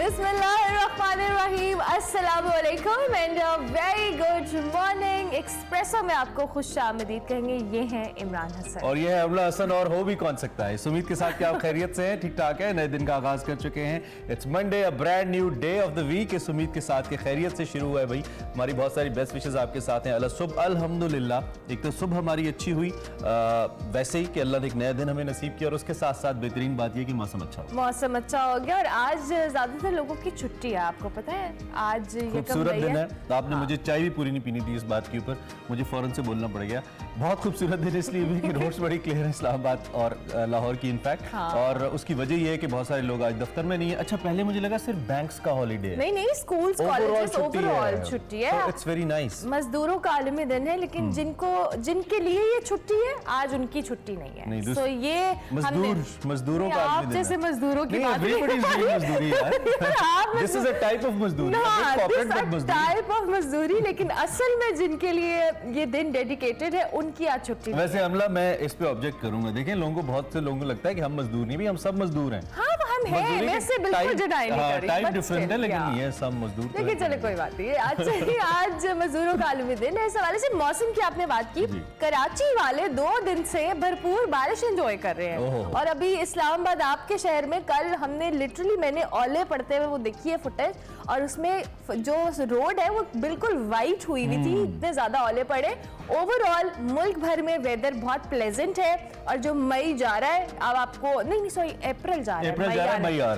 बिस्मिल्लाहिर्रहमानिर्रहीम, अस्सलाम वालेकुम and very good morning. Espresso में आपको खुश आमदीद कहेंगे। ये हैं इमरान हसन और ये है अमला हसन, और हो भी कौन सकता है। उम्मीद के साथ कि आप खैरियत से हैं, ठीक ठाक है, नए दिन का आगाज कर चुके हैं। It's Monday, a brand new day of the week. इस उम्मीद के साथ कि खैरियत से शुरू हुआ है भाई। हमारी बहुत सारी बेस्ट विशेस आपके साथ हैं। अल्हम्दुलिल्लाह। एक तो सुबह हमारी अच्छी हुई, वैसे ही कि अल्लाह ने एक नया दिन हमें नसीब किया, और उसके साथ साथ बेहतरीन बात यह कि मौसम अच्छा हो, मौसम अच्छा हो गया। और आज ज्यादातर लोगों की छुट्टी है, आपको पता है। आज ये खूबसूरत दिन है। आपने मुझे चाय भी पूरी नहीं पीनी थी इस बात के ऊपर, मुझे फौरन से बोलना पड़ गया। बहुत खूबसूरत दिन इसलिए भी कि रोड्स बड़ी क्लियर है इस्लामाबाद और लाहौर की इनफैक्ट। और उसकी वजह ये है कि बहुत सारे लोग आज दफ्तर में नहीं है। अच्छा, पहले मुझे लगा सिर्फ बैंक्स का हॉलीडे है। नहीं, स्कूल्स कॉलेजेस ओवरऑल छुट्टी है। It's very nice. मजदूरों का आलमी दिन है, लेकिन जिनके लिए ये छुट्टी है आज उनकी छुट्टी नहीं है। तो ये मजदूरों का आलमी दिन है। जैसे मजदूरों की बात this is a type of मजदूरी, टाइप ऑफ मजदूरी, लेकिन असल में जिनके लिए ये दिन डेडिकेटेड है उनकी आज छुट्टी। वैसे अमला, मैं इस पे ऑब्जेक्ट करूंगा। देखें, लोगों को, बहुत से लोगों को लगता है कि हम मजदूर नहीं, भी हम सब मजदूर हैं। हाँ, हम हैं, मैं से बिल्कुल डिनाई नहीं कर रही। टाइप डिफरेंट है, लेकिन ये सब मजदूर। लेकिन चले कोई बात नहीं। आज मजदूरों का आलमी दिन है। इस हवाले से मौसम की आपने बात की, कराची वाले 2 दिन से भरपूर बारिश एंजॉय कर रहे हैं। और अभी इस्लामाबाद आपके शहर में कल हमने लिटरली, मैंने ओले पड़ते हुए वो देखी है फुटेज, और उसमें जो रोड है वो बिल्कुल वाइट हुई हुई थी, इतने ज्यादा ओले पड़े। ओवरऑल मुल्क भर में वेदर बहुत प्लेजेंट है। और जो मई जा रहा है, अब आपको नहीं सॉरी अप्रैल जा रहा है, मई आ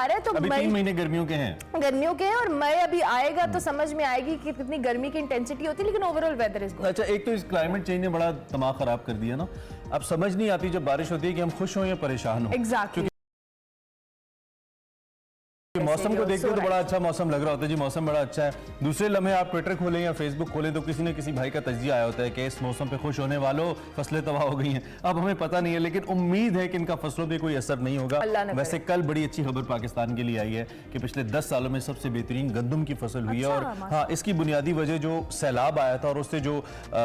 रहा है। तो अभी 3 महीने गर्मियों के हैं, और मई अभी आएगा तो समझ में आएगी कि कितनी गर्मी की इंटेंसिटी होती है। लेकिन ओवरऑल वेदर इज गुड। अच्छा, एक तो इस क्लाइमेट चेंज ने बड़ा दिमाग खराब कर दिया ना। अब समझ नहीं आती जब बारिश होती है कि हम खुश हों या परेशान हों। एग्जैक्टली। मौसम को देखते हो तो बड़ा अच्छा मौसम लग रहा होता है जी, मौसम बड़ा अच्छा है। दूसरे लम्हे आप ट्विटर खोलें या फेसबुक खोलें तो किसी न किसी भाई का तज्जिया आया होता है कि इस मौसम पे खुश होने वालों, फसलें तबाह हो गई हैं। अब हमें पता नहीं है, लेकिन उम्मीद है कि इनका फसलों पे कोई असर नहीं होगा। वैसे कल बड़ी अच्छी खबर पाकिस्तान के लिए आई है कि पिछले 10 सालों में सबसे बेहतरीन गंदम की फसल हुई है। और हाँ, इसकी बुनियादी वजह जो सैलाब आया था और उससे जो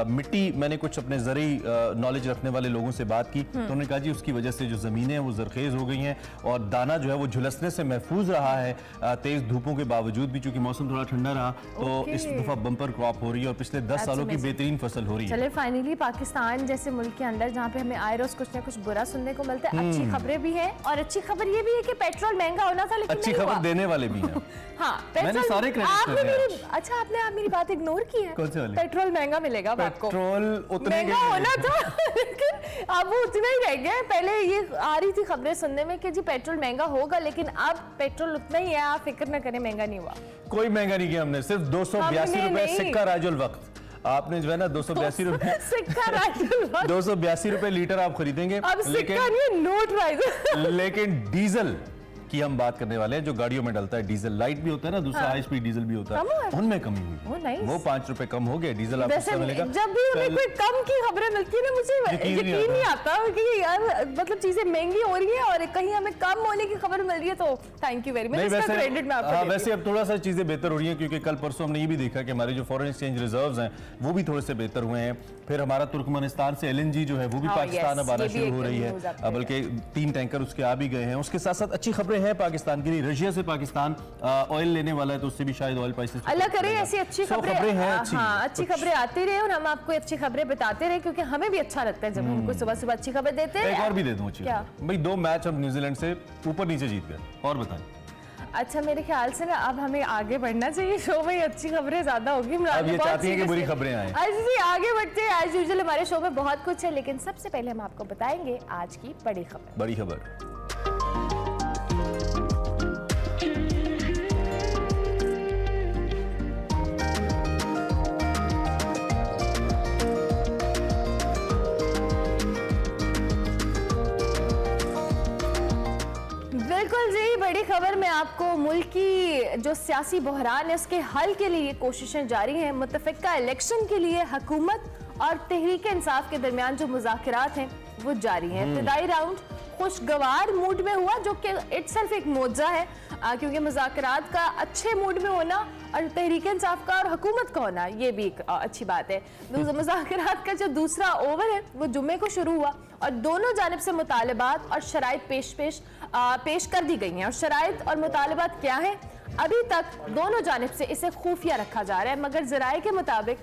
मिट्टी, मैंने कुछ अपने ज़रूरी नॉलेज रखने वाले लोगों से बात की तो उन्होंने कहा जी उसकी वजह से जो ज़मीनें हैं वो जरखेज हो गई हैं और दाना जो है वो झुलसने से महफूज रहा है। तेज धूपों के बावजूद भी, चूंकि मौसम थोड़ा ठंडा रहा, तो इस दफा बम्पर क्रॉप हो रही है और पिछले 10 सालों की बेहतरीन फसल हो रही है। चले फाइनली पाकिस्तान जैसे मुल्क के अंदर जहाँ पे हमें आए रोज कुछ ना कुछ बुरा सुनने को मिलता है, अच्छी खबरें भी हैं। और अच्छी खबर ये भी है कि पेट्रोल महंगा होना था, लेकिन अच्छी खबर देने वाले भी हैं। हाँ, मैंने सारे अच्छा, आपने मेरी बात इग्नोर की है। कौन से वाली? पेट्रोल महंगा मिलेगा आपको। पेट्रोल उतने महंगा होना था, लेकिन अब वो उतना ही रह गया। पहले ये आ रही थी खबरें सुनने में कि जी पेट्रोल महंगा होगा, लेकिन अब पेट्रोल उतना ही है, आप फिक्र न करें, महंगा नहीं हुआ। कोई महंगा नहीं किया हमने, सिर्फ 282 रुपए सिक्का राजुल वक्त। आपने जो है ना 282 रुपए सिक्का राजुल वक्त 282 रुपए लीटर आप खरीदेंगे। अब सिक्का नहीं, नोट राइज। लेकिन डीजल की हम बात करने वाले हैं, जो गाड़ियों में डलता है डीजल, लाइट भी होता है ना, दूसरा हाई स्पीड डीजल भी होता है, उनमें कमी हुई। वो 5 रुपए कम हो गए डीजल। आपको मिलेगा जब भी हमें कोई कम की खबरें मिलती है ना, मुझे यकीन नहीं आता कि यार मतलब चीजें महंगी हो रही है और कहीं हमें कम होने की खबर मिल रही है, तो थैंक यू वेरी मच। इसका क्रेडिट मैं आपको। वैसे अब थोड़ा सा चीजें बेहतर हो रही हैं, क्योंकि कल परसों हमने ये भी देखा कि हमारे जो फॉरेन एक्सचेंज रिजर्व्स हैं वो भी थोड़े से बेहतर हुए हैं। फिर हमारा तुर्कमेनिस्तान से LNG जो है वो भी पाकिस्तान अब आना शुरू हो रही है, बल्कि 3 टैंकर उसके आ भी गए हैं। उसके साथ साथ अच्छी खबरें हैं पाकिस्तान के लिए। रशिया से पाकिस्तान ऑयल लेने वाला है, तो उससे भी शायद ऑयल प्राइसेस, अल्लाह करे ऐसी अच्छी खबरें हैं। हाँ, अच्छी खबरें आती रहे और हम आपको अच्छी खबरें बताते रहे, क्योंकि हमें भी अच्छा लगता है जब हमको सुबह सुबह अच्छी खबर देते हैं। एक और भी दे दूं अच्छी भाई, 2 मैच हम न्यूजीलैंड से ऊपर नीचे जीत गए। और बताएं। अच्छा, मेरे ख्याल से ना अब हमें आगे बढ़ना चाहिए, शो में अच्छी खबरें ज्यादा होगी। अब ये चाहती हैं कि बुरी खबरें आएं। जी, आगे बढ़ते हैं। आज यूजुअल हमारे शो में बहुत कुछ है, लेकिन सबसे पहले हम आपको बताएंगे आज की बड़ी खबर। बिल्कुल जी, बड़ी खबर में आपको मुल्क की जो सियासी बहरान है उसके हल के लिए कोशिशें जारी हैं। मुतफ़िका इलेक्शन के लिए हुकूमत और तहरीक इंसाफ के दरमियान जो मुज़ाकरात हैं वो जारी हैं। इब्तिदाई राउंड खुशगवार मूड में हुआ, जो कि इटसेल्फ एक मौजा है, क्योंकि मुज़ाकरात का अच्छे मूड में होना और तहरीक इंसाफ का और हुकूमत का होना ये भी एक अच्छी बात है। मुज़ाकरात का जो दूसरा ओवर है वो जुम्मे को शुरू हुआ और दोनों जानिब से मुतालबात और शराइत पेश पेश कर दी गई हैं और शराइत और मुतालबात क्या है, अभी तक दोनों जानिब से इसे खुफिया रखा जा रहा है। मगर ज़राए के मुताबिक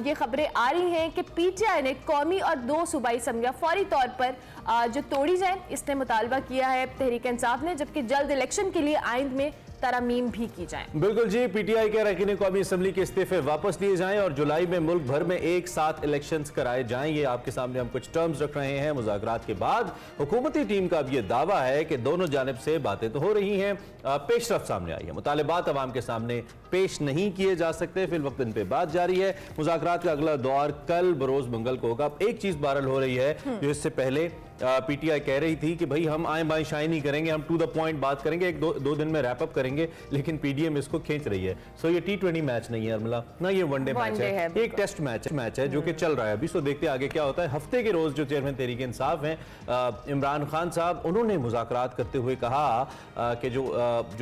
ये खबरें आ रही हैं कि पीटीआई ने कौमी और 2 सूबाई असम्बलियाँ फौरी तौर पर जो तोड़ी जाए, इसने मुतालबा किया है तहरीक इंसाफ ने, जबकि जल्द इलेक्शन के लिए आइंद में तरमीम भी की जाए। बिल्कुल जी, पीटीआई के अरकान कौमी असम्बली के इस्तीफे वापस लिए जाएं और जुलाई में मुल्क भर में एक साथ इलेक्शंस कराए जाएं। ये आपके सामने हम कुछ टर्म्स रख रहे हैं। मुज़ाकरात के बाद हुकूमती टीम का अब ये दावा है कि दोनों जानिब से बातें तो हो रही हैं, पेशरफ्त सामने आई है, मुतालबात अवाम के सामने पेश नहीं किए जा सकते, फिल वक्त इन पे बात जारी है। मुज़ाकरात का अगला दौर कल बरोज मंगल को होगा। एक चीज बहरहाल हो रही है जो इससे पहले पीटीआई कह रही थी कि भाई हम आए बाएं शाई नहीं करेंगे, हम टू द पॉइंट बात करेंगे, एक दो दिन में रैप अप करेंगे, लेकिन पीडीएम इसको खींच रही है। सो ये T20 मैच नहीं है अरमला, ना ये वनडे मैच है, एक टेस्ट मैच है जो कि चल रहा है अभी। सो देखते आगे क्या होता है। हफ्ते के रोज जो चेयरमैन तहरीक इंसाफ हैं इमरान खान साहब, उन्होंने मुज़ाकरात करते हुए कहा कि जो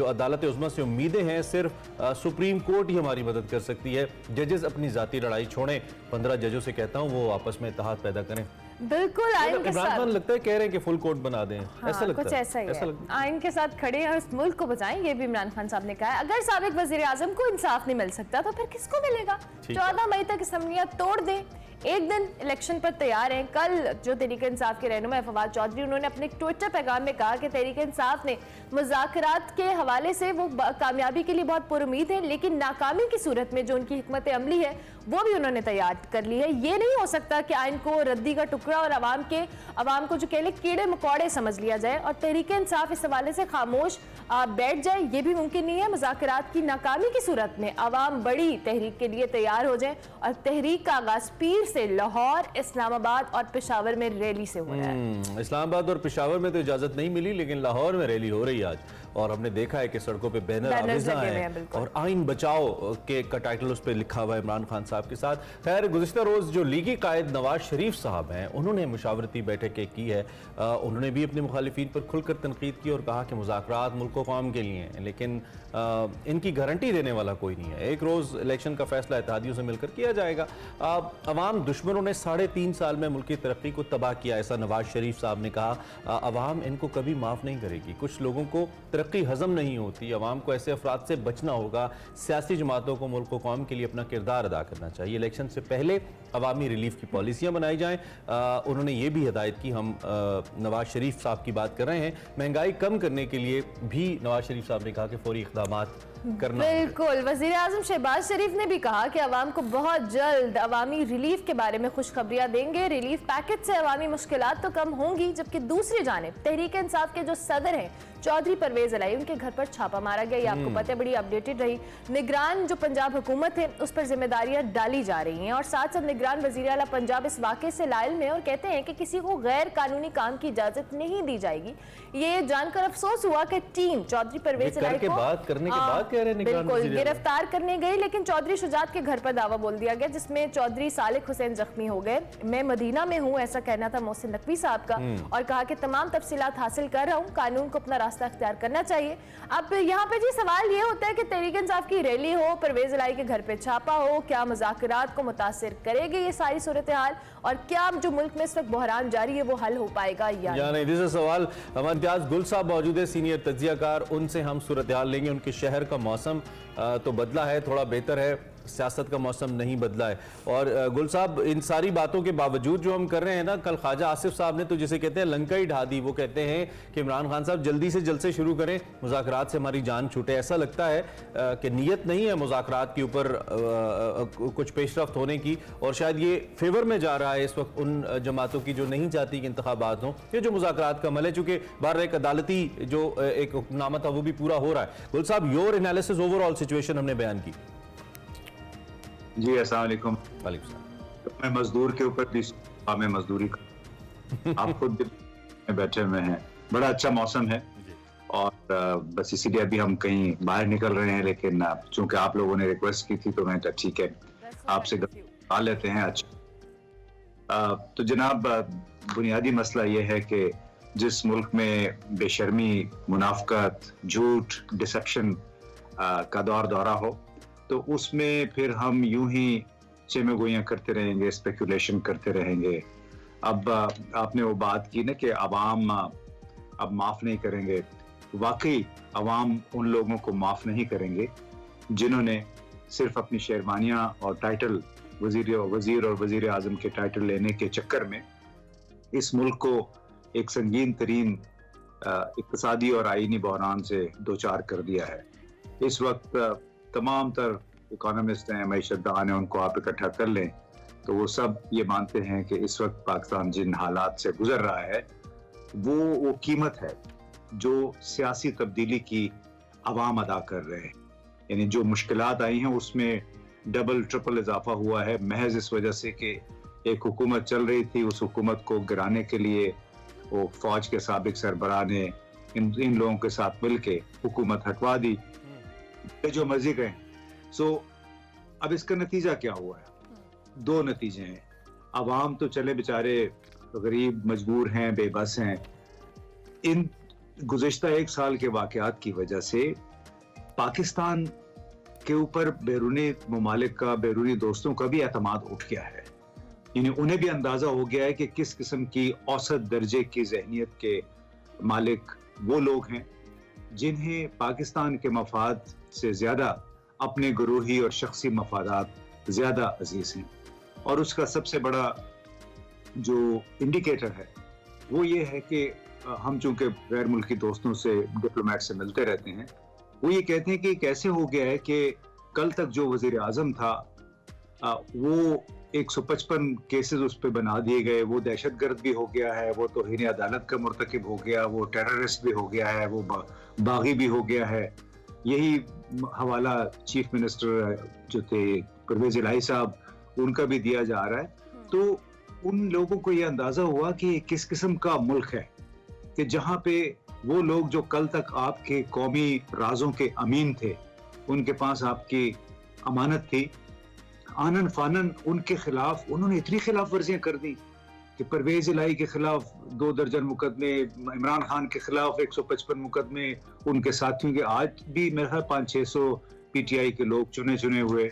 अदालत उज़्मा से उम्मीदें हैं सिर्फ सुप्रीम कोर्ट ही हमारी मदद कर सकती है। जजेस अपनी जाती लड़ाई छोड़ें, 15 जजों से कहता हूँ वो आपस में इत्तेहाद पैदा करें। बिल्कुल आइन के साथ लगता है कह रहे हैं कि फुल कोर्ट बना दें। हाँ, ऐसा लगता कुछ है। ऐसा ही है। आइन के साथ खड़े और इस मुल्क को बचाएं, ये भी इमरान खान साहब ने कहा है। अगर साबिक वजीर आजम को इंसाफ नहीं मिल सकता तो फिर किसको मिलेगा? 14 मई तक असम्बलियां तोड़ दें, एक दिन इलेक्शन पर तैयार हैं। कल जो तहरीक इंसाफ के रहनुमा फवाद चौधरी, उन्होंने अपने ट्विटर पैगाम में कहा कि तहरीक इंसाफ ने मुज़ाकरात के हवाले से वो कामयाबी के लिए बहुत पुरुमीद है, लेकिन नाकामी की सूरत में जो उनकी हिकमत अमली है वो भी उन्होंने तैयार कर ली है। ये नहीं हो सकता कि आइन को रद्दी का टुकड़ा और अवाम को जो कह ले कीड़े मकोड़े समझ लिया जाए और तहरीक इंसाफ इस हवाले से खामोश बैठ जाए, ये भी मुमकिन नहीं है। मुज़ाकरात की नाकामी की सूरत में अवाम बड़ी तहरीक के लिए तैयार हो जाए और तहरीक का आगाज पीर से लाहौर, इस्लामाबाद और पेशावर में रैली से हो रहा है। इस्लामाबाद और पेशावर में तो इजाजत नहीं मिली, लेकिन लाहौर में रैली हो रही है आज, और हमने देखा है कि सड़कों पे बैनर आवेज़ा हैं और आइन बचाओ के का टाइटल उस पर लिखा हुआ है इमरान खान साहब के साथ। खैर, गुज़िश्ता रोज़ जो लीगी कायद नवाज शरीफ साहब हैं, उन्होंने मुशावरती बैठक की है। उन्होंने भी अपने मुखालिफिन पर खुलकर तनकीद की और कहा कि मुज़ाकरात मुल्क व कौम के लिए हैं, लेकिन इनकी गारंटी देने वाला कोई नहीं है। एक रोज़ इलेक्शन का फैसला इत्तेहादियों से मिलकर किया जाएगा। अवाम दुश्मनों ने 3.5 साल में मुल्क की तरक्की को तबाह किया, ऐसा नवाज शरीफ साहब ने कहा। अवाम इनको कभी माफ़ नहीं करेगी। कुछ लोगों को तरक्की हजम नहीं होती। अवाम को ऐसे अफराद से बचना होगा। सियासी जमातों को मुल्क व कौम के लिए अपना किरदार अदा करना चाहिए। इलेक्शन से पहले अवामी रिलीफ की पॉलिसियाँ बनाई जाएँ। उन्होंने ये भी हिदायत की, हम नवाज शरीफ साहब की बात कर रहे हैं, महंगाई कम करने के लिए भी नवाज शरीफ साहब ने कहा कि फौरी इक़दामात करना। बिल्कुल, वज़ीर आज़म शहबाज शरीफ ने भी कहा कि अवाम को बहुत जल्द अवामी रिलीफ के बारे में खुशखबरियां देंगे। रिलीफ पैकेज से अवामी मुश्किलात तो कम होंगी, जबकि दूसरी जानिब तहरीक इंसाफ के जो सदर हैं चौधरी परवेज अलाई, उनके घर पर छापा मारा गया। ये आपको पता है, बड़ी अपडेटेड रही। निगरान जो पंजाब हुकूमत है उस पर जिम्मेदारियां डाली जा रही हैं और साथ साथ निगरान वज़ीर आला पंजाब इस वाक़े से लाइल में और कहते हैं कि किसी को गैर कानूनी काम की इजाजत नहीं दी जाएगी। ये जानकर अफसोस हुआ कि टीम चौधरी परवेज अलाई को बात करने के बाद कह रहे हैं बिल्कुल गिरफ्तार करने गई, लेकिन चौधरी शुजात के घर पर दावा बोल दिया गया, जिसमें चौधरी सालिक हुसैन जख्मी हो गए। मैं मदीना में हूँ, ऐसा कहना था मोहसिन नकवी साहब का, और कहा कि तमाम तफसीलात हासिल कर रहा हूँ, कानून को अपना रास्ता अख्तियार करना चाहिए। अब यहाँ पे जी सवाल ये होता है कि तहरीक इंसाफ की रैली हो, परवेज अलाई के घर पे छापा हो, क्या मुज़ाकरात को मुतासिर करेगी ये सारी सूरत हाल, और क्या जो मुल्क में इस वक्त बहरान जारी है वो हल हो पाएगा या नहीं? दिस इज सवाल। हमारे इम्तियाज गुल साहब मौजूद है, सीनियर तज्जियाकार, उनसे हम सूरत हाल लेंगे। उनके शहर का मौसम तो बदला है, थोड़ा बेहतर है, सियासत का मौसम नहीं बदला है। और गुल साहब, इन सारी बातों के बावजूद जो हम कर रहे हैं ना, कल ख्वाजा आसिफ साहब ने तो जिसे कहते हैं लंका ही ढा दी। वो कहते हैं कि इमरान खान साहब जल्दी से जल्द से शुरू करें, मुज़ाकरात से हमारी जान छूटे। ऐसा लगता है कि नीयत नहीं है मुज़ाकरात के ऊपर कुछ पेशरफ्त होने की, और शायद ये फेवर में जा रहा है इस वक्त उन जमातों की जो नहीं चाहती कि इंतखाबात हों। ये जो मुज़ाकरात का अमल है, चूंकि बार एक अदालती जो एक हुक्मनामा था वो भी पूरा हो रहा है। गुल साहब, योर एनालिसिस ओवरऑल सिचुएशन हमने बयान की। जी अस्सलाम वालेकुम। मैं मजदूर के ऊपर भी में मजदूरी आप खुद बैठे हुए हैं, बड़ा अच्छा मौसम है और बस इसीलिए अभी हम कहीं बाहर निकल रहे हैं, लेकिन चूंकि आप लोगों ने रिक्वेस्ट की थी तो मैं ठीक है आपसे आ लेते हैं। अच्छा, तो जनाब, बुनियादी मसला ये है कि जिस मुल्क में बेशर्मी, मुनाफकत, झूठ, डिसेप्शन का दौरा हो, तो उसमें फिर हम यूं ही चेमेगोइयां करते रहेंगे, स्पेकुलेशन करते रहेंगे। अब आपने वो बात की ना कि अवाम अब माफ नहीं करेंगे। वाकई अवाम उन लोगों को माफ नहीं करेंगे जिन्होंने सिर्फ अपनी शेरवानियां और टाइटल वजीर और वजीर आजम के टाइटल लेने के चक्कर में इस मुल्क को एक संगीन तरीन इक्तिसादी और आईनी बहरान से दो चार कर दिया है। इस वक्त तमाम तर इकोनॉमिस्ट हैं, मईशतदान हैं, उनको आप इकट्ठा कर लें तो वो सब ये मानते हैं कि इस वक्त पाकिस्तान जिन हालात से गुजर रहा है वो कीमत है जो सियासी तब्दीली की अवाम अदा कर रहे हैं। यानी जो मुश्किलात आई हैं उसमें डबल ट्रिपल इजाफा हुआ है महज इस वजह से कि एक हुकूमत चल रही थी, उस हुकूमत को गिराने के लिए वो फौज के साबिक सरबराह ने इन लोगों के साथ मिलके हुकूमत हटवा दी, जो मर्जी करें। सो अब इसका नतीजा क्या हुआ है? दो नतीजे हैं। अवाम तो चले बेचारे गरीब मजबूर हैं, बेबस हैं। इन गुज़िश्ता एक साल के वाक़यात की वजह से पाकिस्तान के ऊपर बैरूनी ममालिक का, बैरूनी दोस्तों का भी एतमाद उठ गया है। यानी उन्हें भी अंदाजा हो गया है कि किस किस्म की औसत दर्जे की जहनियत के मालिक वो लोग हैं जिन्हें पाकिस्तान के मफाद से ज़्यादा अपने गुरूही और शख्सी मफादात ज़्यादा अजीज हैं। और उसका सबसे बड़ा जो इंडिकेटर है वो ये है कि हम चूंकि गैर मुल्की दोस्तों से, डिप्लोमेट से मिलते रहते हैं, वो ये कहते हैं कि कैसे हो गया है कि कल तक जो वजीर आजम था वो 155 केसेस उस पर बना दिए गए, वो दहशतगर्द भी हो गया है, वो तौहीन अदालत का मुर्तकिब हो गया, वो टेररिस्ट भी हो गया है, वो बागी भी हो गया है। यही हवाला चीफ मिनिस्टर जो थे परवेज इलाही साहब, उनका भी दिया जा रहा है। तो उन लोगों को ये अंदाजा हुआ कि किस किस्म का मुल्क है कि जहाँ पे वो लोग जो कल तक आपके कौमी राजों के अमीन थे, उनके पास आपकी अमानत थी, आनन फानन उनके खिलाफ उन्होंने इतनी खिलाफ वर्जियां कर दी कि परवेज इलाही के खिलाफ 2 दर्जन मुकदमे, इमरान खान के खिलाफ 155 मुकदमे, उनके साथियों के आज भी मेरे ख्याल 500-600 पीटीआई के लोग चुने हुए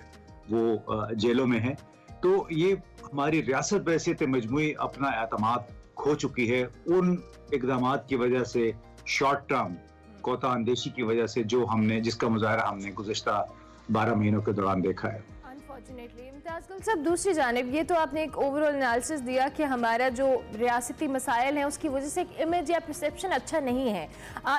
वो जेलों में हैं। तो ये हमारी रियासत बहैसियत मजमूई अपना एतमाद खो चुकी है उन इकदामात की वजह से, शॉर्ट टर्म कोता अंदेशी की वजह से जिसका मुजाहरा हमने गुज़िश्ता 12 महीनों के दौरान देखा है। अनफॉर्चुनेटली इम्तियाज़ गुल साहब, दूसरी जानिब ये तो आपने एक ओवरऑल एनालिसिस दिया कि हमारा जो रियासती मसाइल हैं उसकी वजह से एक इमेज या परसेप्शन अच्छा नहीं है।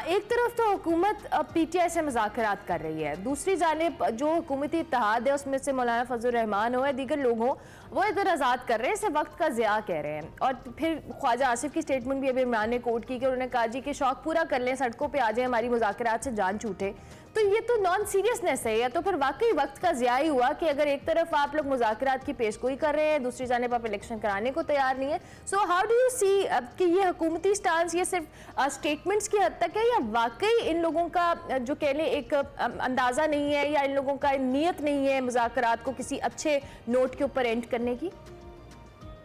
एक तरफ तो हुकूमत पीटीआई से मुज़ाकरात कर रही है, दूसरी जानिब जो हुकूमती इत्तेहाद है उसमें से मौलाना फजल रहमान हो या दीगर लोग हों वो इधर आज़ाद कर रहे हैं, इसे वक्त का ज़िया कह रहे हैं। और फिर ख्वाजा आसिफ की स्टेटमेंट भी अभी इमरान ने कोट की कि उन्होंने कहा जी कि शौक पूरा कर लें, सड़कों पर आ जाए, हमारी मुज़ाकरात से जान छूटे। तो ये तो नॉन सीरियसनेस है, या तो फिर वाकई वक्त का ज़िया ही हुआ कि अगर एक तरफ आप लोग मुज़ाकरात की पेशगोई कर रहे हैं, दूसरी जानिब आप इलेक्शन कराने को तैयार नहीं है। So how do you see कि ये हुकूमती स्टांस ये सिर्फ स्टेटमेंट्स की हद तक है या वाकई इन लोगों का जो कह लें एक अंदाज़ा नहीं है या इन लोगों का नीयत नहीं है मुज़ाकरात को किसी अच्छे नोट के ऊपर एंड करने की?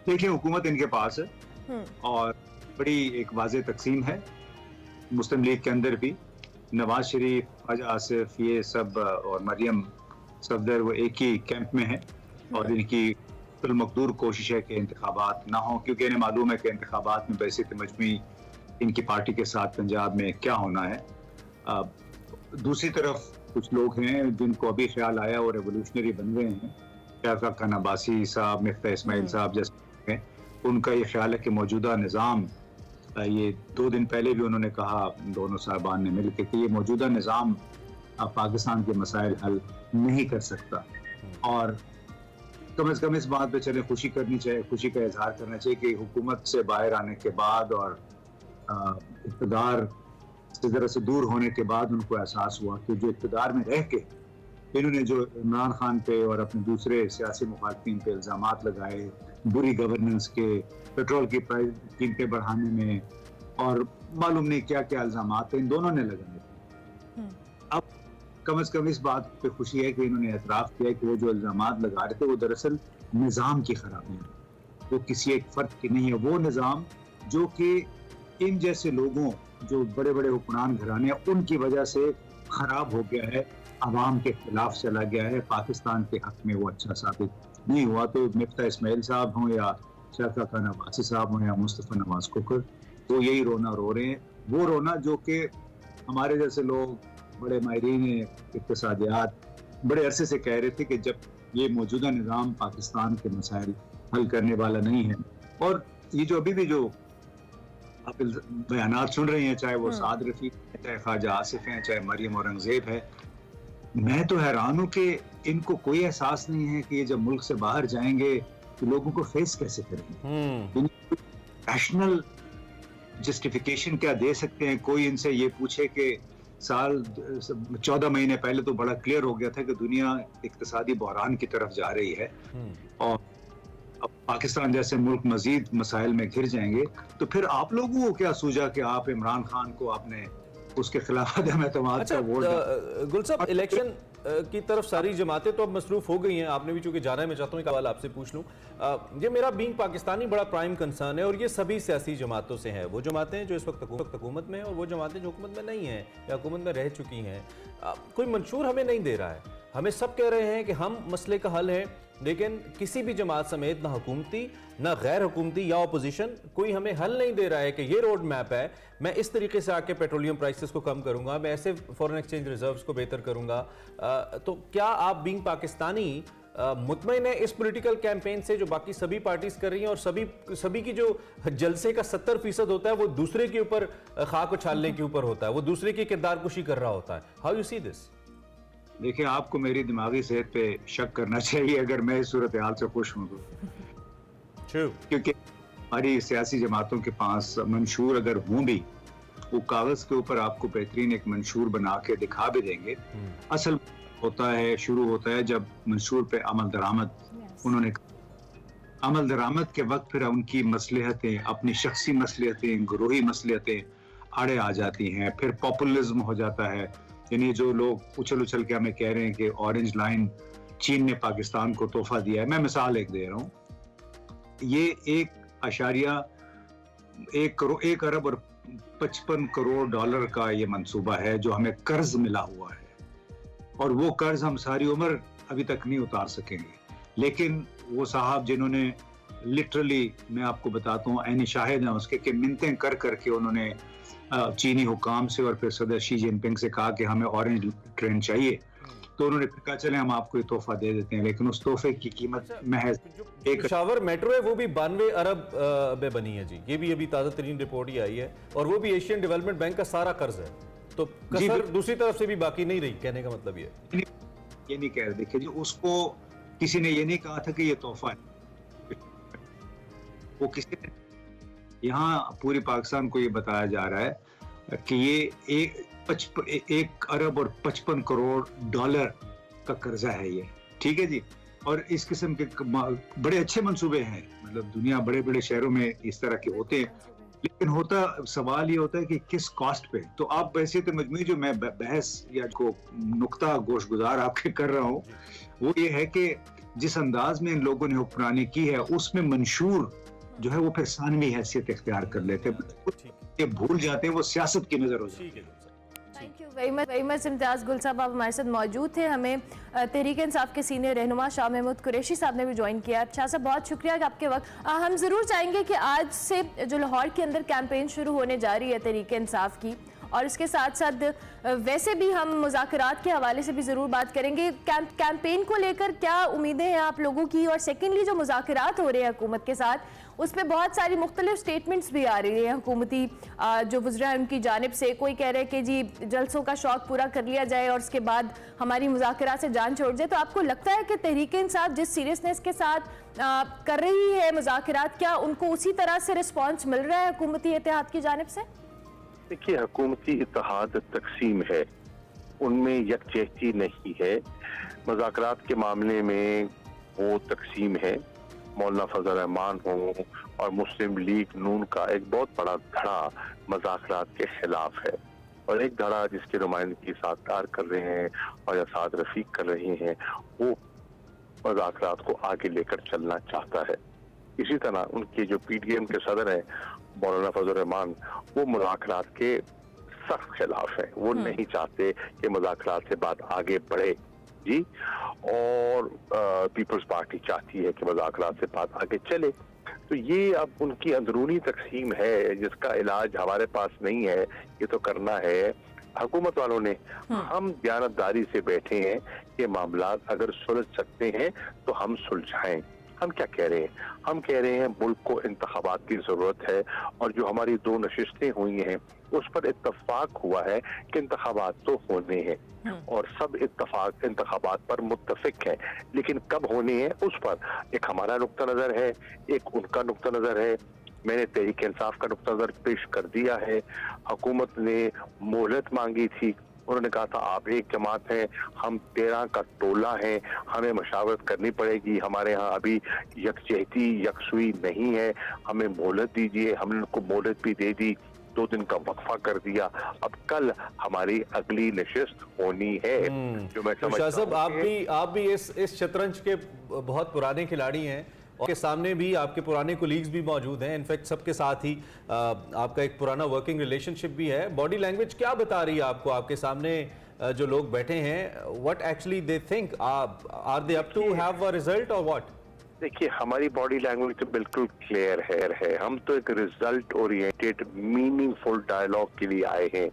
देखिए, हुकूमत इनके पास है और बड़ी एक वाज़ेह तकसीम है मुस्लिम लीग के अंदर भी। नवाज शरीफ, ख्वाजा आसिफ, ये सब और मरियम सफदर वो एक ही कैंप में हैं और इनकी मकदूर कोशिश है कि इंतखाबात ना हो, क्योंकि इन्हें मालूम है कि इंतखाबात में बहैसियत मजमूई इनकी पार्टी के साथ पंजाब में क्या होना है। दूसरी तरफ कुछ लोग हैं जिनको अभी ख्याल आया और रेवोल्यूशनरी बन गए हैं, शाह खान अब्बासी साहब, मिफ्ता इस्माइल साहब जैसे, उनका ये ख्याल है कि मौजूदा निज़ाम, ये 2 दिन पहले भी उन्होंने कहा दोनों साहबान ने मिलकर कि ये मौजूदा निज़ाम पाकिस्तान के मसाइल हल नहीं कर सकता। और कम से कम इस बात पे चले खुशी करनी चाहिए, खुशी का इजहार करना चाहिए कि हुकूमत से बाहर आने के बाद और इक़्तिदार से ज़रा से दूर होने के बाद उनको एहसास हुआ कि जो इक़्तिदार में रह के इन्होंने जो इमरान खान पे और अपने दूसरे सियासी मुखालिफिन पे इल्ज़ामात लगाए, बुरी गवर्नेंस के, पेट्रोल की प्राइस कीमतें बढ़ाने में और मालूम नहीं क्या क्या इल्ज़ामात इन दोनों ने लगाए। अब कम से कम इस बात पे खुशी है कि इन्होंने एतराफ़ किया कि वो जो इल्ज़ामात लगा रहे थे वो दरअसल निज़ाम की खराबी है, वो किसी एक फ़र्द की नहीं है। वो निज़ाम जो कि इन जैसे लोगों, जो बड़े बड़े हुक्मरान घराने हैं, उनकी वजह से ख़राब हो गया है, अवाम के खिलाफ चला गया है, पाकिस्तान के हक में वो अच्छा साबित नहीं हुआ। तो मिफ्ता इस्माइल साहब हों या शाह खान अब्बासी साहब हों या मुस्तफ़ा नवाज कोकर, वो यही रोना रो रहे हैं वो रोना जो कि हमारे जैसे लोग बड़े माहिरीन इक्तिसादियात बड़े अरसे से कह रहे थे कि जब ये मौजूदा निज़ाम पाकिस्तान के मसाइल हल करने वाला नहीं है, और ये जो अभी भी जो आप बयानात सुन रही हैं, चाहे वो साद रफीक है, चाहे ख्वाजा आसिफ हैं, चाहे मरियम औरंगजेब है, मैं तो हैरान हूँ कि इनको कोई एहसास नहीं है कि ये जब मुल्क से बाहर जाएंगे तो लोगों को फेस कैसे करेंगे। रैशनल जस्टिफिकेशन क्या दे सकते हैं? कोई इनसे ये पूछे कि साल 14 महीने पहले तो बड़ा क्लियर हो गया था कि दुनिया इक्तिसादी बहरान की तरफ जा रही है और अब पाकिस्तान जैसे मुल्क मजीद मसाइल में घिर जाएंगे, तो फिर आप लोगों को क्या सूझा कि आप इमरान खान को आपने उसके खिलाफ अदम-ए-एतमाद का वोट। गुल साहब, इलेक्शन की तरफ सारी जमातें तो अब मसरूफ हो गई हैं, आपने भी चूंकि जाना है, मैं चाहता हूँ एक सवाल आपसे पूछ लूँ। ये मेरा बीइंग पाकिस्तानी बड़ा प्राइम कंसर्न है और ये सभी सियासी जमातों से है, वो जमातें जो इस वक्त हुकूमत में हैं और वो जमातें जो हुकूमत में नहीं हैं या हुकूमत में रह चुकी हैं। कोई मंशूर हमें नहीं दे रहा है, हमें सब कह रहे हैं कि हम मसले का हल है, लेकिन किसी भी जमात समेत ना हुकूमती ना गैर हुकूमती या अपोजिशन कोई हमें हल नहीं दे रहा है कि ये रोड मैप है, मैं इस तरीके से आके पेट्रोलियम प्राइसेस को कम करूंगा, मैं ऐसे फॉरेन एक्सचेंज रिजर्व्स को बेहतर करूंगा। तो क्या आप बीइंग पाकिस्तानी मुतमईन है इस पॉलिटिकल कैंपेन से जो बाकी सभी पार्टीज कर रही हैं और सभी की जो जलसे का 70% होता है वो दूसरे के ऊपर खाक उछालने के ऊपर होता है, वो दूसरे की किरदार कुशी कर रहा होता है? How you see this? देखिए, आपको मेरी दिमागी सेहत पे शक करना चाहिए अगर मैं इस सूरत हाल से खुश हूँ तो। क्योंकि हमारी सियासी जमातों के पास मंशूर अगर हों भी, वो कागज के ऊपर आपको बेहतरीन एक मंशूर बना के दिखा भी देंगे। असल शुरू होता है जब मंशूर पे अमल दरामद उन्होंने अमल दरामद के वक्त फिर उनकी मसलहतें, अपनी शख्सी मसलहतें, ग्रोही मसलहतें आड़े आ जाती हैं, फिर पॉपुलिज्म हो जाता है। यानी जो लोग उछल के हमें कह रहे हैं कि ऑरेंज लाइन चीन ने पाकिस्तान को तोहफा दिया है, मैं मिसाल एक दे रहा हूँ, ये 1 अरब और 55 करोड़ डॉलर का ये मंसूबा है जो हमें कर्ज मिला हुआ है, और वो कर्ज हम सारी उम्र अभी तक नहीं उतार सकेंगे। लेकिन वो साहब जिन्होंने लिटरली, मैं आपको बताता हूँ, ऐनी शाहिद हैं उसके कि मिन्नतें कर करके उन्होंने चीनी हुकाम से और फिर सदर शी जिनपिंग से कहा कि हमें ऑरेंज ट्रेन चाहिए, तो उन्होंने कहा चले हम आपको ये तोहफा दे देते हैं, लेकिन उस तोहफे की कीमत महज एक पेशावर मेट्रो है वो भी 92 अरब में बनी है जी, ये भी अभी ताज़ा तरीन रिपोर्ट ही आई है, और वो भी एशियन डेवलपमेंट बैंक का सारा कर्ज है, तो कसर दूसरी तरफ से भी बाकी नहीं रही। कहने का मतलब ये नहीं कह रहे, देखिए जी, उसको किसी ने ये नहीं कहा था कि ये तोहफा है, वो किसी ने यहाँ पूरी पाकिस्तान को ये बताया जा रहा है कि ये 1 अरब और 55 करोड़ डॉलर का कर्जा है ये, ठीक है जी। और इस किस्म के बड़े अच्छे मंसूबे हैं, मतलब दुनिया बड़े बड़े शहरों में इस तरह के होते हैं, लेकिन सवाल ये होता है कि किस कॉस्ट पे। तो आप वैसे तो मजमूई जो मैं बहस या को नुक्ता गोश गुजार आपके कर रहा हूँ, वो ये है कि जिस अंदाज में इन लोगों ने हुक्मरानी की है उसमें मंशूर जो है वो फिर सानवी हैसियत इख्तियार कर लेते हैं, भूल जाते हैं, वो सियासत की नजर हो जाती है। थैंक यू वेरी मच इम्तियाज़ गुल साहब, आप हमारे साथ मौजूद थे। हमें तहरीक इंसाफ के सीनियर रहनुमा शाह महमूद कुरैशी साहब ने भी ज्वाइन किया। शाह साहब, बहुत शुक्रिया कि आपके वक्त। हम ज़रूर चाहेंगे कि आज से जो लाहौर के अंदर कैंपेन शुरू होने जा रही है तहरीक इंसाफ की, और इसके साथ साथ वैसे भी हम मुज़ाकरात के हवाले से भी ज़रूर बात करेंगे। कैंपेन को लेकर क्या उम्मीदें हैं आप लोगों की, और सेकेंडली जो मुज़ाकरात हो रहे हैं हुकूमत के साथ, उस पर बहुत सारी मुख्तलिफ स्टेटमेंट्स भी आ रही हैं हुकूमती जो वज़रा हैं उनकी जानिब से। कोई कह रहे हैं कि जी जलसों का शौक पूरा कर लिया जाए और उसके बाद हमारी मुज़ाकरात से जान छोड़ जाए। तो आपको लगता है कि तहरीक इंसाफ जिस सीरियसनेस के साथ कर रही है मुज़ाकरात, क्या उनको उसी तरह से रिस्पॉन्स मिल रहा है हुकूमती इत्तेहाद की जानिब से? देखिए, हुकूमती इत्तेहाद तकसीम है, उनमें यकजहती नहीं है। मुज़ाकरात के मामले में वो तकसीम है। मौलाना फजल रहमान हो और मुस्लिम लीग नून का एक बहुत बड़ा धड़ा मुज़ाकरात के खिलाफ है, और एक धड़ा जिसकी नुमाइंदगी सादकार कर रहे हैं और या साद रफीक कर रही हैं, वो मुज़ाकरात को आगे लेकर चलना चाहता है। इसी तरह उनके जो PDM के सदर हैं मौलाना फजल रहमान, वो मुज़ाकरात के सख्त खिलाफ है, वो नहीं चाहते कि मुज़ाकरात से बात आगे बढ़े जी, और पीपल्स पार्टी चाहती है कि मुज़ाकरात से बात आगे चले। तो ये अब उनकी अंदरूनी तकसीम है जिसका इलाज हमारे पास नहीं है, ये तो करना है हुकूमत वालों ने। हम दयानतदारी से बैठे हैं कि मामला अगर सुलझ सकते हैं तो हम सुलझाएं। हम क्या कह रहे हैं? हम कह रहे हैं मुल्क को इंतखाबात की जरूरत है, और जो हमारी 2 नशिस्तें हुई हैं उस पर इत्तफाक हुआ है कि इंतखाबात तो होने हैं और सब इत्तफाक इंतखाबात पर मुत्तफिक हैं, लेकिन कब होने हैं उस पर एक हमारा नुक्ता नजर है, एक उनका नुक्ता नजर है। मैंने तहरीक इंसाफ का नुक्ता नजर पेश कर दिया है। हुकूमत ने मोहलत मांगी थी, उन्होंने कहा था आप एक जमात हैं, हम 13 का टोला है, हमें मशावरत करनी पड़ेगी, हमारे यहाँ अभी यकजहती यकसुई नहीं है, हमें मोहलत दीजिए। हमने उनको मोहलत भी दे दी, 2 दिन का वक्फा कर दिया। अब कल हमारी अगली नशिस्त होनी है। जो मैं समझता हूं आप भी इस शतरंज के बहुत पुराने खिलाड़ी हैं और के सामने भी आपके पुराने कोलीग्स भी मौजूद हैं। इनफैक्ट सबके साथ ही आपका एक पुराना वर्किंग रिलेशनशिप भी है। बॉडी लैंग्वेज क्या बता रही है आपको? आपके सामने जो लोग बैठे हैं, what actually they think, are they up to have a result और व्हाट? देखिए, हमारी बॉडी लैंग्वेज तो बिल्कुल क्लियर है। हम तो एक रिजल्ट ओरिएंटेड मीनिंगफुल डायलॉग के लिए आए हैं।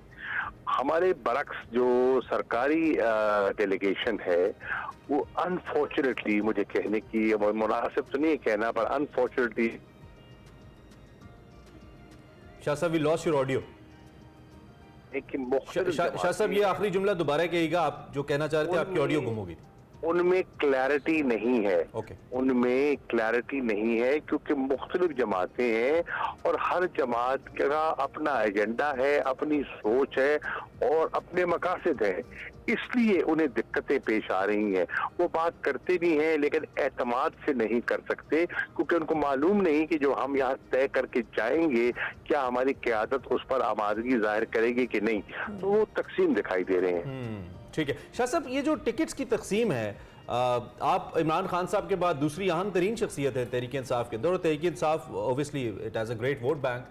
हमारे बरक्स जो सरकारी डेलीगेशन है वो अनफॉर्चुनेटली, मुझे कहने की मुनासिब तो नहीं कहना, पर अनफॉर्चुनेटली। शाह साहब, we lost your audio. Shah साहब, ये आखिरी जुमला दोबारा कहिएगा, आप जो कहना चाह रहे थे, आपकी ऑडियो गुम हो गई। उनमें क्लैरिटी नहीं है। Okay. उनमें क्लैरिटी नहीं है क्योंकि मुख्तलिफ जमातें हैं और हर जमात का अपना एजेंडा है, अपनी सोच है और अपने मकासद हैं, इसलिए उन्हें दिक्कतें पेश आ रही हैं। वो बात करते भी हैं लेकिन एतमाद से नहीं कर सकते क्योंकि उनको मालूम नहीं कि जो हम यहाँ तय करके जाएंगे क्या हमारी क़यादत उस पर आमादगी जाहिर करेगी कि नहीं। तो वो तकसीम दिखाई दे रहे हैं। ठीक है शाह साहब, ये जो टिकट्स की तकसीम है, आप इमरान खान साहब के बाद दूसरी अहम तरीन शख्सियत है तहरीक इंसाफ के अंदर, और Tehreek Insaf obviously it has a great vote bank.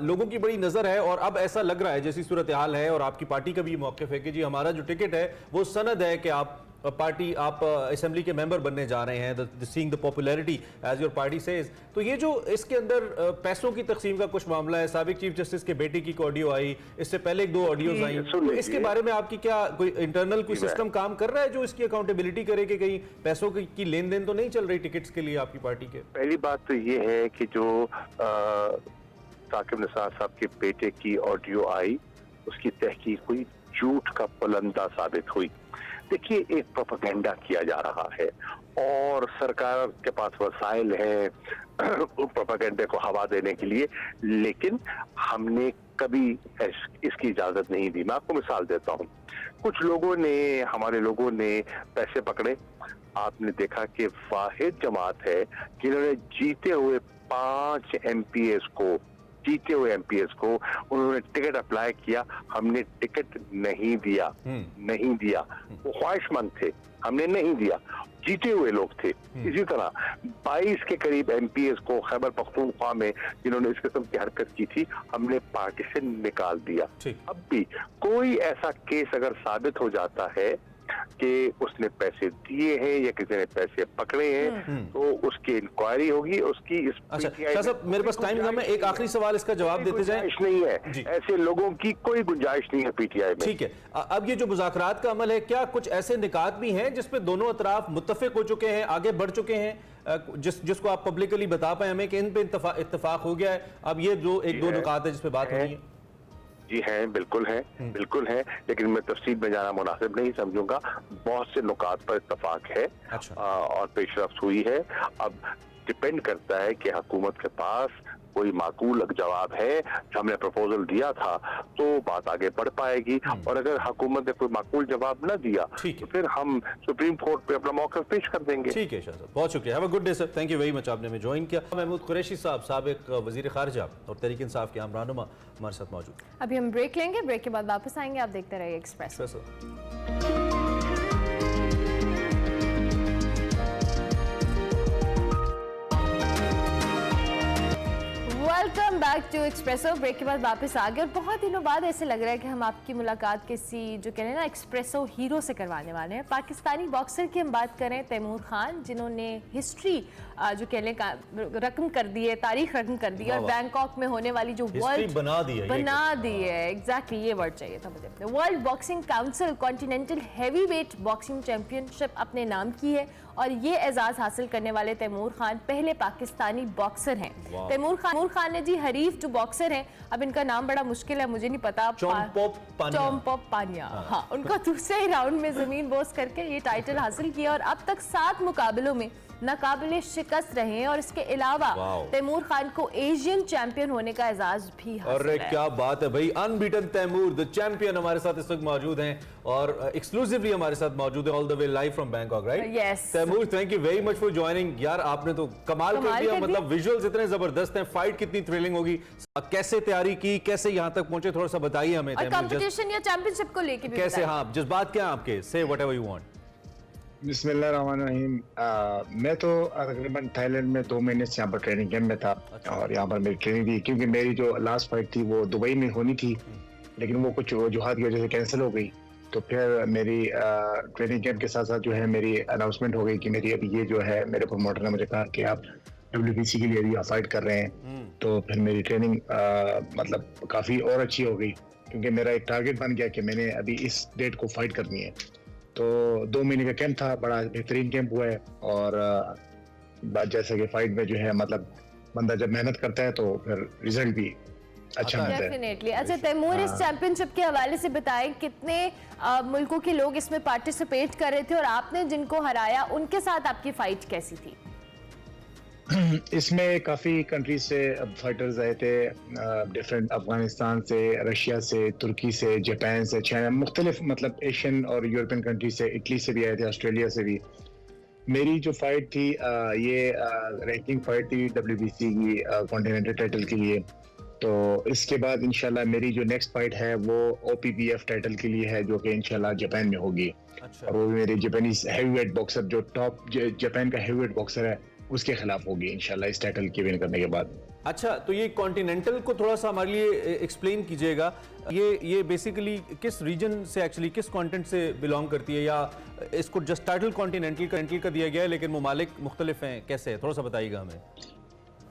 लोगों की बड़ी नज़र है और अब ऐसा लग रहा है जैसी सूरत हाल है, और आपकी पार्टी का भी मौक़िफ़ है कि जी हमारा जो टिकट है वो सनद है कि आप असेंबली के मेंबर बनने जा रहे हैं, seeing the popularity as your party says. तो ये जो इसके अंदर पैसों की तकसीम का कुछ मामला है, साबिक चीफ जस्टिस के बेटे की ऑडियो आई, इससे पहले 2 ऑडियोज आई, तो इसके बारे में आपकी क्या कोई इंटरनल कोई सिस्टम काम कर रहा है जो इसकी अकाउंटेबिलिटी करे कि कहीं पैसों की लेन देन तो नहीं चल रही टिकट्स के लिए आपकी पार्टी के? पहली बात तो ये है कि जो साकिब निसार साहब के बेटे की ऑडियो आई, उसकी तहकीक हुई, झूठ का पुलंदा साबित हुई। देखिए, एक प्रोपेगेंडा किया जा रहा है और सरकार के पास वसाइल है प्रोपेगेंडे को हवा देने के लिए, लेकिन हमने कभी इसकी इजाजत नहीं दी। मैं आपको मिसाल देता हूँ, कुछ लोगों ने, हमारे लोगों ने पैसे पकड़े। आपने देखा कि वाहिद जमात है जिन्होंने जीते हुए 5 MPs को उन्होंने टिकट अप्लाई किया, हमने टिकट नहीं दिया। वो ख्वाहिशमंद थे, हमने नहीं दिया, जीते हुए लोग थे। इसी तरह 22 के करीब MPs को खैबर पख्तूनख्वा में जिन्होंने इस किस्म की हरकत की थी, हमने पार्टी से निकाल दिया। अब भी कोई ऐसा केस अगर साबित हो जाता है कि उसने पैसे दिए हैं या किसी ने पैसे पकड़े हैं, तो उसकी इंक्वायरी होगी, उसकी इस। अच्छा शाह साहब, मेरे पास टाइम कम है, एक आखिरी सवाल इसका जवाब देते जाएं। नहीं है, ऐसे लोगों की कोई गुंजाइश नहीं है PTI में। ठीक है, अब ये जो मुज़ाकरात का अमल है, क्या कुछ ऐसे निकात भी हैं जिसपे दोनों अतराफ मुत्तफिक हो चुके हैं, आगे बढ़ चुके हैं, जिसको आप पब्लिकली बता पाए हमें कि इन पे इत्तफाक हो गया है? अब ये जो 1-2 नुकात है जिस पे बात हो रही है। जी हैं, बिल्कुल है, लेकिन मैं तफसील में जाना मुनासिब नहीं समझूंगा। बहुत से नुकात पर इत्तफाक है। अच्छा। और पेशरफ्त हुई है। अब डिपेंड करता है कि हुकूमत के पास कोई माकूल जवाब है। हमने प्रपोजल दिया था तो बात आगे बढ़ पाएगी, और अगर हुकूमत ने कोई माकूल जवाब न दिया तो फिर हम सुप्रीम कोर्ट पे अपना मौक़िफ़ पेश कर देंगे। ठीक है शाह साहब, बहुत शुक्रिया। Have a good day sir, thank you very much, आपने हमें ज्वाइन किया। महमूद कुरैशी साहब, साबिक वज़ीर ख़ारिजा और तहरीक इंसाफ के आम रहनुमा, हमारे साथ मौजूद। अभी हम ब्रेक लेंगे, ब्रेक के बाद वापस आएंगे। आप देखते रहिए Express. Welcome back to Expresso. Break के बाद वापस आ गए और बहुत दिनों बाद ऐसे लग रहा है कि हम आपकी मुलाकात किसी जो कहते हैं ना एक्सप्रेसो हीरो से करवाने वाले हैं। पाकिस्तानी बॉक्सर की हम बात करें, तैमूर खान, जिन्होंने हिस्ट्री जो कहने का रकम कर दी है, तारीख रकम कर दी है और बैंकॉक में होने वाली जो वर्ल्ड बना दी है एग्जैक्टली ये वर्ड चाहिए था मुझे। World boxing council continental heavyweight boxing championship अपने नाम की है और ये एजाज हासिल करने वाले तैमूर खान पहले पाकिस्तानी बॉक्सर हैं। तैमूर खान ने जी हरीफ जो बॉक्सर हैं, अब इनका नाम बड़ा मुश्किल है, मुझे नहीं पता, चोमपोप पानिया, हाँ, उनका दूसरे ही राउंड में जमीन बोस करके ये टाइटल हासिल किया और अब तक 7 मुकाबलों में नाकाबिले शिकस्त रहे हैं और इसके अलावा तैमूर खान को एशियन चैंपियन होने का एजाज भी हासिल है। क्या बात है भाई, अनबीटन तैमूर द चैंपियन हमारे साथ इस वक्त मौजूद हैं और एक्सक्लूसिवली हमारे साथ मौजूद है all the way live from Bangkok, right? Yes Taimur, thank you very much for joining. यार आपने तो कमाल कर दिया, मतलब विजुअल्स इतने जबरदस्त हैं, फाइट कितनी थ्रिलिंग होगी, कैसे तैयारी की, कैसे यहाँ तक पहुंचे, थोड़ा सा बताइए हमें। कंपटीशन या चैंपियनशिप को लेके कैसे, हाँ, जज्बात क्या आपके, से व्हाटएवर यू वांट। बिस्मिल्लाहिर्रहमानिर्रहीम। मैं तो तकरीबन थाईलैंड में 2 महीने से यहाँ पर ट्रेनिंग कैंप में था और यहाँ पर मेरी ट्रेनिंग थी, क्योंकि मेरी जो लास्ट फाइट थी वो दुबई में होनी थी, लेकिन वो कुछ वजूहात की वजह से कैंसिल हो गई। तो फिर मेरी ट्रेनिंग कैंप के साथ साथ जो है मेरी अनाउंसमेंट हो गई कि मेरी अभी ये जो है, मेरे प्रमोटर ने मुझे कहा कि आप WBC के लिए अभी फाइट कर रहे हैं। तो फिर मेरी ट्रेनिंग मतलब काफ़ी और अच्छी हो गई, क्योंकि मेरा एक टारगेट बन गया कि मैंने अभी इस डेट को फाइट करनी है। तो 2 महीने का कैंप था, बड़ा बेहतरीन कैंप हुआ है और जैसे कि फाइट में जो है मतलब बंदा जब मेहनत करता है तो फिर रिजल्ट भी अच्छा मिलता है। डेफिनेटली। अच्छा तैमूर, इस चैंपियनशिप के हवाले से बताएं, कितने मुल्कों के लोग इसमें पार्टिसिपेट कर रहे थे और आपने जिनको हराया उनके साथ आपकी फाइट कैसी थी? इसमें काफ़ी कंट्रीज से फाइटर्स आए थे, डिफरेंट, अफगानिस्तान से, रशिया से, तुर्की से, जापान से, चाइना, मुख्तलिफ मतलब एशियन और यूरोपियन कंट्री से, इटली से भी आए थे, ऑस्ट्रेलिया से भी। मेरी जो फाइट थी ये रैंकिंग फाइट थी WBC की कॉन्टिनेंटल टाइटल के लिए। तो इसके बाद इंशाल्लाह मेरी जो नेक्स्ट फाइट है वो OPBF टाइटल के लिए है, जो कि इंशाल्लाह जापान में होगी। अच्छा। और वो मेरे जापानीज हैवीवेट बॉक्सर, जो टॉप जापान का हैवीवेट बॉक्सर है, उसके खिलाफ होगी इंशाल्लाह इस टाइटल की विन करने के बाद। अच्छा, तो ये कॉन्टिनेंटल को थोड़ा सा हमारे लिए एक्सप्लेन कीजिएगा, ये बेसिकली किस रीजन से, एक्चुअली किस कॉन्टिनेंट से बिलोंग करती है, या इसको जस्ट टाइटल कॉन्टिनेंटल का दिया गया है लेकिन ममालिक मुख्तलिफ हैं, कैसे है, थोड़ा सा बताइएगा हमें।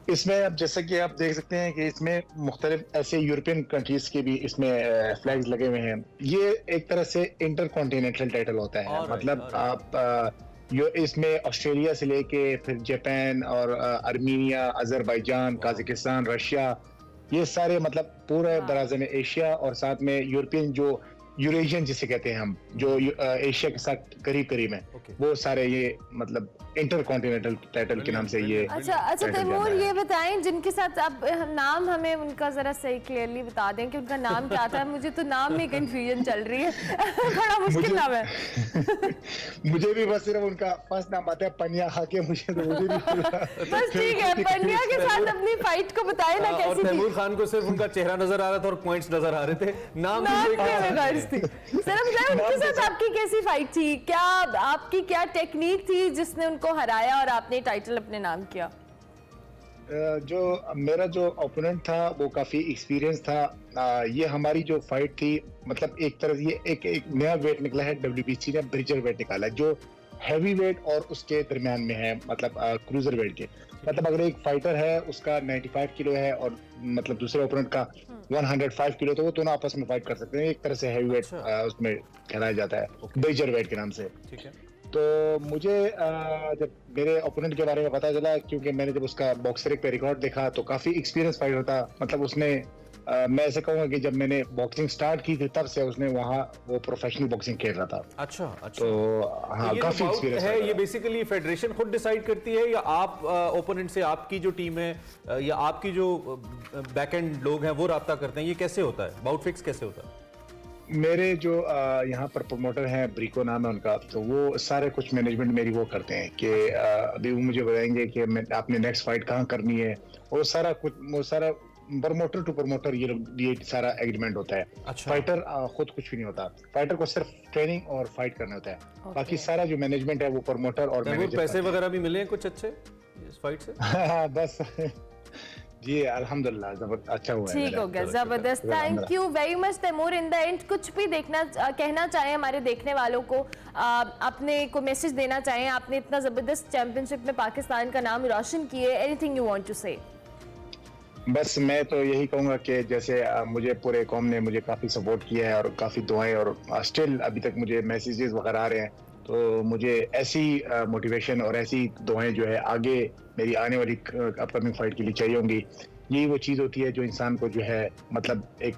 इसमें अब जैसे कि आप देख सकते हैं कि इसमें मुख्तलिफ ऐसे यूरोपियन कंट्रीज के भी इसमें फ्लैग्स लगे हुए हैं। ये एक तरह से इंटर कॉन्टिनेंटल टाइटल होता है, मतलब आप जो इसमें ऑस्ट्रेलिया से लेके फिर जापान और अर्मीनिया, अजरबैजान, काजाकिस्तान, रशिया, ये सारे मतलब पूरे दराज़े में एशिया और साथ में यूरोपियन जो यूरेशियन जिसे कहते हैं हम, जो एशिया के साथ करीब करीब है, वो सारे ये मतलब इंटर कॉन्टिनेंटल टाइटल के नाम से ये। अच्छा तैमूर, ये बताएं जिनके साथ अब नाम हमें उनका जरा सही क्लियरली बता दें कि उनका नाम क्या था, मुझे तो नाम में कंफ्यूजन चल रही है। बड़ा मुश्किल नाम है। मुझे भी बस सिर्फ उनका फर्स्ट नाम आता है पन्या हाके, मुझे भी बस ठीक है, पन्या के साथ अपनी फाइट को बताएं ना कैसी थी। तैमूर खान को सिर्फ उनका चेहरा नजर आ रहा था और पॉइंट्स नजर आ रहे थे, नाम उनके साथ आपकी कैसी फाइट थी, क्या आपकी क्या टेक्निक थी जिसने उनको हराया और आपने टाइटल अपने नाम किया? जो मेरा जो ओपोनेंट था वो काफी एक्सपीरियंस था। ये हमारी जो फाइट थी, मतलब एक तरह ये एक नया वेट निकला है, WBC ने ब्रिजर वेट निकाला है जो हैवी वेट और उसके दरमियान में है, मतलब क्रूजर वेट के। मतलब अगर एक फाइटर है उसका 95 किलो है और मतलब दूसरे ओपोनेंट का 105 किलो, तो वो दोनों आपस में फाइट कर सकते हैं। एक तरह से हैवी वेट उसमें कहलाया जाता है, ब्रिजर वेट के नाम से। ठीक है। तो मुझे जब मेरे ओपोनेंट के बारे में पता चला, क्योंकि मैंने जब उसका बॉक्सरिंग पे रिकॉर्ड देखा तो काफी एक्सपीरियंस फाइटर था, मतलब उसने मैं ऐसे कहूंगा कि जब मैंने बॉक्सिंग स्टार्ट की थी तब से उसने वहाँ वो प्रोफेशनल बॉक्सिंग खेल रहा था। अच्छा। तो हाँ, काफी एक्सपीरियंस है। ये बेसिकली फेडरेशन खुद डिसाइड करती है या आप ओपोनेंट से, आपकी जो टीम है या आपकी जो बैक एंड लोग हैं वो राब्ता करते हैं, ये कैसे होता है, बाउट फिक्स कैसे होता है? मेरे जो यहाँ पर प्रमोटर हैं, ब्रिको नाम है उनका, तो वो सारे कुछ मैनेजमेंट मेरी वो करते हैं कि अभी वो मुझे बताएंगे कि आपने नेक्स्ट फाइट कहाँ करनी है, वो सारा कुछ, वो सारा प्रमोटर टू प्रमोटर ये सारा एग्रीमेंट होता है। अच्छा। फाइटर खुद कुछ भी नहीं होता, फाइटर को सिर्फ ट्रेनिंग और फाइट करना होता है। बाकी सारा जो मैनेजमेंट है वो प्रमोटर और मैनेजर। पैसे वगैरह भी मिले हैं कुछ अच्छे इस फाइट से? बस जी अल्हम्दुलिल्लाह अच्छा हुआ है। ठीक हो गया, जबरदस्त। Thank you very much Taimur. In the end कुछ भी कहना चाहें हमारे देखने वालों को, अपने को मैसेज देना चाहें, आपने इतना जबरदस्त चैंपियनशिप में पाकिस्तान का नाम रोशन किए, एनीथिंग यू वांट टू से? बस मैं तो यही कहूँगा कि जैसे मुझे पूरे कौम ने मुझे काफ़ी सपोर्ट किया है और काफ़ी दुआएं और स्टिल अभी तक मुझे मैसेजेस वगैरह आ रहे हैं, तो मुझे ऐसी मोटिवेशन और ऐसी दुआएं जो है आगे मेरी आने वाली अपकमिंग फाइट के लिए चाहिए होंगी। यही वो चीज़ होती है जो इंसान को जो है मतलब एक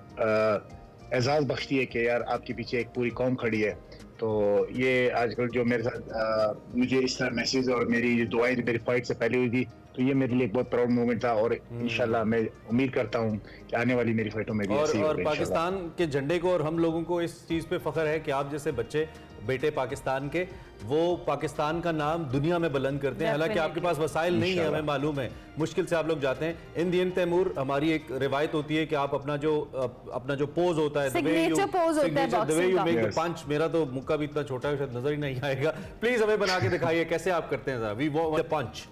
एजाज़ बख्शती है कि यार आपके पीछे एक पूरी कौम खड़ी है। तो ये आजकल जो मेरे साथ मुझे इस तरह मैसेज और मेरी जो दुआएं मेरी फाइट से पहले हुई थी, तो ये मेरे लिए एक बहुत प्राउड मोमेंट था और इंशाल्लाह मैं उम्मीद करता हूँ कि आने वाली मेरी फाइटों में भी ऐसे ही और होगा पाकिस्तान के झंडे को और हम लोगों को इस चीज़ पे फख्र है कि आप जैसे बच्चे बेटे पाकिस्तान के वो पाकिस्तान का नाम दुनिया में बुलंद करते हैं। हालांकि आपके पास वसाइल नहीं है, हमें मालूम है, मुश्किल से आप लोग जाते हैं। इन दी एंड तैमूर, हमारी एक रिवायत होती है कि आप अपना जो पोज होता है, the way you make the punch, मेरा तो मुक्का भी इतना छोटा है शायद नजर ही नहीं आएगा, प्लीज हमें बना के दिखाइए कैसे आप करते हैं। We want the punch.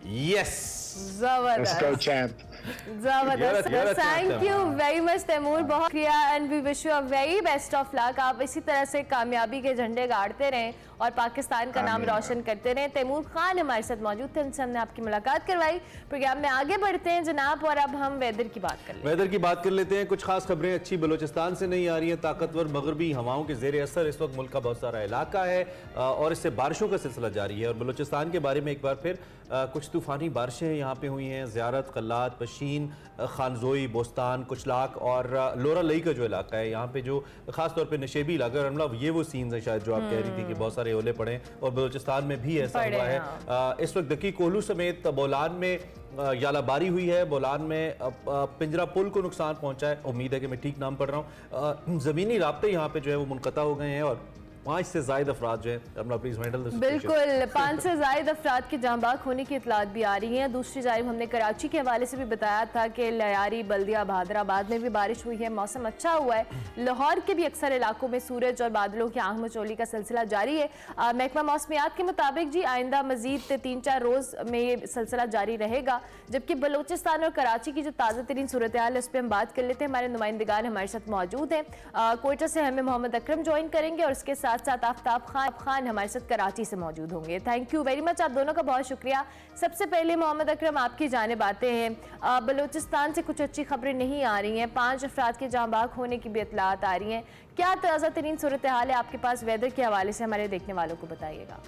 Yes, जबरदस्त, जबरदस्त। Thank you very much Taimur, बहुत शुक्रिया and we wish you a very best of luck. आप इसी तरह से कामयाबी के झंडे गाड़ते रहें और पाकिस्तान का नाम रोशन करते रहें। तैमूर खान हमारे साथ मौजूद थे, उनसे हमने आपकी मुलाकात करवाई। प्रोग्राम में आगे बढ़ते हैं जनाब, और अब हम वेदर की बात कर लेते हैं। वेदर की बात कर लेते हैं। कुछ खास खबरें अच्छी बलूचिस्तान से नहीं आ रही हैं। ताकतवर मगरबी हवाओं के जेर असर इस वक्त मुल्क का बहुत सारा इलाका है और इससे बारिशों का सिलसिला जारी है। और बलूचिस्तान के बारे में एक बार फिर कुछ तूफ़ानी बारिशें यहाँ पे हुई हैं। ज़ियारत, कल्लात, पशीन, खानजोई, बोस्तान, कुचलाक और लोरा लई का जो इलाका है, यहाँ पे जो खास तौर पे नशेबी इलाका है, रमला, ये वो सीन्स हैं शायद जो आप कह रही थी कि बहुत सारे ओले पड़े और बलूचिस्तान में भी ऐसा हुआ है। इस वक्त दकी कोहलू समेत बोलान में यालाबारी हुई है। बोलान में पिंजरा पुल को नुकसान पहुंचा है। उम्मीद है कि मैं ठीक नाम पढ़ रहा हूँ। ज़मीनी राब्ते यहाँ पे जो है वो मुनक़ता हो गए हैं और 5 से ज़ायद अफराद जो है, रमला प्लीज हैंडल दिस। बिल्कुल, 5 से ज़ायद अफराद के जाँ बाग होने की इतलात भी आ रही हैं। दूसरी जानिब हमने कराची के हवाले से भी बताया था कि लयारी, बल्दिया, भादराबाद में भी बारिश हुई है, मौसम अच्छा हुआ है। लाहौर के भी अक्सर इलाकों में सूरज और बादलों की आंख मचोली का सिलसिला जारी है। महकमा मौसमियात के मुताबिक जी आइंदा मजीद 3-4 रोज़ में ये सिलसिला जारी रहेगा। जबकि बलूचिस्तान और कराची की जो ताज़ा तरीन सूरत हाल है उस पर हम बात कर लेते हैं। हमारे नुमाइंदगान हमारे साथ मौजूद हैं। कोयटा से हमें मोहम्मद अकरम ज्वाइन करेंगे और उसके साथ साथ आफ्ताब खान हमारे साथ कराची से मौजूद होंगे। थैंक यू वेरी मच, आप दोनों का बहुत शुक्रिया। सबसे पहले मोहम्मद अकरम, आपकी जानिब आते हैं। बलूचिस्तान से कुछ अच्छी खबरें नहीं आ रही हैं, 5 अफराद के जाँ बाग होने की भी इतलात आ रही हैं। क्या ताज़ा तरीन सूरत हाल है आपके पास? वेदर के हवाले से हमारे देखने वालों को बताइएगा।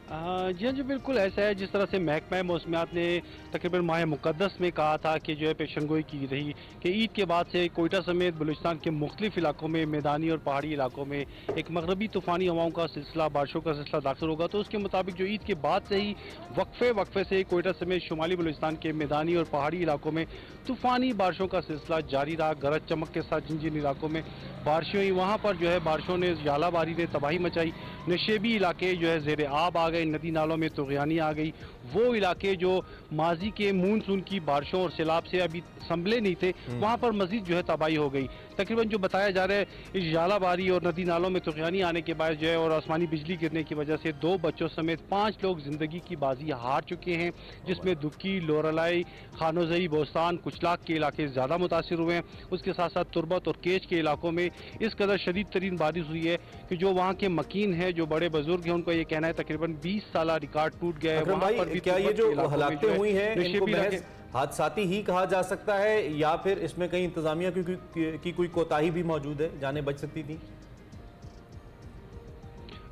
जी हाँ जी, बिल्कुल ऐसा है। जिस तरह से महकमा मौसमियात ने तकरीबन माह मुक़द्दस में कहा था कि जो है पेशनगोई की रही कि ईद के बाद से कोयटा समेत बलूचिस्तान के मुख्तलिफ इलाकों में, मैदानी और पहाड़ी इलाकों में एक मगरबी तूफ़ानी हवाओं का सिलसिला, बारिशों का सिलसिला दाखिल होगा। तो उसके मुताबिक जो ईद के बाद से ही वक्फे से कोयटा समेत शुमाली बलूचिस्तान के मैदानी और पहाड़ी इलाकों में तूफ़ानी बारिशों का सिलसिला जारी रहा। गरज चमक के साथ जिन जिन इलाकों में बारिशें हुई वहाँ पर जो है बारिशों ने, यालाबारी ने तबाही मचाई। नशेबी इलाके जो है ज़ेर आब आ गए, नदी नालों में तुग़यानी आ गई। वो इलाके जो माजी के मानसून की बारिशों और सैलाब से अभी संभले नहीं थे, वहाँ पर मजीद जो है तबाही हो गई। तकरीबन जो बताया जा रहा है, इस यालाबारी और नदी नालों में तुग़यानी आने के बाद जो है और आसमानी बिजली गिरने की वजह से 2 बच्चों समेत 5 लोग जिंदगी की बाजी हार चुके हैं, जिसमें दुक्की, लोरलाई, खानोजई, बोस्तान, कुचलाक के इलाके ज़्यादा मुतासिर हुए हैं। उसके साथ साथ तुरबत और केच के इलाकों में इस कदर शदीद तरीन बारिश हुई है कि जो वहाँ के मकीन है, जो बड़े बुजुर्ग हैं, उनका ये कहना है तकरीबन 20 साल रिकॉर्ड टूट गया है। वहाँ पर भी क्या ये जो हलाकतें हुई हैं इनको महज हादसाती ही कहा जा सकता है या फिर इसमें कहीं इंतजामिया की कोई कोताही भी मौजूद है, जाने बच सकती थी?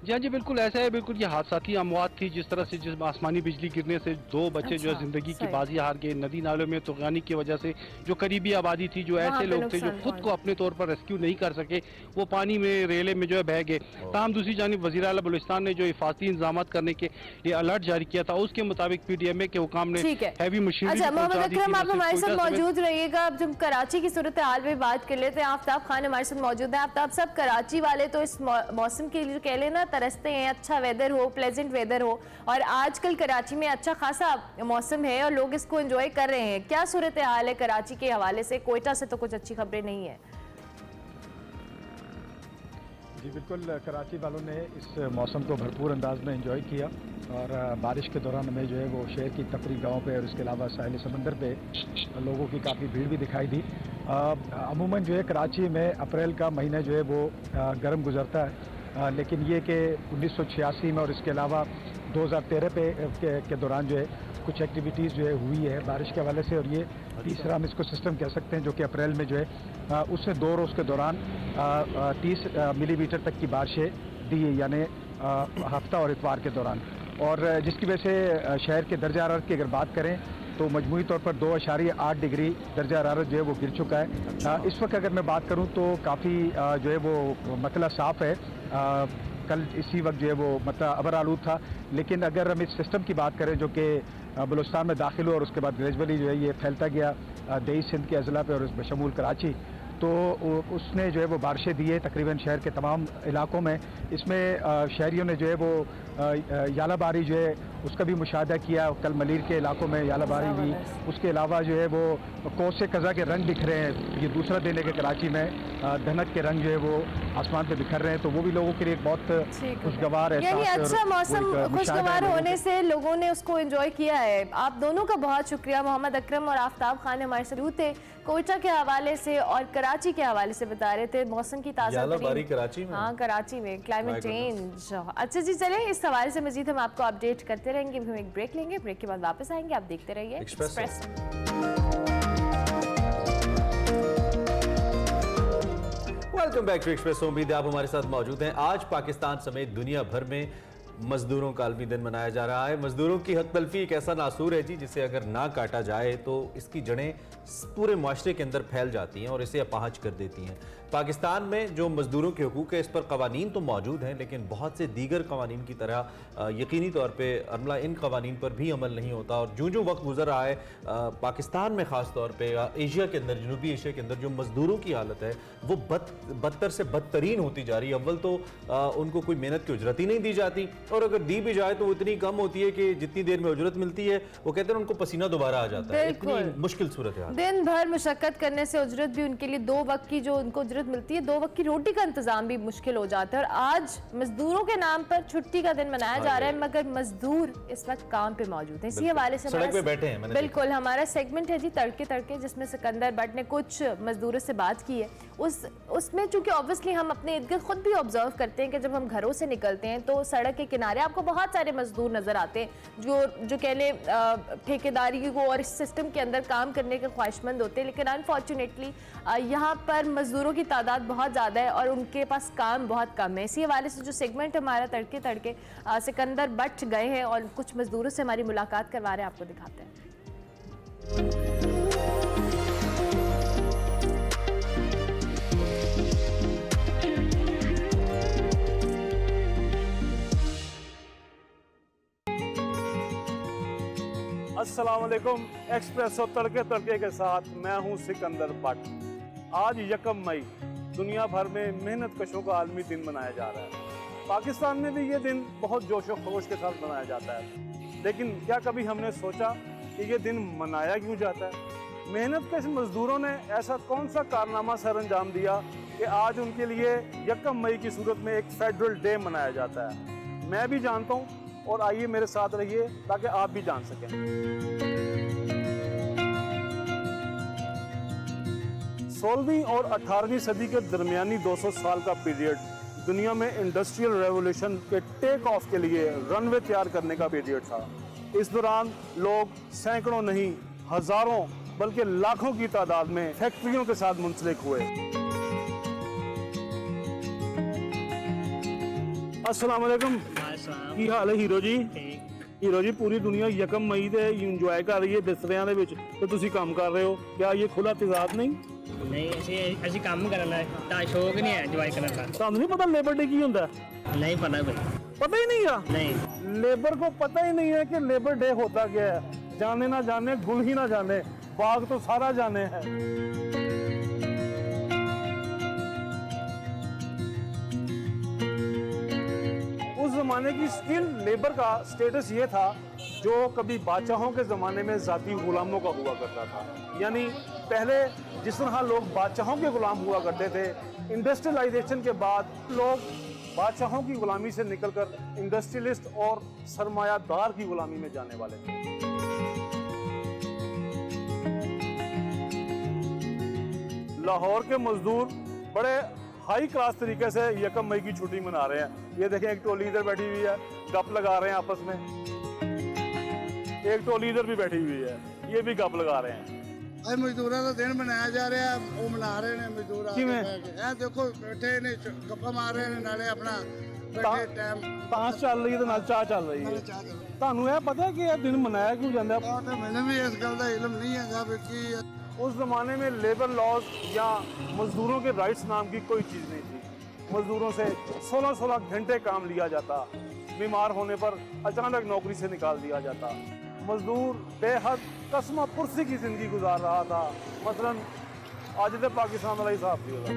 जी हाँ जी, बिल्कुल ऐसा है। बिल्कुल ये हादसाती अमवात थी। जिस तरह से जिस आसमानी बिजली गिरने से 2 बच्चे जो है जिंदगी की बाजी हार गए। नदी नालों में तुग़यानी की वजह से जो करीबी आबादी थी, जो ऐसे लोग थे जो खुद को अपने तौर पर रेस्क्यू नहीं कर सके, वो पानी में, रेले में जो है बह गए। ताहम दूसरी जानिब वज़ीर आला बलूचिस्तान ने जो हिफाजती इंतजाम करने के लिए अलर्ट जारी किया था, उसके मुताबिक PDMA के हुकाम ने हैवी मशीनरी। अच्छा मोहम्मद अकरम, आप हमारे साथ मौजूद रहिएगा। अब जब कराची की सूरत हाल में बात कर लेते हैं, आफ्ताब खान हमारे साथ मौजूद है। आफ्ताब साहब, कराची वाले तो इस मौसम के लिए कह लेना तरसते हैं, अच्छा वेदर हो, प्लेजेंट वेदर हो, और आजकल कराची में अच्छा खासा मौसम है और लोग इसको एंजॉय कर रहे हैं। क्या सूरत हाल है कराची के हवाले से? कोयटा से तो कुछ अच्छी खबरें नहीं है। जी बिल्कुल, कराची वालों ने इस मौसम को भरपूर अंदाज में एंजॉय किया और बारिश के दौरान हमें जो है वो शहर की तफरी गाँव पे और इसके अलावा साहिल समंदर पे लोगों की काफ़ी भीड़ भी दिखाई दी। अमूमन जो है कराची में अप्रैल का महीना जो है वो गर्म गुजरता है, लेकिन ये कि 1986 में और इसके अलावा 2013 के दौरान जो है कुछ एक्टिविटीज़ जो है हुई है बारिश के हवाले से, और ये तीसरा हम इसको सिस्टम कह सकते हैं जो कि अप्रैल में जो है उसने 2 रोज़ के दौरान 30 मिलीमीटर तक की बारिशें दी, यानी हफ्ता और इतवार के दौरान, और जिसकी वजह से शहर के दर्जा हरारत की अगर बात करें तो मजमूई तौर पर 2.8 डिग्री दर्जा हरारत जो है वो गिर चुका है। इस वक्त अगर मैं बात करूं तो काफ़ी जो है वो मतला साफ़ है। कल इसी वक्त जो है वो मतलब अबर आलूद था, लेकिन अगर हम इस सिस्टम की बात करें जो कि बलूचिस्तान में दाखिल हुआ और उसके बाद ग्रेजुअली जो है ये फैलता गया देई सिंध के अजला पे और बशमूल कराची, तो उसने जो है वो बारिशें दी है तकरीबन शहर के तमाम इलाकों में। इसमें शहरियों ने जो है वो यालाबारी जो है उसका भी मुशाहदा किया, कल मलीर के इलाकों में यालाबारी हुई। उसके अलावा जो है वो कोसे कज़ा के रंग दिख रहे हैं, ये दूसरा दिन है कि कराची में धनक के रंग जो है वो आसमान पे बिखर रहे हैं, तो वो भी लोगों के लिए बहुत खुशगवार है। यानी अच्छा मौसम खुशगवार होने से लोगों ने उसको एंजॉय किया है। आप दोनों का बहुत शुक्रिया। मोहम्मद अकरम और आफ्ताब खान हमारे साथ थे, कोयटा के हवाले से और कराची के हवाले से बता रहे थे मौसम की ताज़ा कराची में। हाँ, कराची में क्लाइमेट चेंज। अच्छा जी, चले इस हवाले से मजीद हम आपको अपडेट करते रहेंगे। हम एक ब्रेक लेंगे, ब्रेक के बाद वापस आएंगे। आप देखते रहिए Express. Welcome back to Express. उम्मीद है आप हमारे साथ मौजूद हैं। आज पाकिस्तान समेत दुनिया भर में मजदूरों का आलमी दिन मनाया जा रहा है। मजदूरों की हक तलफी एक ऐसा नासूर है जी जिसे अगर ना काटा जाए तो इसकी जड़ें पूरे माशरे के अंदर फैल जाती हैं और इसे अपाहज कर देती हैं। पाकिस्तान में जो मजदूरों के हकूक़ है इस पर कवानीन तो मौजूद हैं, लेकिन बहुत से दीगर कवानीन की तरह यकीनी तौर पर अमला इन कवानीन पर भी अमल नहीं होता। और जो जो वक्त गुजर रहा है पाकिस्तान में ख़ास तौर पर एशिया के अंदर, जनूबी एशिया के अंदर जो मजदूरों की हालत है वो बदतर से बदतरीन होती जा रही है। अव्वल तो उनको कोई मेहनत की उजरत ही नहीं दी जाती, और अगर दी भी जाए तो वो इतनी कम होती है कि जितनी देर में उजरत मिलती है वो कहते हैं उनको पसीना दोबारा आ जाता है। इतनी मुश्किल सूरत है। दिन भर मुशक्कत करने से उजरत भी उनके लिए 2 वक्त की जो उनको उजरत मिलती है, 2 वक्त की रोटी का इंतजाम भी मुश्किल हो जाता है। और आज मजदूरों के नाम पर छुट्टी का दिन मनाया जा रहा है, मगर मजदूर इस वक्त काम पे मौजूद है। इसी हवाले से सड़क पे बैठे हैं। बिल्कुल, हमारा सेगमेंट है जी तड़के तड़के, जिसमें सिकंदर बट ने कुछ मजदूरों से बात की है। उसमें चूंकि ऑब्वियसली हम अपने इर्द गिर्द खुद भी ऑब्जर्व करते हैं कि जब हम घरों से निकलते हैं तो सड़क के किनारे आपको बहुत सारे मजदूर नजर आते हैं जो कह लें ठेकेदारी को और इस सिस्टम के अंदर काम करने के ख्वाहिशमंद होते हैं, लेकिन अनफॉर्चुनेटली यहाँ पर मजदूरों की तादाद बहुत ज़्यादा है और उनके पास काम बहुत कम है। इसी हवाले से जो सेगमेंट हमारा तड़के तड़के सिकंदर बट गए हैं और कुछ मजदूरों से हमारी मुलाकात करवा रहे हैं, आपको दिखाते हैं। अस्सलाम वालेकुम। एक्सप्रेसो तड़के तड़के के साथ मैं हूं सिकंदर बट। आज 1 मई दुनिया भर में मेहनत कशों का आलमी दिन मनाया जा रहा है। पाकिस्तान में भी ये दिन बहुत जोश व खरोश के साथ मनाया जाता है, लेकिन क्या कभी हमने सोचा कि ये दिन मनाया क्यों जाता है? मेहनत कश मजदूरों ने ऐसा कौन सा कारनामा सर अंजाम दिया कि आज उनके लिए 1 मई की सूरत में एक फेडरल डे मनाया जाता है? मैं भी जानता हूँ, और आइए मेरे साथ रहिए ताकि आप भी जान सकें। 16वीं और 18वीं सदी के दरमियानी 200 साल का पीरियड दुनिया में इंडस्ट्रियल रेवोल्यूशन के टेक ऑफ के लिए रनवे तैयार करने का पीरियड था। इस दौरान लोग सैकड़ों नहीं, हजारों बल्कि लाखों की तादाद में फैक्ट्रियों के साथ मुंसलिक हुए। अस्सलाम वालेकुम। की हाल है हीरो जी? हीरो जी, पूरी दुनिया 1 मई ਦੇ ਇੰਜੋਏ ਕਰ ਰਹੀ ਹੈ ਬਿਸਤਰਿਆਂ ਦੇ ਵਿੱਚ ਤੇ ਤੁਸੀਂ ਕੰਮ ਕਰ ਰਹੇ ਹੋ, क्या ये खुला तजाद नहीं? ਨਹੀਂ, ਅਸੀਂ ਕੰਮ ਕਰਨਾ ਹੈ ਤਾਂ ਸ਼ੌਕ ਨਹੀਂ ਹੈ ਇੰਜੋਏ ਕਰਨ ਦਾ। ਤੁਹਾਨੂੰ ਨਹੀਂ ਪਤਾ लेबर डे ਕੀ ਹੁੰਦਾ? नहीं पता भाई, पता ही नहीं है। नहीं, लेबर को पता ही नहीं है कि लेबर डे होता क्या है। जाने ना जाने, गुल ही ना जाने, बाग तो सारा जाने है। उस जमाने की स्किल लेबर का स्टेटस ये था जो कभी बादशाहों के ज़माने में ज़ाती गुलामों का हुआ करता था। यानी पहले जिस तरह लोग बादशाहों के गुलाम हुआ करते थे, इंडस्ट्रियलाइजेशन के बाद लोग बादशाहों की गुलामी से निकलकर इंडस्ट्रियलिस्ट और सरमायादार की गुलामी में जाने वाले थे। लाहौर के मजदूर बड़े हाई क्लास तरीके से 1 मई की छुट्टी मना रहे हैं। ये देखें, एक टोली इधर बैठी हुई है, गप लगा रहे हैं आपस में। एक टोली इधर भी बैठी हुई है, ये भी गप लगा रहे हैं। आज मजदूरों का दिन मनाया जा रहा है, वो मना रहे हैं मजदूर। देखो बैठे ने गप्पा मार रहे हैं, नाले अपना ताश चल रही है तो नाल चाह चल रही है। ਤੁਹਾਨੂੰ ਇਹ ਪਤਾ कि यह दिन मनाया क्यों जाता है? मैंने भी इस गल का इल्म नहीं है कि उस ज़माने में लेबर लॉज या मजदूरों के राइट्स नाम की कोई चीज़ नहीं थी। मजदूरों से 16-16 घंटे काम लिया जाता, बीमार होने पर अचानक नौकरी से निकाल दिया जाता। मजदूर बेहद कसमा पुरसी की ज़िंदगी गुजार रहा था। मसलन आज तो पाकिस्तान वाला हिसाब भी होगा।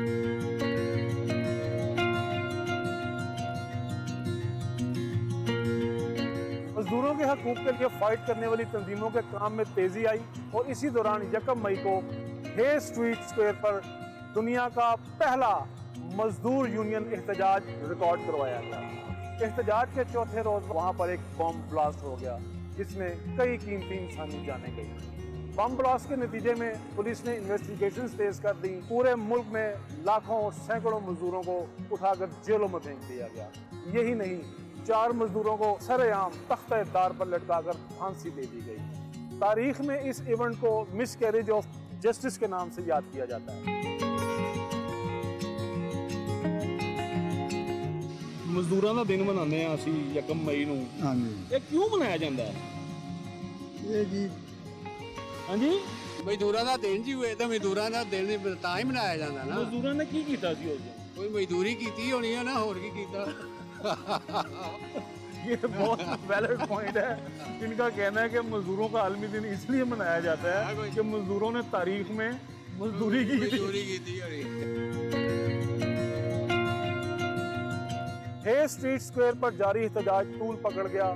मजदूरों के हकूक़ के लिए फाइट करने वाली तंजीमों के काम में तेज़ी आई और इसी दौरान 1 मई को हे स्ट्रीट स्क्वायर पर दुनिया का पहला मजदूर यूनियन एहतजाज रिकॉर्ड करवाया गया। एहतजाज के चौथे रोज़ वहाँ पर एक बम ब्लास्ट हो गया, जिसमें कई कीमती इंसानी जानें गई। बम ब्लास्ट के नतीजे में पुलिस ने इन्वेस्टिगेशन तेज कर दी। पूरे मुल्क में लाखों और सैकड़ों मजदूरों को उठाकर जेलों में फेंक दिया गया। यही नहीं, 4 मजदूरों को सरेआम तख्ते-ए-दार पर लटकाकर फांसी दे दी गई। तारीख में इस इवेंट को मिसकैरेज ऑफ जस्टिस के नाम से याद किया जाता है। मजदूरों का दिन मनाने हैं असी 1 मई ਨੂੰ। ये क्यों मनाया जाता है? ये जी हाँ जी, मजदूरों का दिन जी हुए तो मजदूरों का दिन ਤਾਂ ਹੀ ਮਨਾਇਆ ਜਾਂਦਾ ना। मजदूरों ने की कीता सी उस दिन? कोई मजदूरी की होनी है ना, होर की कीता। ये बहुत वैलिड पॉइंट है। इनका कहना है कि मजदूरों का आलमी दिन इसलिए मनाया जाता है कि मजदूरों ने तारीख में मजदूरी की थी। हे स्ट्रीट स्क्वायर पर जारी एहतजाज तूल पकड़ गया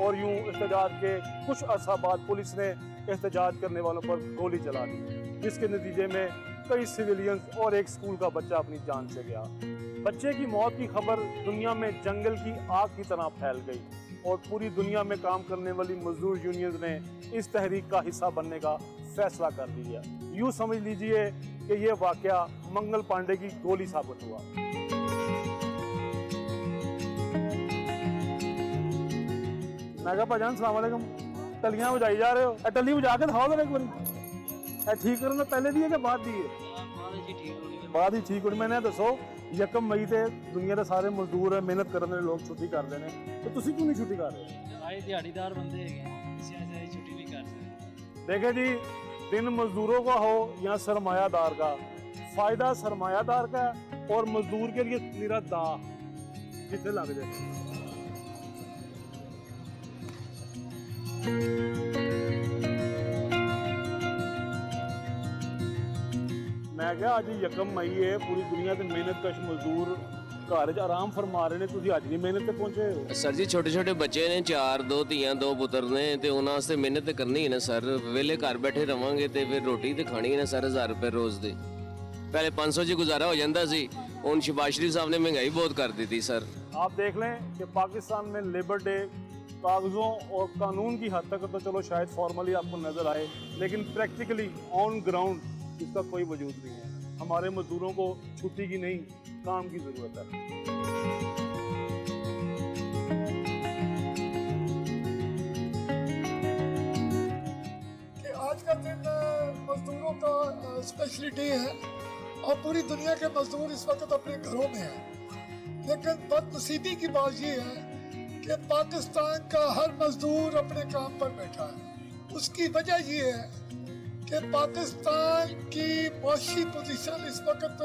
और यूं एहतजाज के कुछ अरसा बाद पुलिस ने एहतजाज करने वालों पर गोली चला दी, जिसके नतीजे में कई सिविलियंस और एक स्कूल का बच्चा अपनी जान से गया। बच्चे की मौत की खबर दुनिया में जंगल की आग की तरह फैल गई और पूरी दुनिया में काम करने वाली मजदूर यूनियंस ने इस तहरीक का हिस्सा बनने का फैसला कर लिया। यूँ समझ लीजिए कि ये वाकया मंगल पांडे की गोली साबित हुआ। मैं कहा भाईजान सलाम वालेकुम, टलियां बजाई जा रहे हो, टली बजा के दिखाओ एक बार। ठीक करने पहले दिए कि बाद दिए? बाद ही ठीक होनी। मैंने दसो 1 मई ਤੇ ਦੁਨੀਆ ਦੇ ਸਾਰੇ ਮਜ਼ਦੂਰ ਮਿਹਨਤ ਕਰਨ ਵਾਲੇ ਲੋਕ ਛੁੱਟੀ ਕਰਦੇ ਨੇ, ਤੇ ਤੁਸੀਂ ਕਿਉਂ ਨਹੀਂ ਛੁੱਟੀ ਕਰ ਰਹੇ? ਆਏ ਦਿਹਾੜੀਦਾਰ ਬੰਦੇ ਹੈਗੇ, ਕਿਸੇ ਐਸੇ ਛੁੱਟੀ नहीं कर सकते। देखे जी, दिन मजदूरों का हो या सरमायादार का, फायदा सरमायादार का है और मजदूर के लिए मेरा दा जिथे लग जाए। मैं क्या अज 1 मई है, पूरी दुनिया के मेहनतकश मजदूर घर आराम फरमा रहे ने, तुसीं अज नहीं मेहनत ते पहुंचे हो? सर जी छोटे छोटे बच्चे ने, 4 2 ਧੀਆਂ 2 ਪੁੱਤਰ ਨੇ ਤੇ ਉਹਨਾਂ ਵਾਸਤੇ ਮਿਹਨਤ ਤੇ ਕਰਨੀ ਹੈ ਨਾ ਸਰ। ਵੇਲੇ ਘਰ ਬੈਠੇ ਰਵਾਂਗੇ ਤੇ ਫਿਰ ਰੋਟੀ ਤੇ ਖਾਣੀ ਹੈ ਨਾ ਸਰ। 1000 रुपए रोज ਦੇ पहले 500 ਚ गुजारा हो जाता सी, ਹੁਣ शहबाज शरीफ साहब ने महंगाई बहुत कर दी थी सर। आप देख लें कि पाकिस्तान में लेबर डे कागज़ों और कानून की हद तक तो चलो शायद फॉर्मली आपको नज़र आए, लेकिन प्रैक्टिकली ऑन ग्राउंड इसका कोई वजूद नहीं है। हमारे मजदूरों को छुट्टी की नहीं, काम की ज़रूरत है। कि आज का दिन मजदूरों का स्पेशली डे है और पूरी दुनिया के मजदूर इस वक्त अपने घरों में हैं। लेकिन बदनसीबी की बात यह है कि पाकिस्तान का हर मजदूर अपने काम पर बैठा है। उसकी वजह ये है कि पाकिस्तान की माशी पोजीशन इस वक्त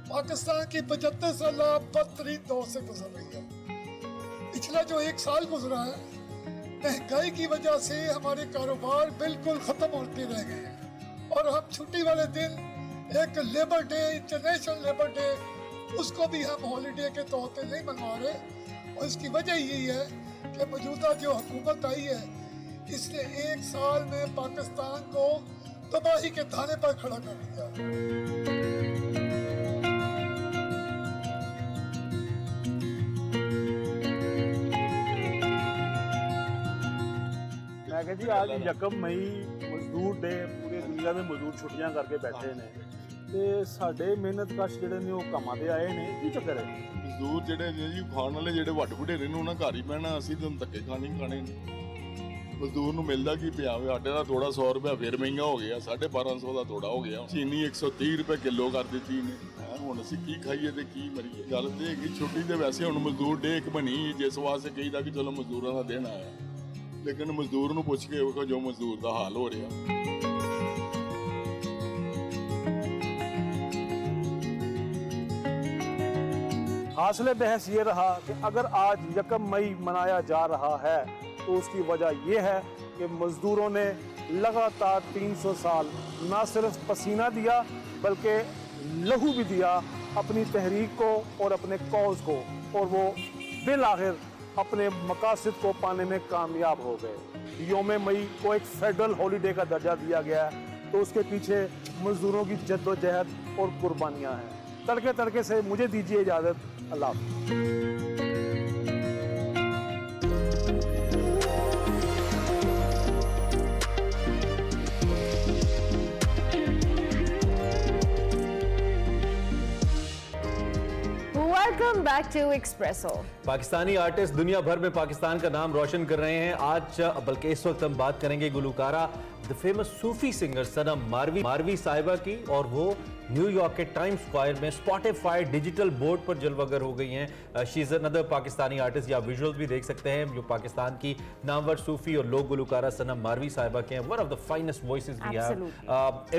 पाकिस्तान की 75 साल बदतरीन दौर से गुजर रही है। पिछला जो 1 साल गुजरा है, महंगाई की वजह से हमारे कारोबार बिल्कुल ख़त्म होते रह गए हैं और हम छुट्टी वाले दिन एक labour day, international labour day, उसको भी हम हॉलीडे के तौर पे नहीं मनवा रहे। और इसकी वजह यही है कि मौजूदा जो हुकूमत आई है, इसने एक साल में पाकिस्तान को तबाही के धाने पर खड़ा कर दिया। मैं कह जी आज 1 मई मजदूर डे, पूरी दुनिया में मजदूर छुट्टियां करके बैठे ने ते साडे मेहनतकश ਜਿਹੜੇ ਨੇ ਉਹ ਕੰਮਾਂ ਤੇ ਆਏ ਨੇ, ਕੀ ਚੱਕਰ ਹੈ? ਮਜ਼ਦੂਰ ਜਿਹੜੇ ਨੇ ਜੀ ਖਾਣ ਵਾਲੇ ਜਿਹੜੇ ਵੱਡ ਵਡੇਰੇ ਨੇ ਉਹਨਾਂ ਘਰ ਹੀ ਬਹਿਣਾ, ਅਸੀਂ ਤਾਂ ਧੱਕੇ ਖਾਣੇ ਨੇ। ਮਜ਼ਦੂਰ ਨੂੰ ਮਿਲਦਾ ਕੀ ਪਿਆ ਵੇ, ਆਟੇ ਦਾ ਥੋੜਾ 100 ਰੁਪਏ ਫਿਰ ਮਹਿੰਗਾ ਹੋ ਗਿਆ, 1250 ਦਾ ਥੋੜਾ ਹੋ ਗਿਆ, ਚੀਨੀ 130 ਰੁਪਏ ਕਿਲੋ ਕਰ ਦਿੱਤੀ ਨੇ। ਹੁਣ ਅਸੀਂ ਕੀ ਖਾਈਏ ਤੇ ਕੀ ਮਰੀਏ? ਗੱਲ ਤੇ ਹੈਗੀ ਛੁੱਟੀ ਤੇ ਵੈਸੇ ਹੁਣ ਮਜ਼ਦੂਰ ਡੇ ਇੱਕ ਬਣੀ ਜਿਸ ਵਾਸਤੇ ਕਹੀਦਾ ਕਿ ਚਲੋ ਮਜ਼ਦੂਰਾਂ ਦਾ ਦਿਨ ਆਇਆ, ਲੇਕਿਨ ਮਜ਼ਦੂਰ ਨੂੰ ਪੁੱਛ ਕੇ ਵੇਖੋ ਜੋ ਮਜ਼ਦੂਰ ਦਾ ਹਾਲ ਹੋ ਰਿਹਾ। हासिल बहस ये रहा कि अगर आज 1 मई मनाया जा रहा है तो उसकी वजह ये है कि मजदूरों ने लगातार 300 साल न सिर्फ पसीना दिया बल्कि लहू भी दिया अपनी तहरीक को और अपने कौज को, और वो बिल आखिर अपने मकासद को पाने में कामयाब हो गए। योम मई को एक फेडरल हॉलीडे का दर्जा दिया गया है, तो उसके पीछे मजदूरों की जद्दोजहद और कुर्बानियाँ हैं। तड़के तड़के से मुझे दीजिए इजाज़त, अल्लाह हाफ़िज़। Welcome back to Expresso. Pakistani artist दुनिया भर में पाकिस्तान का नाम रोशन कर रहे हैं। आज बल्कि इस वक्त हम बात करेंगे Gulkara the famous Sufi singer सनम मारवी साहिबा की, और वो न्यूयॉर्क के टाइम स्क्वायर में स्पॉटिफाई डिजिटल बोर्ड पर जलवागर हो गई हैं। She is another Pakistani artist, या विजुअल्स भी देख सकते हैं, जो पाकिस्तान की नामवर सूफी और लोक गुलकारा सनम मारवी साहिबा के हैं। One of the finest voices we have.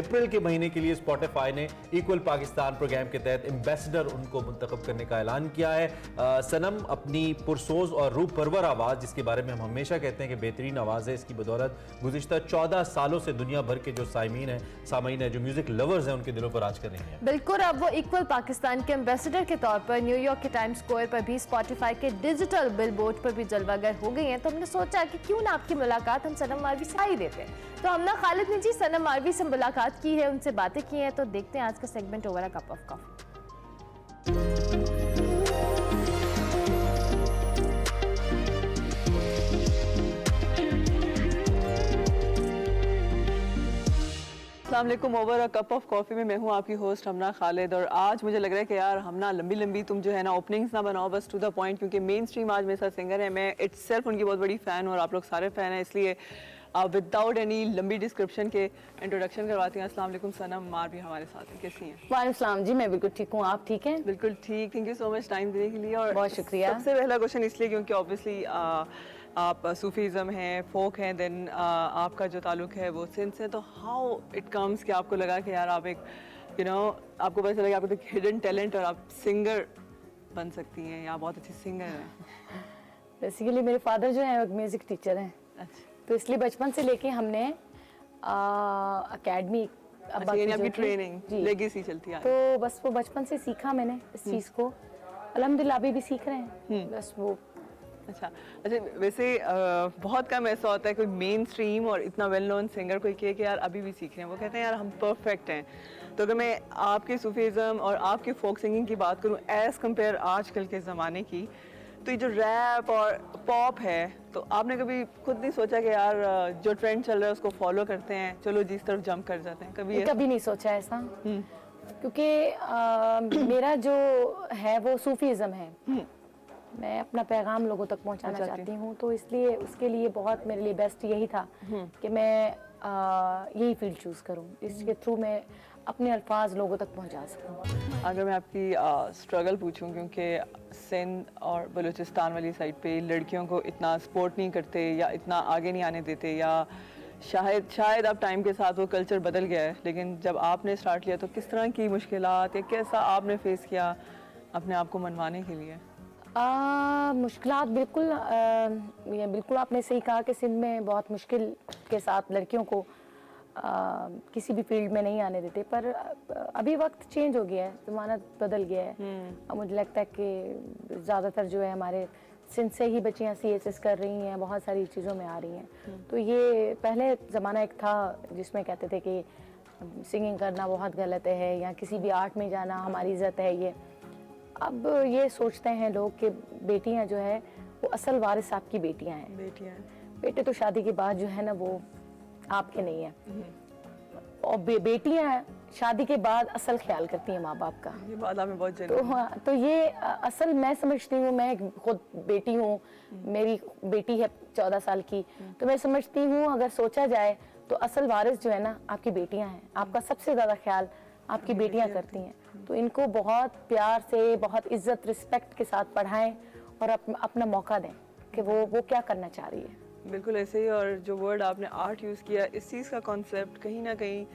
April के महीने के लिए स्पॉटिफाई ने इक्वल पाकिस्तान प्रोग्राम के तहत एम्बेसडर उनको मुंतखब करने का ऐलान किया है। सनम अपनी पुरसोज और रूह परवर आवाज़, जिसके बारे में हम हमेशा कहते हैं कि बेहतरीन आवाज़ है, इसकी बदौलत गुज़िश्ता 14 सालों से दुनिया भर के जो सामीन है, जो म्यूजिक लवर्स हैं, उनके दिलों पर राज कर रही हैं। बिल्कुल, अब वो इक्वल पाकिस्तान के एम्बेसडर के तौर पर न्यूयॉर्क के टाइम स्क्वायर पर भी स्पॉटिफाई के डिजिटल बिलबोर्ड पर भी जलवागर हो गई हैं। तो हमने सोचा कि क्यों ना आपकी मुलाकात हम सनम मारवी से ही देते हैं। तो हमने खालिद ने जी सनम मारवी से मुलाकात की है, उनसे बातें की हैं। तो देखते हैं आज का segment over a cup of coffee. अस्सलाम वालेकुम। Over a cup of coffee में मैं हूँ आपकी होस्ट हमना खालिद, और आज मुझे लग रहा है कि यार हमना लंबी तुम जो है ना ओपनिंग्स ना बनाओ, बस टू द पॉइंट, क्योंकि मेन स्ट्रीम आज मेरे साथ सिंगर है। मैं इट्सेल्फ उनकी बहुत बड़ी फ़ैन हूँ और आप लोग सारे फ़ैन हैं, इसलिए विदाउट एनी लंबी डिस्क्रिप्शन के इंट्रोडक्शन करवाती हैं। अस्सलाम वालेकुम, सनम मारवी हमारे साथ हैं, कैसी हैं? वालेकुम सलाम जी, मैं बिल्कुल ठीक हूँ, आप ठीक हैं? बिल्कुल ठीक, thank you so much time देने के लिए। और बहुत शुक्रिया। सबसे पहला क्वेश्चन इसलिए क्योंकि ऑब्वियसली आप सूफीज़म हैं, फोक हैं, देन आपका जो ताल्लुक है वो सिंध से, तो हाउ इट कम्स कि आपको लगा कि यार आप एक आपको पता चला कि आपको एक हिडन टैलेंट और आप सिंगर बन सकती हैं, या बहुत अच्छी सिंगर हैं? बेसिकली मेरे फादर जो है म्यूज़िक टीचर हैं। अच्छा, तो इसलिए बचपन से लेके हमने अकेडमी आपकी ट्रेनिंग लेगेसी चलती है, तो बस वो बचपन से सीखा मैंने इस चीज़ को, अल्हम्दुलिल्लाह अभी भी सीख रहे हैं बस वो। अच्छा, वैसे बहुत कम ऐसा होता है कोई मेन स्ट्रीम और इतना वेल नोन सिंगर कोई कहे कि यार अभी भी सीख रहे हैं, वो कहते हैं यार हम परफेक्ट हैं। तो अगर मैं आपके सूफीज़म और आपके फोक सिंगिंग की बात करूं एज़ कम्पेयर आजकल के ज़माने की, तो ये जो रैप और पॉप है, तो आपने कभी खुद नहीं सोचा कि यार जो ट्रेंड चल रहा है उसको फॉलो करते हैं, चलो जिस तरफ जंप कर जाते हैं? कभी नहीं सोचा ऐसा, क्योंकि मेरा जो है वो सूफीज़म है, मैं अपना पैगाम लोगों तक पहुंचाना चाहती हूँ, तो इसलिए उसके लिए बहुत मेरे लिए बेस्ट यही था कि मैं यही फील्ड चूज़ करूँ, इसके थ्रू मैं अपने अल्फाज लोगों तक पहुंचा सकूँ। अगर मैं आपकी स्ट्रगल पूछूं, क्योंकि सिंध और बलूचिस्तान वाली साइड पे लड़कियों को इतना सपोर्ट नहीं करते या इतना आगे नहीं आने देते, या शायद अब टाइम के साथ वो कल्चर बदल गया है, लेकिन जब आपने स्टार्ट किया तो किस तरह की मुश्किलात या कैसा आपने फेस किया अपने आप को मनवाने के लिए? मुश्किलात बिल्कुल आपने सही कहा कि सिंध में बहुत मुश्किल के साथ लड़कियों को किसी भी फील्ड में नहीं आने देते, पर अभी वक्त चेंज हो गया है, ज़माना बदल गया है। अब मुझे लगता है कि ज़्यादातर जो है हमारे सिंध से ही बच्चियाँ CSS कर रही हैं, बहुत सारी चीज़ों में आ रही हैं। तो ये पहले ज़माना एक था जिसमें कहते थे कि सिंगिंग करना बहुत गलत है या किसी भी आर्ट में जाना हमारी इज़्ज़त है ये। अब ये सोचते हैं लोग कि बेटियां जो है वो असल वारिस आपकी बेटियां हैं। बेटे तो शादी के बाद जो है ना वो आपके नहीं है, और बेटियां शादी के बाद असल ख्याल करती हैं माँ बाप का। ये बात आपने बहुत तो हाँ, तो ये असल मैं समझती हूँ, मैं खुद बेटी हूँ, मेरी बेटी है 14 साल की, तो मैं समझती हूँ अगर सोचा जाए तो असल वारिस जो है ना आपकी बेटियां हैं। आपका सबसे ज़्यादा ख्याल आपकी बेटियां करती हैं। तो इनको बहुत प्यार से, बहुत इज्जत रिस्पेक्ट के साथ पढ़ाएं और अपना मौका दें कि वो क्या करना चाह रही है। बिल्कुल ऐसे ही। और जो वर्ड आपने आर्ट यूज़ किया, इस चीज़ का कॉन्सेप्ट कहीं ना कहीं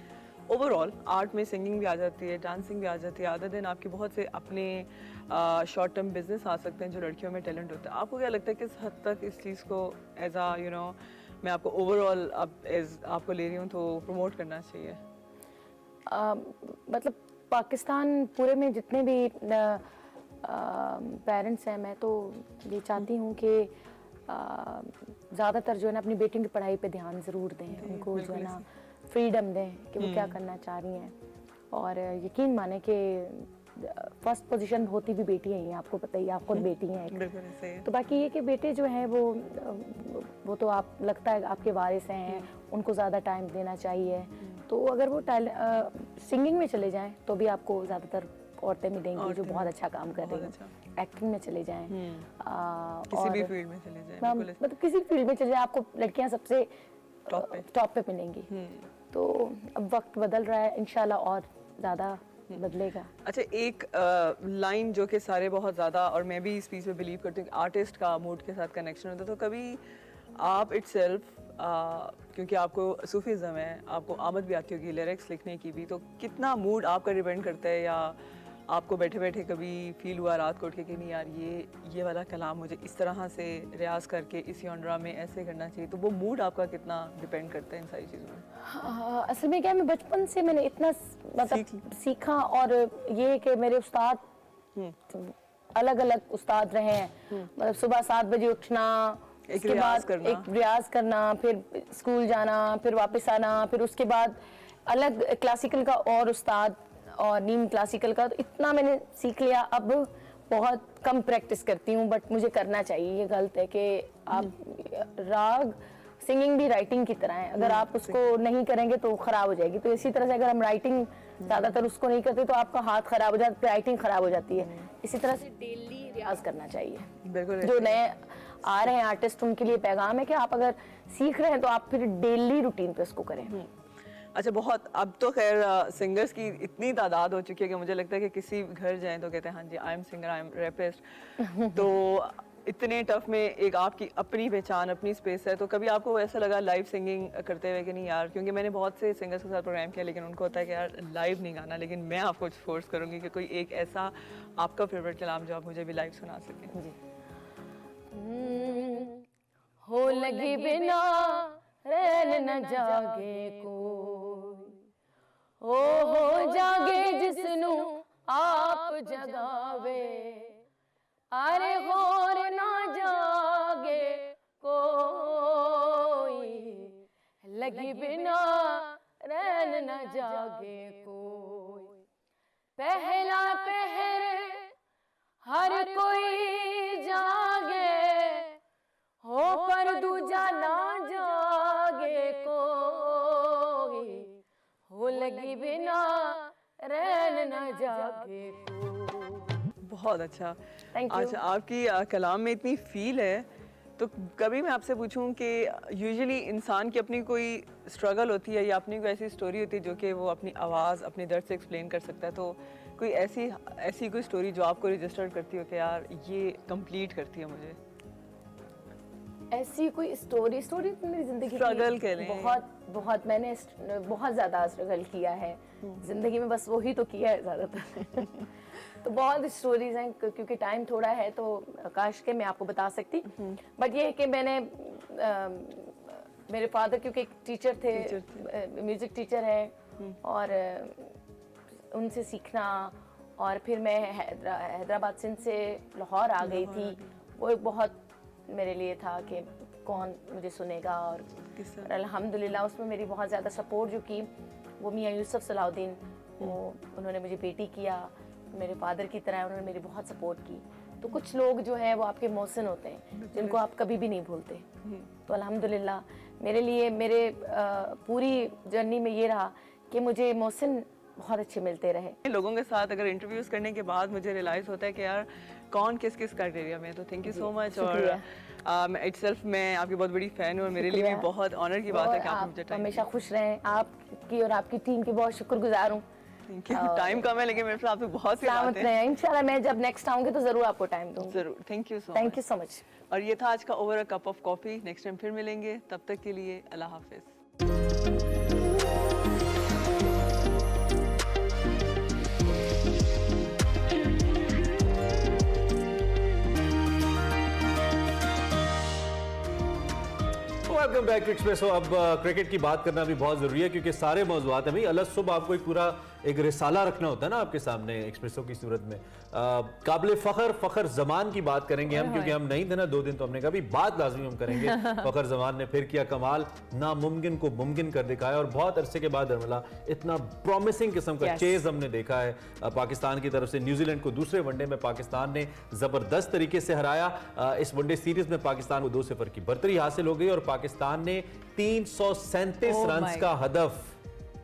ओवरऑल आर्ट में सिंगिंग भी आ जाती है, डांसिंग भी आ जाती है। अदर देन आपके बहुत से अपने शॉर्ट टर्म बिजनेस आ सकते हैं जो लड़कियों में टैलेंट होता है। आपको क्या लगता है किस हद तक इस चीज़ को एज आ मैं आपको ओवरऑल अब एज आपको ले रही हूँ तो प्रमोट करना चाहिए? मतलब पाकिस्तान पूरे में जितने भी पेरेंट्स हैं, मैं तो ये चाहती हूँ कि ज़्यादातर जो है ना अपनी बेटियों की पढ़ाई पे ध्यान ज़रूर दें, उनको जो है ना फ्रीडम दें कि वो क्या करना चाह रही हैं। और यकीन माने कि फर्स्ट पोजीशन होती भी बेटी ही हैं, आपको पता ही, आप खुद बेटी हैं। तो बाकी ये कि बेटे जो हैं वो तो आप लगता है आपके वारिस हैं, उनको ज़्यादा टाइम देना चाहिए। तो अगर वो सिंगिंग में चले जाएं तो भी आपको ज़्यादातर औरतें मिलेंगी जो बहुत अच्छा काम कर रही हैं। एक्टिंग में चले जाएं, किसी भी फील्ड में चले जाएं, मतलब किसी फील्ड में चले जाएं, आपको लड़कियां सबसे टॉप पे मिलेंगी। तो अब वक्त बदल रहा है, इंशाल्लाह और ज़्यादा बदलेगा। अच्छा, एक लाइन जो कि सारे बहुत ज़्यादा, और मैं भी इस चीज़ पे बिलीव करती हूँ कि आर्टिस्ट का मूड के साथ कनेक्शन होता है। तो कभी आप इटसेल्फ क्योंकि आपको सूफीज़म है, आपको आमद भी आती होगी लिरिक्स लिखने की भी, तो कितना मूड आपका डिपेंड करता है, या आपको बैठे बैठे कभी फील हुआ रात को उठ के कि नहीं यार ये वाला कलाम मुझे इस तरह से रियाज करके इस जॉनरा में ऐसे करना चाहिए, तो वो मूड आपका कितना डिपेंड करता है इन सारी चीज़ों में? असल में क्या है, मैं बचपन से मैंने इतना मतलब सीखा, और ये कि मेरे उस्ताद अलग अलग उस्ताद रहे हैं। मतलब सुबह 7 बजे उठना, उसके बाद एक रियाज करना, फिर स्कूल जाना, फिर वापस आना, फिर उसके बाद अलग क्लासिकल का और उस्ताद और नीम क्लासिकल का। तो इतना मैंने सीख लिया। अब बहुत कम प्रैक्टिस करती हूँ, बट मुझे करना चाहिए। ये गलत है कि आप राग सिंगिंग भी राइटिंग की तरह है, अगर आप उसको नहीं करेंगे तो खराब हो जाएगी। तो इसी तरह से अगर हम राइटिंग ज़्यादातर उसको नहीं करते तो आपका हाथ खराब हो जाता है, राइटिंग खराब हो जाती है। इसी तरह से डेली रियाज करना चाहिए। जो नए आ रहे हैं आर्टिस्ट, उनके लिए पैगाम है कि आप अगर सीख रहे हैं तो आप फिर डेली रूटीन पे उसको करें। अच्छा, बहुत अब तो खैर सिंगर्स की इतनी तादाद हो चुकी है कि मुझे लगता है कि किसी घर जाएं तो कहते हैं हाँ जी I am singer, I am rapist. तो इतने टफ में एक आपकी अपनी पहचान, अपनी स्पेस है। तो कभी आपको ऐसा लगा लाइव सिंगिंग करते हुए कि नहीं यार, क्योंकि मैंने बहुत से सिंगर्स के साथ प्रोग्राम किया लेकिन उनको होता है कि यार लाइव नहीं गाना, लेकिन मैं आपको फोर्स करूँगी कि कोई एक ऐसा आपका फेवरेट कलाम जो आप मुझे भी लाइव सुना सकें? जी। हो लगी बिना रैन न जागे कोई, हो जागे जिसनू आप जगावे, अरे होर ना जागे कोई, लगी बिना रैन न जागे कोई। पहला पहर हर कोई जागे, हो पर दूजा ना जागे कोई, हो लगी बिना रैन न जागे कोई। बहुत अच्छा। अच्छा, आपकी कलाम में इतनी फील है, तो कभी मैं आपसे पूछूं कि यूजुअली इंसान की अपनी कोई स्ट्रगल होती है या अपनी कोई ऐसी स्टोरी होती है जो कि वो अपनी आवाज़, अपने दर्द से एक्सप्लेन कर सकता है, तो कोई ऐसी कोई स्टोरी जो आपको रजिस्टर करती हो कि यार ये कंप्लीट करती है मुझे? ऐसी कोई स्टोरी तो मेरी जिंदगी स्ट्रगल के लिए बहुत मैंने बहुत ज़्यादा स्ट्रगल किया है ज़िंदगी में, बस वही तो किया है ज़्यादातर। तो बहुत स्टोरीज हैं, क्योंकि टाइम थोड़ा है तो काश के मैं आपको बता सकती। बट ये है कि मैंने मेरे फादर क्योंकि एक टीचर थे, म्यूज़िक टीचर है, और उनसे सीखना, और फिर मैं हैदराबाद सिंध से लाहौर आ गई थी। वो एक बहुत मेरे लिए था कि कौन मुझे सुनेगा, और अल्हम्दुलिल्लाह उसमें मेरी बहुत ज़्यादा सपोर्ट जो की वो मियाँ यूसुफ सलाउद्दीन, वो उन्होंने मुझे बेटी किया, मेरे फादर की तरह उन्होंने मेरी बहुत सपोर्ट की। तो कुछ लोग जो है वो आपके मोहसिन होते हैं जिनको आप कभी भी नहीं भूलते। तो अल्हम्दुलिल्लाह मेरे लिए मेरे पूरी जर्नी में ये रहा कि मुझे मोहसिन बहुत अच्छे मिलते रहे। लोगों के साथ अगर इंटरव्यूज करने के बाद मुझे रियलाइज होता है कि यार कौन किस किस क्राइटेरिया में, तो थैंक यू सो मच। और इटसेल्फ मैं आपकी बहुत बड़ी फैन हूँ और मेरे लिए भी बहुत ऑनर की बात है कि आप मुझे टाइम हमेशा खुश रहें। आपकी और आपकी टीम की बहुत शुक्रगुजार हूँ। टाइम कम है लेकिन मेरे पास आपसे बहुत सी बातें हैं। इंशाल्लाह मैं जब नेक्स्ट आऊंगी तो जरूर आपको टाइम दूंगी। जरूर, थैंक यू सो मच। और ये था आज का over a cup of coffee. Next time फिर मिलेंगे, तब तक के लिए अल्लाह हाफिज। Welcome back to Expresso. अब क्रिकेट की बात करना भी बहुत जरूरी है क्योंकि सारे मौजूद हैं भाई। अलग सुबह आपको एक पूरा एक रिसाला रखना होता है ना आपके सामने एक्सप्रेसो की सूरत में। काबिल फखर जमान की बात करेंगे हम, क्योंकि हम नहीं थे ना 2 दिन, तो हमने कहा भी बात लाजमी हम करेंगे। फखर जमान ने फिर किया कमाल, नामुमकिन को मुमकिन कर दिखाया और बहुत अरसे के बाद धर्मला इतना प्रॉमिसिंग किस्म का चेज हमने देखा है पाकिस्तान की तरफ से। न्यूजीलैंड को दूसरे वनडे में पाकिस्तान ने जबरदस्त तरीके से हराया। इस वनडे सीरीज में पाकिस्तान को 2-0 की बढ़तरी हासिल हो गई और पाकिस्तान ने 337 रन का हदफ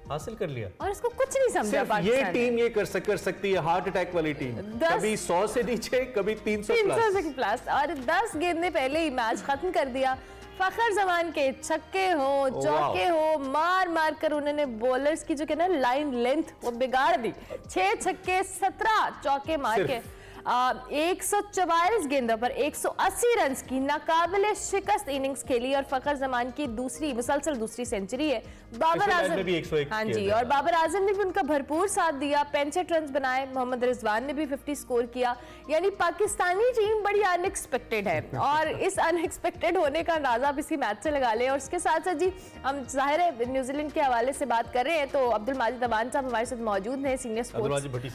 हासिल कर लिया और इसको कुछ नहीं समझा पाकिस्तान। ये टीम ये कर सकती है, हार्ट अटैक वाली टीम, कभी 100 से नीचे कभी 300 प्लस और 10 गेंदें पहले ही मैच खत्म कर दिया। फखर जमान के छक्के हो चौके हो मार मार कर उन्होंने बॉलर्स की जो कहना लाइन लेंथ वो बिगाड़ दी। 6 छक्के 17 चौके मार के 144 गेंदों पर 180 रन की नाकाबिले शिकस्त इनिंग्स खेली और फखर जमान की मुसलसल दूसरी सेंचुरी है। बाबर आजम ने भी 101 हाँ जी, और बाबर आजम ने भी उनका भरपूर साथ दिया, 65 रन बनाए। मोहम्मद रिजवान ने भी 50 स्कोर किया। यानी पाकिस्तानी टीम बड़ी अनएक्सपेक्टेड है और इस अनएक्सपेक्टेड होने का अंदाजा आप इसी मैच से लगा लें। और उसके साथ साथ जी हम जाहिर है न्यूजीलैंड के हवाले से बात कर रहे हैं तो अब्दुल माजिद अमान साहब हमारे साथ मौजूद हैं, सीनियर स्पोर्ट्स भट्टी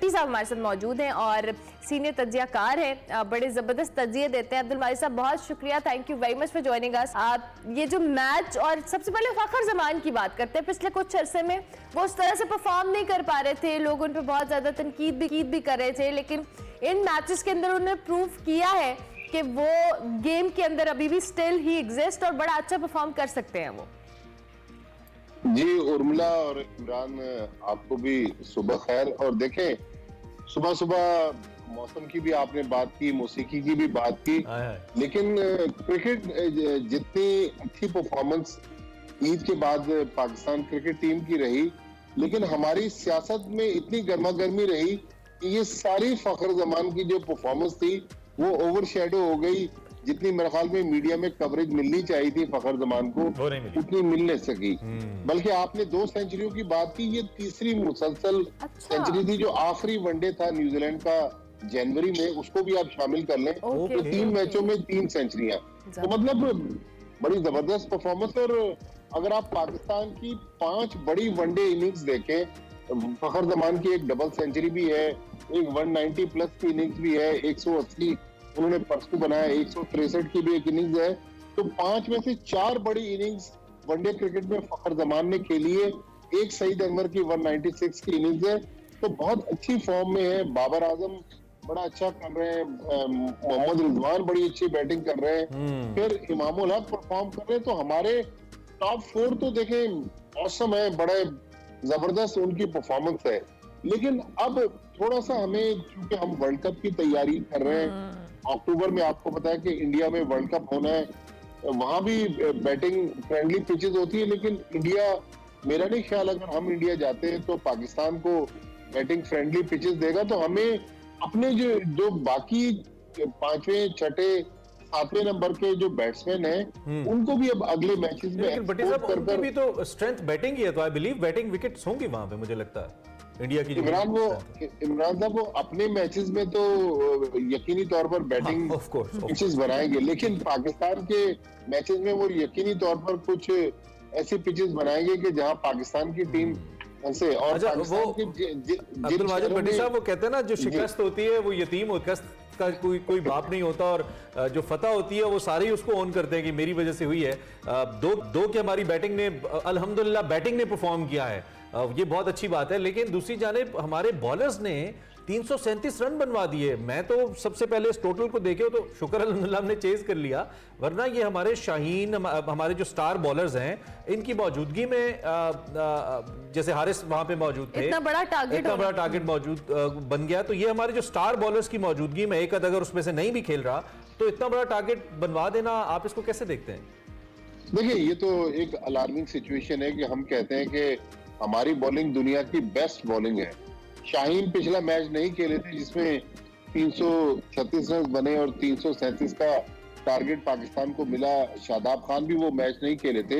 साहब हमारे साथ मौजूद हैं और सीनियर तज्जियाकार हैं, बड़े जबरदस्त तज्जिए देते हैं। अब्दुल माजिद साहब बहुत शुक्रिया, thank you very much for joining us. ये जो मैच, और सबसे पहले फखर जमान की बात करते हैं। पिछले कुछ अरसे में वो उस तरह से परफॉर्म नहीं कर पा रहे थे, लोग उन पर बहुत ज्यादा तनकीद भी कर रहे थे, लेकिन इन मैचेस के अंदर उन्होंने प्रूव किया है कि वो गेम के अंदर अभी भी स्टिल ही एग्जिस्ट और बड़ा अच्छा परफॉर्म कर सकते हैं वो। जी उर्मिला और इमरान, आपको भी सुबह खैर। और देखें, सुबह सुबह मौसम की भी आपने बात की, मौसीकी की भी बात की, लेकिन क्रिकेट जितनी अच्छी परफॉर्मेंस ईद के बाद पाकिस्तान क्रिकेट टीम की रही, लेकिन हमारी सियासत में इतनी गर्मा गर्मी रही कि ये सारी फखर जमान की जो परफॉर्मेंस थी वो ओवरशैडो हो गई। जितनी मेरे ख्याल में मीडिया में कवरेज मिलनी चाहिए थी फखर जमान को, उतनी मिल नहीं सकी। बल्कि आपने 2 सेंचुरियों की बात की, ये तीसरी मुसलसल सेंचुरी थी। जो आखिरी वनडे था न्यूजीलैंड का जनवरी में, उसको भी आप शामिल कर लें तो 3 मैचों में 3 सेंचुरियां, तो मतलब बड़ी जबरदस्त परफॉर्मेंस। और अगर आप पाकिस्तान की 5 बड़ी वनडे इनिंग्स देखें, फखर जमान की एक डबल सेंचुरी भी है, एक 190 प्लस की इनिंग्स भी है, 180 उन्होंने परसों बनाया, 163 की भी एक इनिंग्स है। तो 5 में से 4 बड़ी इनिंग्स वनडे क्रिकेट में फखर जमान ने खेली है। एक सईद अनवर की 196 की इनिंग्स है, तो बहुत अच्छी फॉर्म में है। बाबर आजम बड़ा अच्छा कर रहे हैं, मोहम्मद रिजवान बड़ी अच्छी बैटिंग कर रहे हैं, फिर इमामुल हक परफॉर्म कर रहे हैं। तो हमारे टॉप 4 तो देखें औसम है, बड़े जबरदस्त उनकी परफॉर्मेंस है। लेकिन अब थोड़ा सा हमें, क्योंकि हम वर्ल्ड कप की तैयारी कर रहे हैं, अक्टूबर में आपको पता है कि इंडिया में वर्ल्ड कप होना है, वहां भी बैटिंग फ्रेंडली पिचेस होती है, लेकिन इंडिया, मेरा नहीं ख्याल अगर हम इंडिया जाते हैं तो पाकिस्तान को बैटिंग फ्रेंडली पिचेस देगा। तो हमें अपने जो बाकी 5वें 6ठे 7वें नंबर के जो बैट्समैन हैं उनको भी अब अगले मैचेस में एक्सपोर्ट कर भी तो स्ट्रेंथ बैटिंग ही है, तो आई बिलीव बैटिंग विकेट्स होंगी वहां पे, मुझे लगता है इंडिया की। इमरान साहब वो अपने मैचेस में तो यकीनी तौर पर बैटिंग पिचेस बनाएंगे, लेकिन पाकिस्तान के मैचेस में वो यकीनी तौर पर कुछ ऐसी पिचेस बनाएंगे कि जहां पाकिस्तान की टीम से। और अच्छा, पाकिस्तान वो के अब्दुल माजिद भट्टी साहब वो कहते हैं ना, जो शिकस्त होती है वो यतीम शिकस्त का कोई बाप नहीं होता, और जो फतह होती है वो सारे ही उसको ऑन करते हैं कि मेरी वजह से हुई है। दो की हमारी बैटिंग ने अल्हम्दुलिल्लाह बैटिंग ने परफॉर्म किया है, ये बहुत अच्छी बात है। लेकिन दूसरी जानिब हमारे बॉलर्स ने 337 रन बनवा दिए। मैं तो सबसे पहले इस टोटल को देखे तो शुक्र अल्हम्दुलिल्लाह हमने चेज कर लिया, वरना ये हमारे शाहीन, हमारे जो स्टार बॉलर्स हैं, इनकी मौजूदगी में जैसे हारिस वहां पे मौजूद थे, इतना बड़ा टारगेट मौजूद बन गया। तो ये हमारे जो स्टार बॉलर्स की मौजूदगी में एक अगर उसमें से नहीं भी खेल रहा तो इतना बड़ा टारगेट बनवा देना, आप इसको कैसे देखते हैं? देखिए, ये तो एक अलार्मिंग सिचुएशन है कि हम कहते हैं कि हमारी बॉलिंग दुनिया की बेस्ट बॉलिंग है। शाहीन पिछला मैच नहीं खेले थे जिसमें 336 रन बने और 337 का टारगेट पाकिस्तान को मिला। शादाब खान भी वो मैच नहीं खेले थे,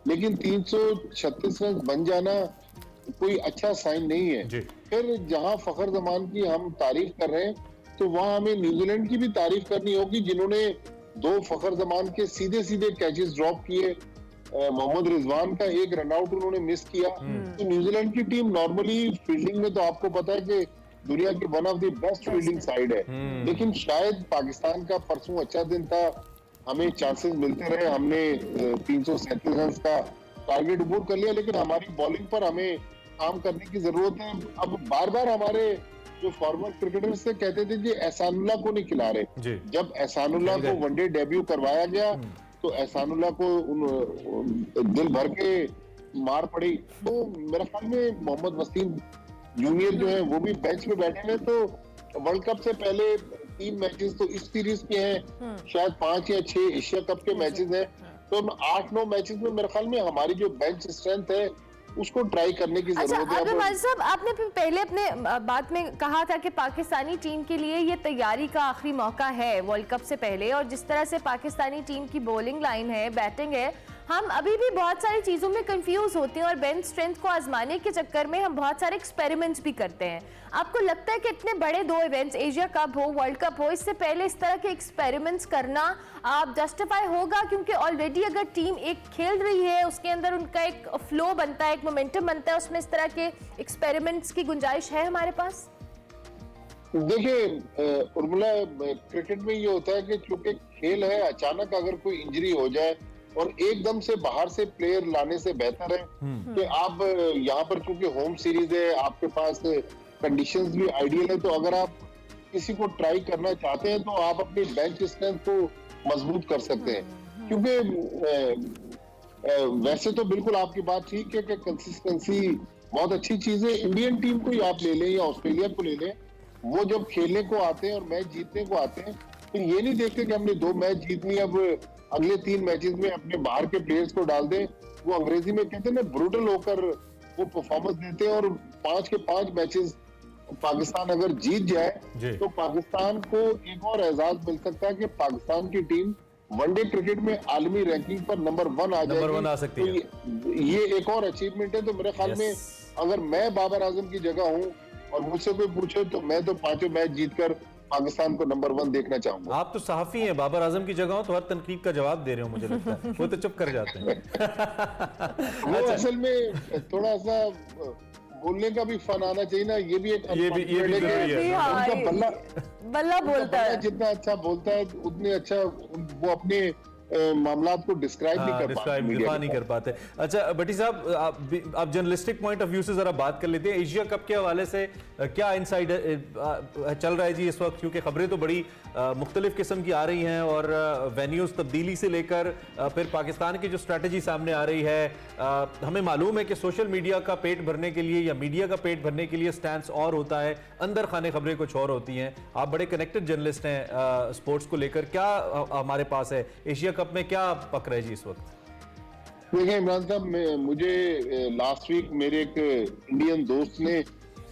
लेकिन 336 रन बन जाना कोई अच्छा साइन नहीं है। फिर जहां फखर जमान की हम तारीफ कर रहे हैं तो वहां हमें न्यूजीलैंड की भी तारीफ करनी होगी, जिन्होंने 2 फखर जमान के सीधे सीधे कैचेस ड्रॉप किए। मोहम्मद रिजवान का एक रनआउट उन्होंने मिस किया। तो न्यूजीलैंड की टीम नॉर्मली फील्डिंग में तो आपको पता है कि दुनिया की one of the best fielding side है, लेकिन शायद पाकिस्तान का परसों अच्छा दिन था, हमें चांसेस मिलते रहे, हमने 337 रन का टारगेट अबूर कर लिया। लेकिन हमारी बॉलिंग पर हमें काम करने की जरूरत है। अब बार बार हमारे जो फॉर्मर क्रिकेटर्स से कहते थे कि एहसानुल्लाह को नहीं खिला रहे। जब एहसानुल्लाह को वनडे डेब्यू करवाया गया तो एहसानुल्लाह को दिल भर के मार पड़ी। तो मेरे ख्याल में मोहम्मद वसीम जूनियर जो है वो भी बेंच पे बैठे हैं। तो वर्ल्ड कप से पहले 3 मैचेस तो इस सीरीज के हैं, शायद 5 या 6 एशिया कप के मैचेस हैं। तो 8-9 मैचेस में मेरे ख्याल में हमारी जो बेंच स्ट्रेंथ है उसको ट्राई करने की जरूरत है। अब्दुल माजिद साहब, आपने पहले अपने बात में कहा था कि पाकिस्तानी टीम के लिए ये तैयारी का आखिरी मौका है वर्ल्ड कप से पहले, और जिस तरह से पाकिस्तानी टीम की बॉलिंग लाइन है, बैटिंग है, हम अभी भी बहुत सारी चीज़ों में कंफ्यूज होते हैं और बेंच स्ट्रेंथ को आजमाने के चक्कर में हम बहुत सारे एक्सपेरिमेंट्स भी करते हैं। आपको लगता है कि इतने बड़े 2 इवेंट्स, एशिया कप हो, वर्ल्ड कप हो, इससे पहले इस तरह के एक्सपेरिमेंट्स करना आप जस्टिफाई होगा? क्योंकि ऑलरेडी अगर टीम एक खेल रही है, उसके अंदर उनका एक फ्लो बनता है, एक मोमेंटम बनता है, उसमें इस तरह के एक्सपेरिमेंट्स की गुंजाइश है हमारे पास? देखिए उर्मिला, क्रिकेट में ये होता है कि चूंकि खेल है, अचानक अगर कोई इंजरी हो जाए और एकदम से बाहर से प्लेयर लाने से बेहतर है कि आप यहाँ पर चूंकि होम सीरीज है, आपके पास कंडीशंस भी आइडियल है। तो अगर आप किसी को ट्राई करना चाहते हैं तो आप अपनी बेंच स्ट्रेंथ को मजबूत कर सकते हैं। क्योंकि वैसे तो बिल्कुल आपकी बात ठीक है कि कंसिस्टेंसी बहुत अच्छी चीज है। इंडियन टीम को ही आप ले लें या ऑस्ट्रेलिया को ले लें, वो जब खेलने को आते हैं और मैच जीतने को आते हैं फिर ये नहीं देखते कि हमने 2 मैच जीत लिए, अब अगले 3 मैचेस में अपने बाहर के प्लेयर्स को डाल दें। वो अंग्रेजी में कहते हैं ना, ब्रूटल होकर वो परफॉर्मेंस देते हैं। और 5 के 5 मैचेस पाकिस्तान अगर जीत जाए तो पाकिस्तान को एक और एजाज मिल सकता है कि पाकिस्तान की टीम वनडे क्रिकेट में आलमी रैंकिंग पर नंबर 1 आ जाएगी। तो ये एक और अचीवमेंट है। तो मेरे ख्याल में अगर मैं बाबर आजम की जगह हूँ और मुझसे कोई पूछे तो मैं तो 5 मैच जीतकर पाकिस्तान को नंबर 1 देखना चाहूंगा। आप तो सहाफी हैं, बाबर आजम की जगह हो तो हर तनकीद का जवाब दे रहे हो, मुझे लगता है वो तो चुप कर जाते हैं। वो असल में थोड़ा सा बोलने का भी फन आना चाहिए ना, ये भी बल्ला बोलता है, जितना अच्छा बोलता है उतने अच्छा वो अपने मामलात को डिस्क्राइब नहीं कर पाते। अच्छा भट्टी साहब, आप जर्नलिस्टिक पॉइंट ऑफ व्यू से जरा बात कर लेते हैं। एशिया कप के हवाले से क्या इनसाइड चल रहा है जी इस वक्त? क्योंकि खबरें तो बड़ी मुख्तलिफ किस्म की आ रही हैं और वेन्यूज तब्दीली से लेकर फिर पाकिस्तान की जो स्ट्रैटेजी सामने आ रही है। हमें मालूम है कि सोशल मीडिया का पेट भरने के लिए या मीडिया का पेट भरने के लिए स्टैंड और होता है, अंदर खाने खबरें कुछ और होती हैं। आप बड़े कनेक्टेड जर्नलिस्ट हैं स्पोर्ट्स को लेकर, क्या हमारे पास है? एशिया कप में क्या पक रहा है जी इस वक्त? देखिए इमरान साहब, मुझे लास्ट वीक मेरे एक इंडियन दोस्त ने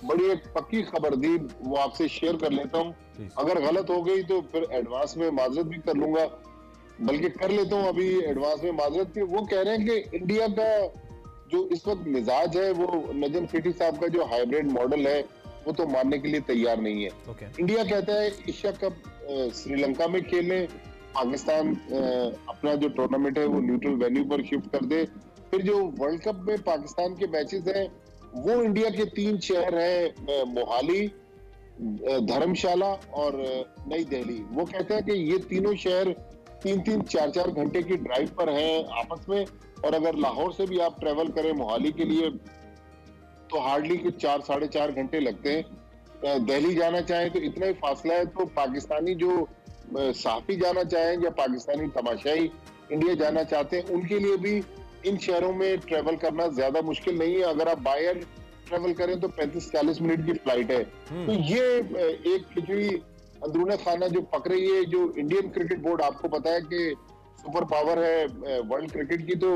बड़ी एक पक्की खबर दी, वो आपसे शेयर कर लेता हूँ। अगर गलत हो गई तो फिर एडवांस में माजरत भी कर लूंगा, बल्कि कर लेता हूँ अभी एडवांस में माजरत की। वो कह रहे हैं कि इंडिया का जो इस वक्त मिजाज है वो नजम सेठी साहब का जो हाइब्रिड मॉडल है वो तो मानने के लिए तैयार नहीं है। इंडिया कहता है एशिया कप श्रीलंका में खेलें, पाकिस्तान अपना जो टूर्नामेंट है वो न्यूट्रल वेन्यू पर शिफ्ट कर दे, फिर जो वर्ल्ड कप में पाकिस्तान के मैचेस हैं वो इंडिया के 3 शहर हैं, मोहाली, धर्मशाला और नई दिल्ली। वो कहते हैं कि ये तीनों शहर 3-3, 4-4 घंटे की ड्राइव पर हैं आपस में, और अगर लाहौर से भी आप ट्रेवल करें मोहाली के लिए तो हार्डली कुछ 4-4.5 घंटे लगते हैं। दिल्ली जाना चाहें तो इतना ही फासला है। तो पाकिस्तानी जो सहाफी जाना चाहें या पाकिस्तानी तमाशाई इंडिया जाना चाहते हैं, उनके लिए भी इन शहरों में ट्रेवल करना ज्यादा मुश्किल नहीं है। अगर आप बाय एयर ट्रेवल करें तो 35-40 मिनट की फ्लाइट है। तो ये एक खिचड़ी अंदरूनी खाना जो पक रही है, जो इंडियन क्रिकेट बोर्ड, आपको पता है कि सुपर पावर है वर्ल्ड क्रिकेट की, तो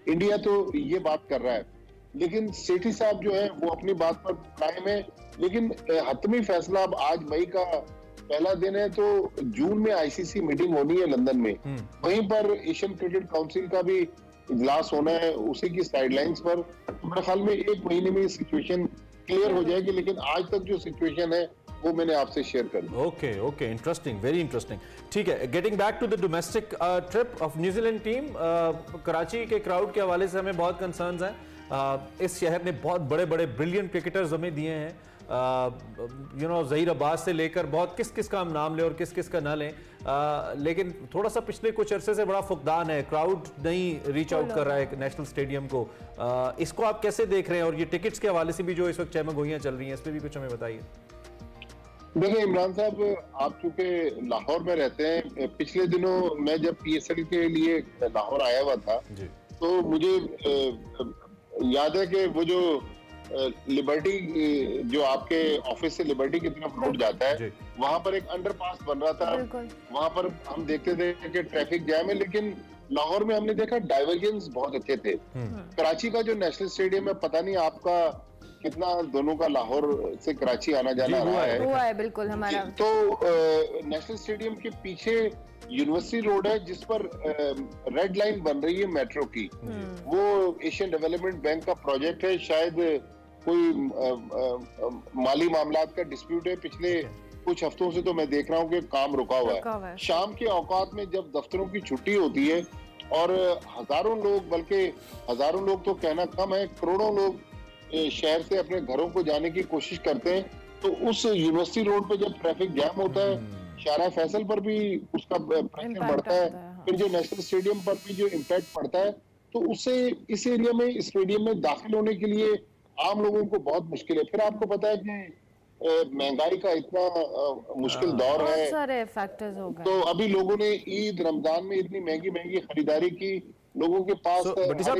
इंडिया तो ये बात कर रहा है, लेकिन सेठी साहब जो है वो अपनी बात पर कायम है। लेकिन हतमी फैसला अब आज मई का पहला दिन है, तो जून में आईसीसी मीटिंग होनी है लंदन में, वहीं पर एशियन क्रिकेट काउंसिल का भी इजलास होना है उसी की साइडलाइंस पर। मेरे ख्याल में 1 महीने में ये सिचुएशन क्लियर हो जाएगी, लेकिन आज तक जो सिचुएशन है वो मैंने आपसे शेयर कर दी। Okay, interesting, very interesting. ठीक है, getting back to the domestic trip of New Zealand team, Karachi के क्राउड के हवाले से हमें बहुत कंसर्न्स हैं। इस शहर ने बहुत बड़े बड़े ब्रिलियंट क्रिकेटर्स हमें दिए हैं, ज़हीर अब्बास से लेकर बहुत किस किस का हम नाम लें और किस किस का ना लें, लेकिन थोड़ा सा पिछले कुछ अरसे से बड़ा फुकदान है, क्राउड नहीं रीच आउट कर रहा है नेशनल स्टेडियम को। इसको आप कैसे देख रहे हैं, और ये टिकट्स के हवाले से भी जो इस वक्त चहमगोइयां चल रही हैं, इस पर भी कुछ हमें बताइए। देखिए इमरान साहब, आप चूंकि लाहौर में रहते हैं, पिछले दिनों मैं जब PSL के लिए लाहौर आया हुआ था तो मुझे याद है कि वो जो लिबर्टी, जो आपके ऑफिस से लिबर्टी की तरफ रोड जाता है, वहां पर एक अंडरपास बन रहा था। वहां पर हम देखते थे कि ट्रैफिक जैम है, लेकिन लाहौर में हमने देखा डाइवर्जेंस बहुत अच्छे थे। कराची का जो नेशनल स्टेडियम है, पता नहीं आपका कितना दोनों का लाहौर से कराची आना जाना रहा है। हुआ है बिल्कुल हमारा। तो नेशनल स्टेडियम के पीछे यूनिवर्सिटी रोड है, जिस पर रेड लाइन बन रही है मेट्रो की। वो एशियन डेवलपमेंट बैंक का प्रोजेक्ट है, शायद कोई माली मामलात का डिस्प्यूट है। पिछले कुछ हफ्तों से तो मैं देख रहा हूँ कि काम रुका हुआ है। शाम के औकात में जब दफ्तरों की छुट्टी होती है और हजारों लोग, बल्कि हजारों लोग तो कहना कम है, करोड़ों लोग शहर से अपने घरों को जाने की कोशिश करते हैं, तो उस यूनिवर्सिटी रोड पे जब ट्रैफिक जैम होता है, शारा फैसल पर भी उसका प्रेशर बढ़ता है, फिर जो नेशनल स्टेडियम पर भी जो इम्पैक्ट पड़ता है, तो उससे इस एरिया में, स्टेडियम में दाखिल होने के लिए आम लोगों को बहुत मुश्किल है। फिर आपको पता है कि महंगाई का इतना मुश्किल दौर है, सारे फैक्टर्स हो गए। तो अभी लोगों ने ईद रमजान में इतनी महंगी खरीदारी की, लोगों के पास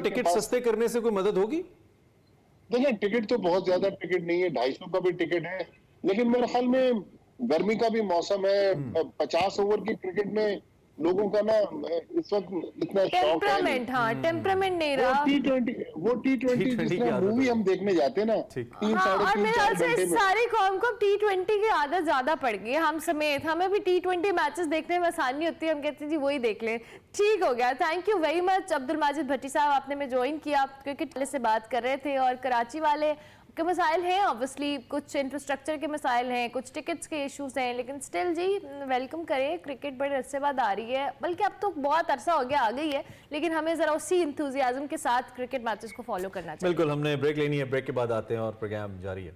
टिकट सस्ते करने से कोई मदद होगी? देखिए टिकट तो बहुत ज्यादा टिकट नहीं है, 250 का भी टिकट है, लेकिन मेरे ख्याल में गर्मी का भी मौसम है, 50 ओवर की क्रिकेट में लोगों का ना इस वक्त इतना शौक है। टेम्परामेंट नहीं रहा। वो T20 जिसमें मूवी हम देखने जाते हैं ना, 3-3.5 घंटे में। सारी कौम को T20 की आदत ज्यादा पड़ गई है, हम समेत। हमें भी T20 मैचेस देखने में आसानी होती है, हम कहते हैं जी वही देख लें। ठीक हो गया, thank you very much Abdul Majid Bhatti sahab, आपने में ज्वाइन किया। क्रिकेट से बात कर रहे थे और कराची वाले के मसाइल हैं, ऑब्वियसली कुछ इंफ्रास्ट्रक्चर के मसाइल हैं, कुछ टिकट्स के इश्यूज हैं, लेकिन स्टिल जी वेलकम करें। क्रिकेट बड़े अरसे बाद आ रही है, बल्कि अब तो बहुत अरसा हो गया आ गई है, लेकिन हमें जरा उसी इंथुजियाज्म के साथ क्रिकेट मैचेस को फॉलो करना चाहिए। बिल्कुल, हमने ब्रेक लेनी है, ब्रेक के बाद आते हैं और प्रोग्राम जारी है।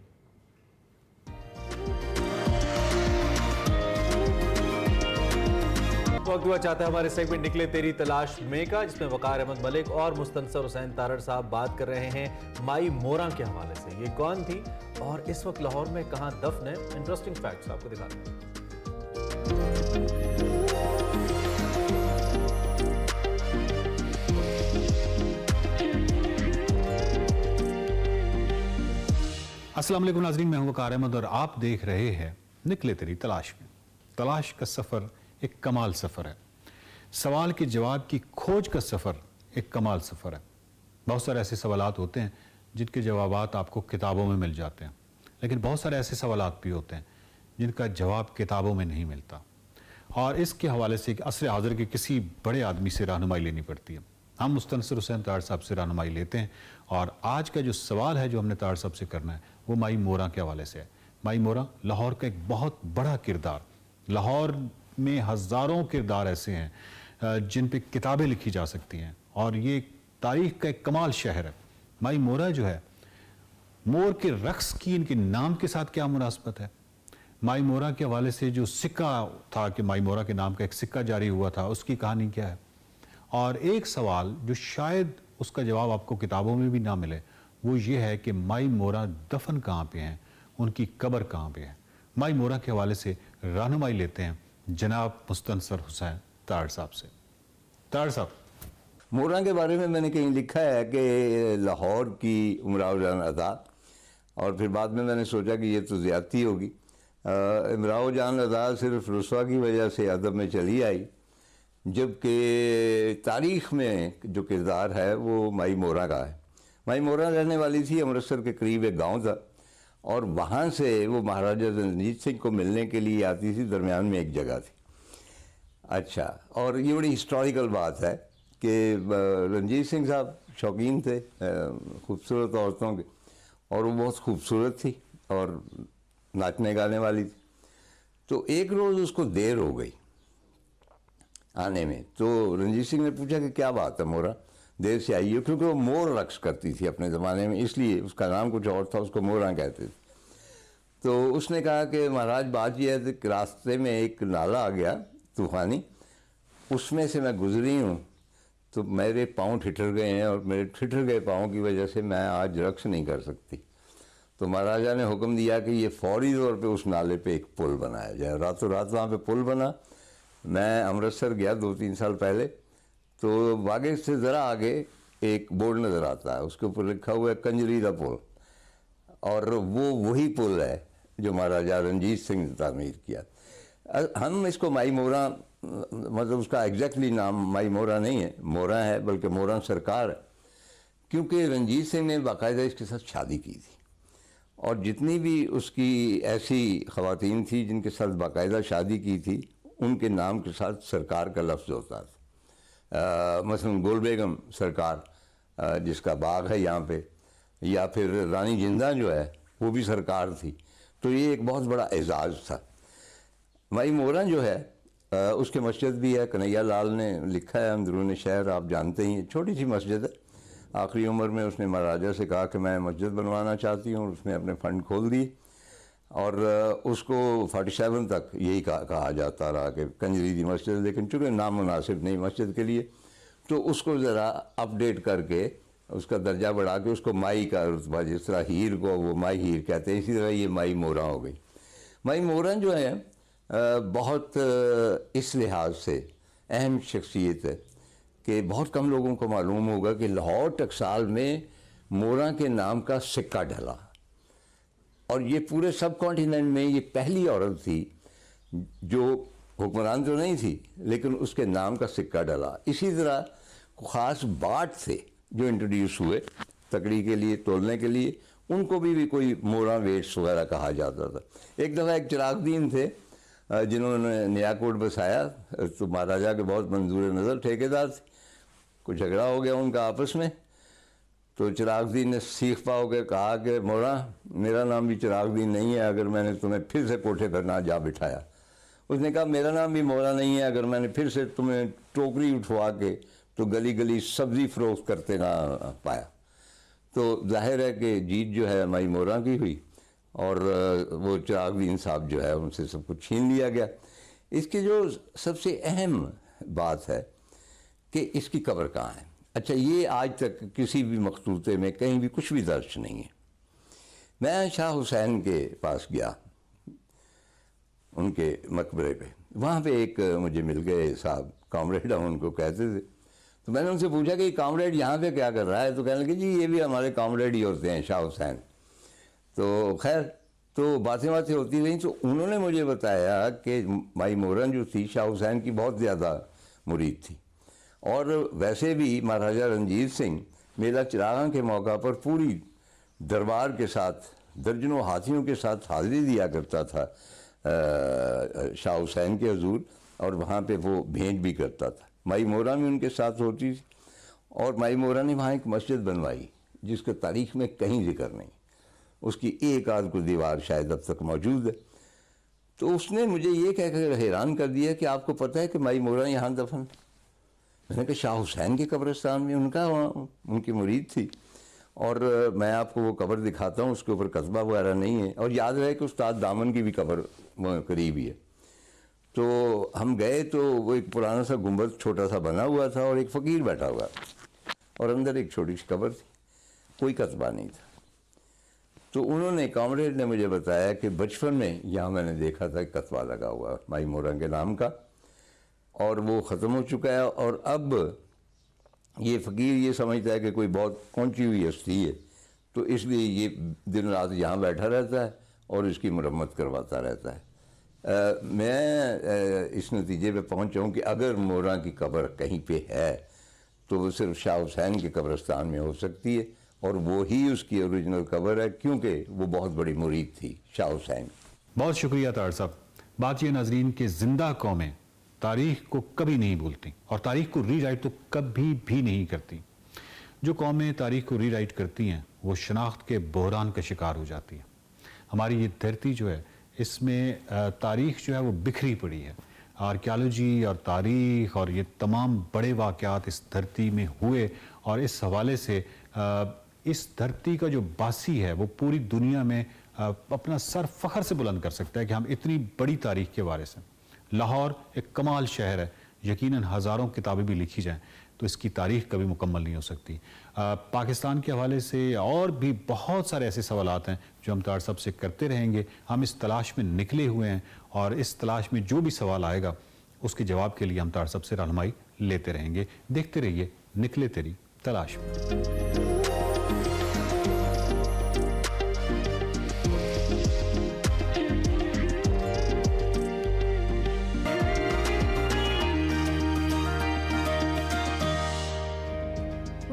वक्त हुआ चाहता है हमारे सेगमेंट निकले तेरी तलाश में का, जिसमें वकार अहमद मलिक और मुस्तनसर हुसैन तारड़ साहब बात कर रहे हैं माई मोरा के हवाले से। ये कौन थी और इस वक्त लाहौर में कहां दफन है? इंटरेस्टिंग फैक्ट्स आपको दिखाते हैं। अस्सलाम वालेकुम नाज़रीन, मैं हूं वकार अहमद और आप देख रहे हैं निकले तेरी तलाश में। तलाश का सफर एक कमाल सफ़र है, सवाल के जवाब की खोज का सफ़र एक कमाल सफ़र है। बहुत सारे ऐसे सवालात होते हैं जिनके जवाबात आपको किताबों में मिल जाते हैं, लेकिन बहुत सारे ऐसे सवालात भी होते हैं जिनका जवाब किताबों में नहीं मिलता, और इसके हवाले से असर हाज़िर के किसी बड़े आदमी से रहनुमाई लेनी पड़ती है। हम मुस्तनसर हुसैन तारड़ साहब से रहनुमाई लेते हैं, और आज का जो सवाल है जो हमने तारड़ साहब से करना है वो माई मोरा के हवाले से है। माई मोरा लाहौर का एक बहुत बड़ा किरदार, लाहौर में हज़ारों किरदार ऐसे हैं जिन पे किताबें लिखी जा सकती हैं, और ये तारीख़ का एक कमाल शहर है। माई मोरा जो है मोर के रक्स की इनके नाम के साथ क्या मुनासबत है? माई मोरा के हवाले से जो सिक्का था कि माई मोरा के नाम का एक सिक्का जारी हुआ था, उसकी कहानी क्या है? और एक सवाल जो शायद उसका जवाब आपको किताबों में भी ना मिले, वो ये है कि माई मोरा दफन कहाँ पे हैं, उनकी कब्र कहाँ पे है? माई मोरा के हवाले से रहनुमाई लेते हैं जनाब मुस्तनसर हुसैन ताड़ साहब से। ताड़ साहब, मोरा के बारे में मैंने कहीं लिखा है कि लाहौर की इमराव जान अदा, और फिर बाद में मैंने सोचा कि ये तो ज़्यादती होगी। इमराव जान अदा सिर्फ रुसवा की वजह से अदब में चली आई, जबकि तारीख़ में जो किरदार है वो माई मोरा का है। माई मोरा रहने वाली थी अमृतसर के करीब एक गांव था, और वहाँ से वो महाराजा रणजीत सिंह को मिलने के लिए आती थी, दरमियान में एक जगह थी। अच्छा, और ये बड़ी हिस्टोरिकल बात है कि रणजीत सिंह साहब शौकीन थे खूबसूरत औरतों के, और वो बहुत खूबसूरत थी और नाचने गाने वाली थी। तो एक रोज़ उसको देर हो गई आने में, तो रणजीत सिंह ने पूछा कि क्या बात है मोरा, देर से आई है? क्योंकि वो मोर रक्स करती थी अपने ज़माने में, इसलिए उसका नाम कुछ और था, उसको मोरा कहते थे। तो उसने कहा कि महाराज बात यह है कि रास्ते में एक नाला आ गया तूफ़ानी, उसमें से मैं गुजरी हूँ, तो मेरे पाँव ठिठुर गए हैं, और मेरे ठिठुर गए पाँव की वजह से मैं आज रक्स नहीं कर सकती। तो महाराजा ने हुक्म दिया कि ये फौरी तौर पे उस नाले पे एक पुल बनाया जाए। रातों रात वहाँ पे पुल बना। मैं अमृतसर गया 2-3 साल पहले, तो वागे से ज़रा आगे एक बोर्ड नज़र आता है, उसके ऊपर लिखा हुआ है कंजरी दा पुल, और वो वही पुल है जो महाराजा रणजीत सिंह ने तामीर किया। हम इसको माई मोरा, मतलब उसका एग्जैक्टली नाम माई मोरा नहीं है, मोरा है, बल्कि मोरा सरकार है, क्योंकि रणजीत सिंह ने बाकायदा इसके साथ शादी की थी, और जितनी भी उसकी ऐसी ख़वातीन थी जिनके साथ बाकायदा शादी की थी, उनके नाम के साथ सरकार का लफ्ज़ होता था। मसलन गुल बेगम सरकार जिसका बाग है यहाँ पे, या फिर रानी जिंदा जो है वो भी सरकार थी। तो ये एक बहुत बड़ा एजाज़ था। माई मोरा जो है उसके मस्जिद भी है, कन्हैया लाल ने लिखा है अंदरून शहर, आप जानते ही हैं, छोटी सी मस्जिद है। आखिरी उम्र में उसने महाराजा से कहा कि मैं मस्जिद बनवाना चाहती हूँ, उसने अपने फ़ंड खोल दिए, और उसको 47 तक यही कहा जाता रहा कि कंजरी दी मस्जिद, लेकिन चूँकि नाम मुनासिब नहीं मस्जिद के लिए, तो उसको ज़रा अपडेट करके उसका दर्जा बढ़ा के उसको माई का रुतबा, जिस तरह हीर को वो माई हीर कहते हैं, इसी तरह ये माई मोरा हो गई। माई मोरा जो है बहुत इस लिहाज से अहम शख्सियत है कि बहुत कम लोगों को मालूम होगा कि लाहौर टकसाल में मोरा के नाम का सिक्का डला, और ये पूरे सब कॉन्टिनेंट में ये पहली औरत थी जो हुक्मरान तो नहीं थी, लेकिन उसके नाम का सिक्का डला। इसी तरह ख़ास बाट थे जो इंट्रोड्यूस हुए तकड़ी के लिए, तोलने के लिए, उनको भी कोई मोरा वेट्स वगैरह कहा जाता था। एक दफ़ा एक चिरागदीन थे जिन्होंने नया कोट बसाया, तो महाराजा के बहुत मंजूर नज़र ठेकेदार थे, कुछ झगड़ा हो गया उनका आपस में, तो चिरागदीन ने सीख पाओ के कहा कि मोरा मेरा नाम भी चिरागदीन नहीं है अगर मैंने तुम्हें फिर से कोठे पर ना जा बिठाया। उसने कहा मेरा नाम भी मोरा नहीं है अगर मैंने फिर से तुम्हें टोकरी उठवा के तो गली गली सब्ज़ी फ़रोख्त करते ना पाया। तो जाहिर है कि जीत जो है माई मोरा की हुई, और वो चिरागदीन साहब जो है उनसे सब कुछ छीन लिया गया। इसकी जो सबसे अहम बात है कि इसकी कब्र कहाँ है। अच्छा, ये आज तक किसी भी मखतूते में कहीं भी कुछ भी दर्ज नहीं है। मैं शाह हुसैन के पास गया उनके मकबरे पे, वहाँ पे एक मुझे मिल गए साहब, कॉमरेड हम उनको कहते थे। तो मैंने उनसे पूछा कि कॉमरेड यहाँ पे क्या कर रहा है, तो कहने लगे जी ये भी हमारे कॉमरेड ही होते हैं शाह हुसैन। तो खैर, तो बातें होती रहीं, तो उन्होंने मुझे बताया कि माई मोरन जो थी शाह हुसैन की बहुत ज़्यादा मुरीद थी, और वैसे भी महाराजा रणजीत सिंह मेला चिरागा के मौका पर पूरी दरबार के साथ दर्जनों हाथियों के साथ हाजिरी दिया करता था शाह हुसैन के हुजूर, और वहाँ पे वो भेंट भी करता था। माई मोरा भी उनके साथ होती थी, और माई मोरा ने वहाँ एक मस्जिद बनवाई जिसका तारीख़ में कहीं जिक्र नहीं, उसकी एक आध को दीवार शायद अब तक मौजूद है। तो उसने मुझे ये कहकर हैरान कर दिया कि आपको पता है कि माई मोरा यहाँ दफन। मैंने कहा शाह हुसैन के कब्रिस्तान में, उनका उनकी मुरीद थी। और मैं आपको वो कबर दिखाता हूँ, उसके ऊपर कस्बा वगैरह नहीं है। और याद रहे कि उस्ताद दामन की भी कबर करीब ही है। तो हम गए तो वो एक पुराना सा गुंबद छोटा सा बना हुआ था और एक फ़कीर बैठा हुआ और अंदर एक छोटी सी कबर थी, कोई कस्बा नहीं था। तो उन्होंने, कॉमरेड ने मुझे बताया कि बचपन में यहाँ मैंने देखा था कस्बा लगा हुआ माई मोरा के नाम का, और वो ख़त्म हो चुका है। और अब ये फ़कीर ये समझता है कि कोई बहुत पहुंची हुई हस्ती है, तो इसलिए ये दिन रात यहाँ बैठा रहता है और इसकी मरम्मत करवाता रहता है। मैं इस नतीजे पे पहुंचा हूँ कि अगर मोरा की कब्र कहीं पे है तो वो सिर्फ शाह हुसैन के कब्रिस्तान में हो सकती है, और वो ही उसकी ओरिजिनल कब्र है, क्योंकि वो बहुत बड़ी मुरीद थी शाह हुसैन। बहुत शुक्रिया तार साहब। बात ये नाजरीन के जिंदा कौमें तारीख को कभी नहीं भूलती और तारीख को रीराइट तो कभी भी नहीं करती। जो कौमें तारीख को रीराइट करती हैं वो शनाख्त के बहरान का शिकार हो जाती है। हमारी ये धरती जो है इसमें तारीख जो है वो बिखरी पड़ी है। आर्कियोलॉजी और तारीख और ये तमाम बड़े वाक़यात इस धरती में हुए, और इस हवाले से इस धरती का जो बासी है वो पूरी दुनिया में अपना सर फ़ख्र से बुलंद कर सकता है कि हम इतनी बड़ी तारीख के वारिस हैं। लाहौर एक कमाल शहर है, यकीनन हज़ारों किताबें भी लिखी जाएं तो इसकी तारीख कभी मुकम्मल नहीं हो सकती। पाकिस्तान के हवाले से और भी बहुत सारे ऐसे सवालात हैं जो हम तार साहब से करते रहेंगे। हम इस तलाश में निकले हुए हैं और इस तलाश में जो भी सवाल आएगा उसके जवाब के लिए हम तार साहब से रहनुमाई लेते रहेंगे। देखते रहिए निकले तेरी तलाश में।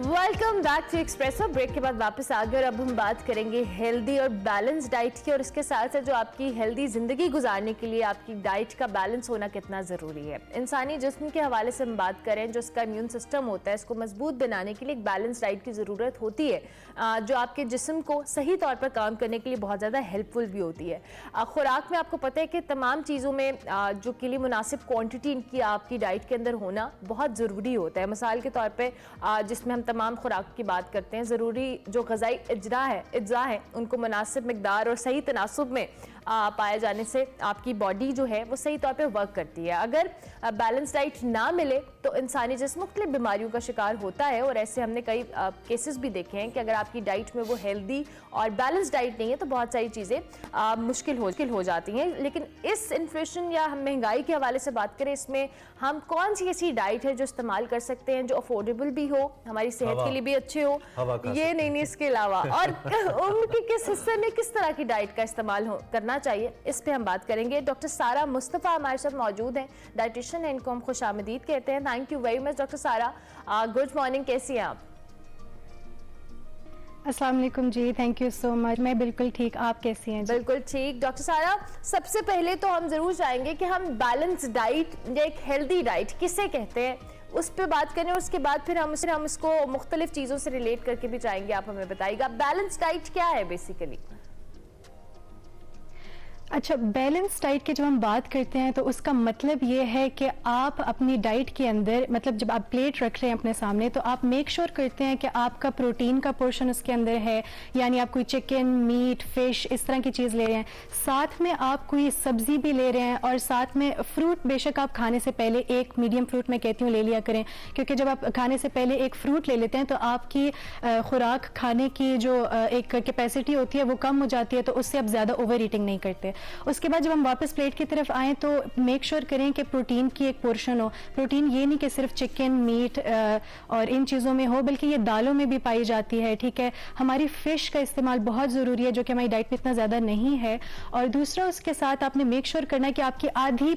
Welcome back to Expresso. Break के बाद वापस आ गए और अब हम बात करेंगे हेल्दी और बैलेंस डाइट की, और इसके साथ साथ जो आपकी हेल्दी ज़िंदगी गुजारने के लिए आपकी डाइट का बैलेंस होना कितना ज़रूरी है। इंसानी जिस्म के हवाले से हम बात करें, जो इसका इम्यून सिस्टम होता है इसको मजबूत बनाने के लिए एक बैलेंस डाइट की ज़रूरत होती है, जो आपके जिस्म को सही तौर पर काम करने के लिए बहुत ज़्यादा हेल्पफुल भी होती है। खुराक में आपको पता है कि तमाम चीज़ों में जो के लिए मुनासिब क्वान्टिटी इनकी आपकी डाइट के अंदर होना बहुत ज़रूरी होता है। मिसाल के तौर पर जिसमें हम तमाम खुराक की बात करते हैं, ज़रूरी जो ग़ज़ाई अज्जा है उनको मुनासिब मिक़दार और सही तनासुब में पाया जाने से आपकी बॉडी जो है वो सही तौर पे वर्क करती है। अगर बैलेंस डाइट ना मिले तो इंसानी जिस्म मुख्तलिफ बीमारियों का शिकार होता है, और ऐसे हमने कई केसेस भी देखे हैं कि अगर आपकी डाइट में वो हेल्दी और बैलेंस डाइट नहीं है तो बहुत सारी चीज़ें मुश्किल हो जाती हैं। लेकिन इस इन्फ्लेशन या हम महंगाई के हवाले से बात करें, इसमें हम कौन सी ऐसी डाइट है जो इस्तेमाल कर सकते हैं जो अफोर्डेबल भी हो, हमारी सेहत के लिए भी अच्छे हो, ये नहीं इसके अलावा, और उम्र के किस हिस्से में किस तरह की डाइट का इस्तेमाल करना चाहिए, इस पे हम बात करेंगे। डॉक्टर सारा मुस्तफ़ा हमारे साथ मौजूद हैं, डाइटिशियन हैं, इनको हम खुशामदीद कहते हैं। Thank you very much doctor सारा। गुड मॉर्निंग, कैसी हैं आप? अस्सलाम वालेकुम जी, थैंक यू सो मच। मैं बिल्कुल ठीक, आप कैसी हैं? बिल्कुल ठीक। डॉक्टर सारा, सबसे पहले तो हम जरूर चाहेंगे कि हम बैलेंस डाइट या एक हेल्दी डाइट किसे कहते हैं उस पर बात करें, और उसके बाद फिर हम इसको मुख्तलिफ चीज़ों से रिलेट करके भी चाहेंगे, आप हमें बताइएगा बैलेंस डाइट क्या है बेसिकली। अच्छा, बैलेंस डाइट की जब हम बात करते हैं तो उसका मतलब ये है कि आप अपनी डाइट के अंदर, मतलब जब आप प्लेट रख रहे हैं अपने सामने, तो आप मेक श्योर करते हैं कि आपका प्रोटीन का पोर्शन उसके अंदर है, यानी आप कोई चिकन, मीट, फिश इस तरह की चीज़ ले रहे हैं, साथ में आप कोई सब्जी भी ले रहे हैं, और साथ में फ्रूट बेशक आप खाने से पहले एक मीडियम फ्रूट मैं कहती हूँ ले लिया करें, क्योंकि जब आप खाने से पहले एक फ्रूट ले लेते हैं तो आपकी खुराक खाने की जो एक कैपेसिटी होती है वो कम हो जाती है, तो उससे आप ज़्यादा ओवर ईटिंग नहीं करते। उसके बाद जब हम वापस प्लेट की तरफ आएँ तो मेक श्योर करें कि प्रोटीन की एक पोर्शन हो। प्रोटीन ये नहीं कि सिर्फ चिकन, मीट और इन चीज़ों में हो, बल्कि ये दालों में भी पाई जाती है, ठीक है। हमारी फ़िश का इस्तेमाल बहुत ज़रूरी है, जो कि हमारी डाइट में इतना ज़्यादा नहीं है। और दूसरा, उसके साथ आपने मेक श्योर करना है कि आपकी आधी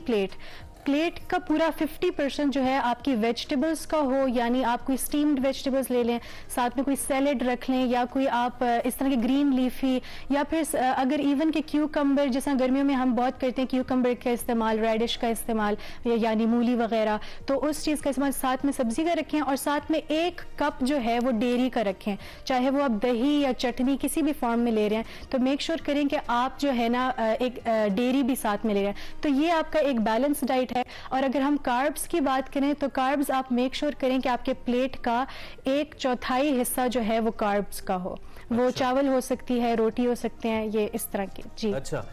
प्लेट का पूरा 50% जो है आपकी वेजिटेबल्स का हो, यानी आप कोई स्टीम्ड वेजिटेबल्स ले लें, साथ में कोई सैलेड रख लें, या कोई आप इस तरह के ग्रीन लीफी, या फिर अगर इवन के क्यूकम्बर, जैसा गर्मियों में हम बहुत करते हैं क्यूकम्बर का इस्तेमाल, रेडिश का इस्तेमाल, यानी मूली वगैरह, तो उस चीज़ का इस्तेमाल साथ में सब्जी का रखें, और साथ में 1 कप जो है वो डेयरी का रखें, चाहे वो आप दही या चटनी किसी भी फॉर्म में ले रहे हैं, तो मेक श्योर करें कि आप जो है ना एक डेयरी भी साथ में ले रहे हैं। तो ये आपका एक बैलेंस डाइट प्लेट है। और अगर हम कार्ब्स की बात करें तो कार्ब्स आप मेक श्योर करें कि आपके प्लेट का 1/4 हिस्सा जो है वो कार्ब्स का हो। वो चावल हो सकती है, रोटी हो सकते हैं, ये इस तरह के। जी अच्छा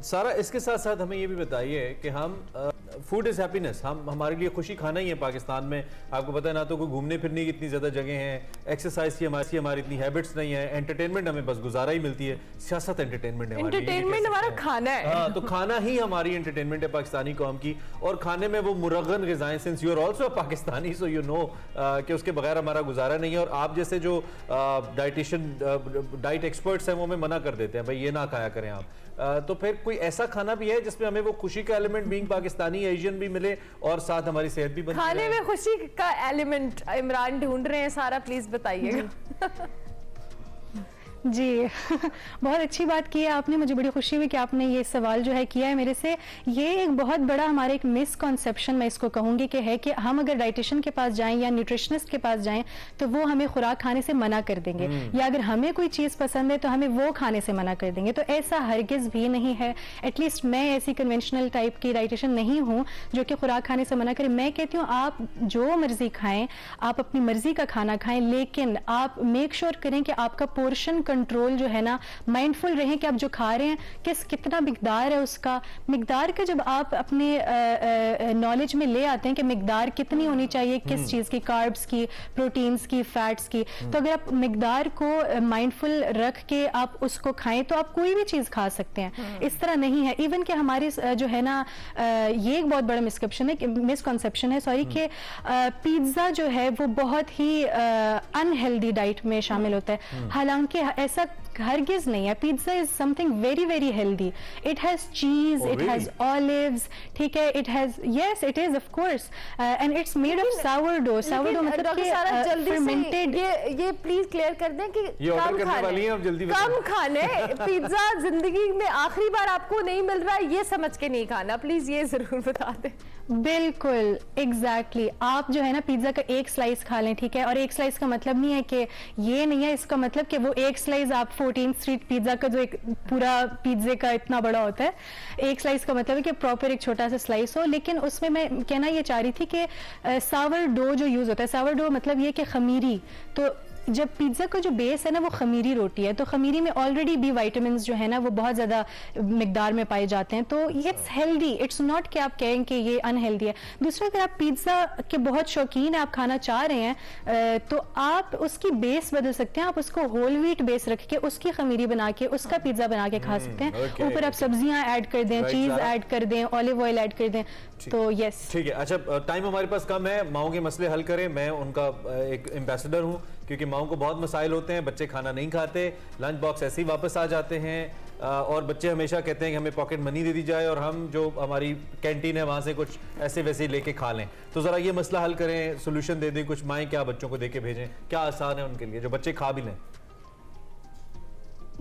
सारा, इसके साथ साथ हमें ये भी बताइए कि हम फूड इज हैप्पीनेस, हम हमारे लिए खुशी खाना ही है पाकिस्तान में। आपको पता है ना तो कोई घूमने फिरने की इतनी ज़्यादा जगह हैं, एक्सरसाइज की हमारी इतनी हैबिट्स नहीं है, एंटरटेनमेंट हमें बस गुजारा ही मिलती है। सियासत एंटरटेनमेंट है, एंटरटेनमेंट हमारा खाना है। हाँ, तो खाना ही हमारी एंटरटेनमेंट है पाकिस्तानी कौम की। और खाने में वो मुरगन ग़िज़ाएं, since you are also Pakistani so you know कि उसके बगैर हमारा गुजारा नहीं है। और आप जैसे जो डाइट एक्सपर्ट्स हैं वो हमें मना कर देते हैं, भाई ये ना खाया करें आप। तो फिर कोई ऐसा खाना भी है जिसमें हमें वो खुशी का एलिमेंट बीइंग पाकिस्तानी एशियन भी मिले और साथ हमारी सेहत भी बनी? खाने में खुशी का एलिमेंट इमरान ढूंढ रहे हैं, सारा प्लीज बताइएगा। जी बहुत अच्छी बात की है आपने, मुझे बड़ी खुशी हुई कि आपने ये सवाल जो है किया है मेरे से। ये एक बहुत बड़ा हमारा एक मिसकॉन्सेप्शन मैं इसको कहूँगी कि है कि हम अगर डाइटिशियन के पास जाएं या न्यूट्रिशनिस्ट के पास जाएं तो वो हमें खुराक खाने से मना कर देंगे, या अगर हमें कोई चीज़ पसंद है तो हमें वो खाने से मना कर देंगे। तो ऐसा हरगिज़ भी नहीं है। एटलीस्ट मैं ऐसी कन्वेंशनल टाइप की डाइटिशियन नहीं हूँ जो कि खुराक खाने से मना करें। मैं कहती हूँ आप जो मर्जी खाएं, आप अपनी मर्जी का खाना खाएं, लेकिन आप मेक श्योर करें कि आपका पोर्शन कंट्रोल जो है ना, माइंडफुल रहें कि आप जो खा रहे हैं कितना मिकदार है उसका। मिकदार का जब आप अपने नॉलेज में ले आते हैं कि मिकदार कितनी होनी चाहिए किस चीज़ की, कार्ब्स की, प्रोटीन्स की, फैट्स की, तो अगर आप मिकदार को माइंडफुल रख के आप उसको खाएं तो आप कोई भी चीज़ खा सकते हैं। इस तरह नहीं है। इवन कि हमारे जो है ना ये एक बहुत बड़ा मिसकॉन्सेप्शन है सॉरी, कि पिज्ज़ा जो है वो बहुत ही अनहेल्दी डाइट में शामिल होता है। हालांकि ऐसा हरगिज नहीं है। Pizza is something very very healthy. It has चीज, इट हैज ऑलिव्स, ठीक है, it has, yes it is of course, and it's made of sourdough. Sourdough मतलब कि फर्मेंटेड। ये प्लीज क्लियर कर दें कि कम खाने पिज्जा जिंदगी में आखिरी बार आपको नहीं मिल रहा है ये समझ के नहीं खाना, प्लीज ये जरूर बता दें। बिल्कुल एग्जैक्टली आप जो है ना पिज्जा का एक स्लाइस खा लें, ठीक है, और एक स्लाइस का मतलब नहीं है कि ये नहीं है, इसका मतलब कि वो एक स्लाइस आप 14th स्ट्रीट पिज्जा का जो एक पूरा पिज्जे का इतना बड़ा होता है, एक स्लाइस का मतलब है कि प्रॉपर एक छोटा सा स्लाइस हो। लेकिन उसमें मैं कहना ये चाह रही थी कि सावर डो जो यूज होता है, सावर डो मतलब ये कि खमीरी, तो जब पिज्जा का जो बेस है ना वो खमीरी रोटी है, तो खमीरी में ऑलरेडी बी विटामिन जो है ना वो बहुत ज्यादा मिकदार में पाए जाते हैं, तो इट्स हेल्दी। इट्स नॉट कि आप कहें कि ये अनहेल्दी है। दूसरा, अगर आप पिज्जा के बहुत शौकीन है, आप खाना चाह रहे हैं, तो आप उसकी बेस बदल सकते हैं। आप उसको होल व्हीट बेस रख के उसकी खमीरी बना के उसका पिज्जा बना के खा सकते हैं। ऊपर आप सब्जियां ऐड कर दें, चीज ऐड कर दें, ऑलिव ऑयल ऐड कर दें, तो यस ठीक है। अच्छा टाइम हमारे पास कम है, माओ के मसले हल करें। मैं उनका एक एम्बेसडर हूँ क्योंकि माओ को बहुत मसाइल होते हैं, बच्चे खाना नहीं खाते, लंच बॉक्स ऐसे ही वापस आ जाते हैं, और बच्चे हमेशा कहते हैं कि हमें पॉकेट मनी दे दी जाए और हम जो हमारी कैंटीन है वहाँ से कुछ ऐसे वैसे लेके खा लें। तो ज़रा ये मसला हल करें, सोल्यूशन दे दें। कुछ माएँ क्या बच्चों को दे के भेजें, क्या आसान है उनके लिए जो बच्चे खा भी लें?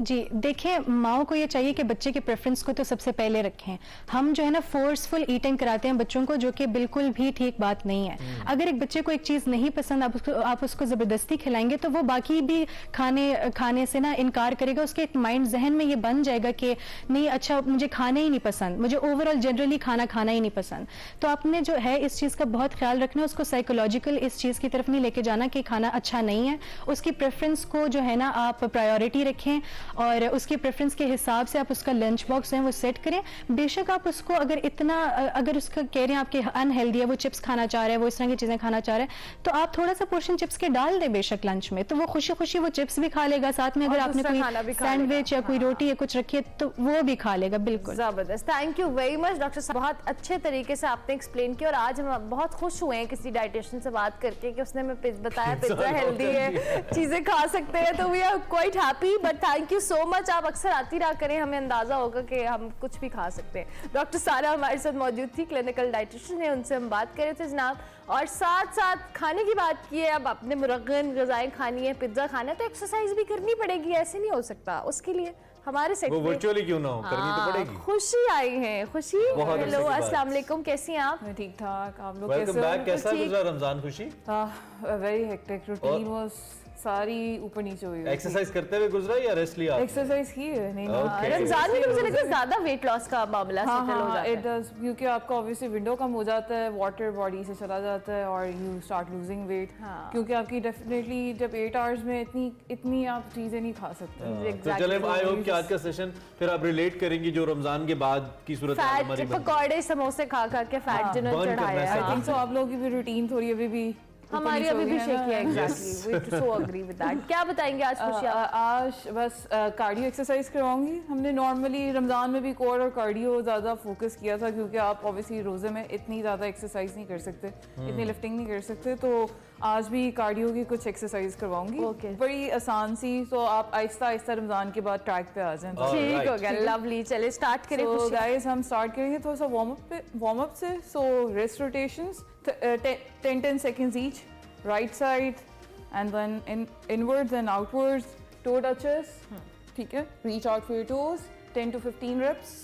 जी देखिए, माओ को ये चाहिए कि बच्चे के प्रेफरेंस को तो सबसे पहले रखें। हम जो है ना फोर्सफुल ईटिंग कराते हैं बच्चों को, जो कि बिल्कुल भी ठीक बात नहीं है। अगर एक बच्चे को एक चीज़ नहीं पसंद, आप उसको ज़बरदस्ती खिलाएंगे तो वो बाकी भी खाने से ना इनकार करेगा। उसके माइंड जहन में ये बन जाएगा कि नहीं अच्छा मुझे खाना ही नहीं पसंद, मुझे ओवरऑल जनरली खाना ही नहीं पसंद। तो आपने जो है इस चीज़ का बहुत ख्याल रखना, उसको साइकोलॉजिकल इस चीज़ की तरफ नहीं लेके जाना कि खाना अच्छा नहीं है। उसकी प्रेफरेंस को जो है ना आप प्रायोरिटी रखें और उसकी प्रेफरेंस के हिसाब से आप उसका लंच बॉक्स है वो सेट करें। बेशक आप उसको अगर उसका कह रहे हैं आपके अनहेल्दी है, वो चिप्स खाना चाह रहा है, वो इस तरह की चीजें खाना चाह रहा है, तो आप थोड़ा सा पोर्शन चिप्स के डाल दें बेशक लंच में, तो वो खुशी खुशी वो चिप्स भी खा लेगा। साथ में अगर आपने कोई सैंडविच या कोई रोटी या कुछ रखी है तो वो भी खा लेगा। बिल्कुल जबरदस्त, thank you very much doctor साहब, बहुत अच्छे तरीके से आपने एक्सप्लेन किया। और आज हम बहुत खुश हुए हैं किसी डाइटिशियन से बात करके कि उसने हमें बताया पिज्जा हेल्दी है, चीजें खा सकते हैं, तो we are quite happy. But thank you so much, आप अक्सर आती रहा करें, हमें अंदाजा होगा कि हम कुछ भी खा सकते हैं। डॉक्टर सारा हमारे साथ मौजूद थी, क्लिनिकल डाइटिशियन है, उनसे हम बात कर रहे थे जनाब, और साथ साथ खाने की बात की है। अब अपने मुरगन ग़िज़ाएं खानी है, पिज्जा खाना है, तो एक्सरसाइज भी करनी पड़ेगी, ऐसे नहीं हो सकता। उसके लिए हमारे सेट वो वर्चुअली क्यों ना हो, करनी तो पड़ेगी। खुशी आई है, खुशी। हेलो अस्सलाम वालेकुम, कैसी हैं आप? मैं ठीक ठाक, आप लोग कैसे हो? कैसा गुजरा रमजान? खुशी? वेरी हेक्टिक, रूटीन वाज सारी ऊपर नीचे हुई। एक्सरसाइज करते हुए गुजरा या रेस्ट लिया? एक्सरसाइज की है, नहीं रमजान में मुझे लगता है ज्यादा वेट लॉस का मामला सेटल हो जाता है। इट डज, क्योंकि आपका ऑब्वियसली विंडो कम हो जाता है, वाटर बॉडी से चला जाता है और यू स्टार्ट लूजिंग वेट, क्योंकि आपकी डेफिनेटली जब 8 आवर्स में इतनी आप चीजें नहीं खा सकते। तो चले, आई होप कि आज का सेशन फिर आप रिलेट करेंगी जो रमजान के बाद की सूरत हमारी पकौड़े समोसे खा के फैट जिन्होंने चढ़ाया है। आई थिंक सो आप लोगों की भी रूटीन थोड़ी अभी भी हमारी अभी भी शेकी है। Exactly, we so agree with that. क्या बताएंगे आज खुशी? आज बस कार्डियो एक्सरसाइज करवाऊंगी। हमने नॉर्मली रमजान में भी कोर और कार्डियो ज़्यादा फोकस किया था, क्योंकि आप ऑब्वियसली रोज़े में इतनी ज़्यादा एक्सरसाइज नहीं कर सकते, इतनी लिफ्टिंग नहीं कर सकते, तो आज भी कार्डियो की कुछ एक्सरसाइज करवाऊंगी। बड़ी आसान सी, तो आप आहिस्ता आहिस्ता रमजान के बाद ट्रैक पे आ जाएं। ठीक हो गया, लवली। चले स्टार्ट करें। तो गाइस हम स्टार्ट करेंगे थोड़ा सा वार्म अप से। So rest rotations 10 seconds each, right side and then inwards and outwards, toe touches, ठीक है, reach out for your toes, 10 to 15 reps।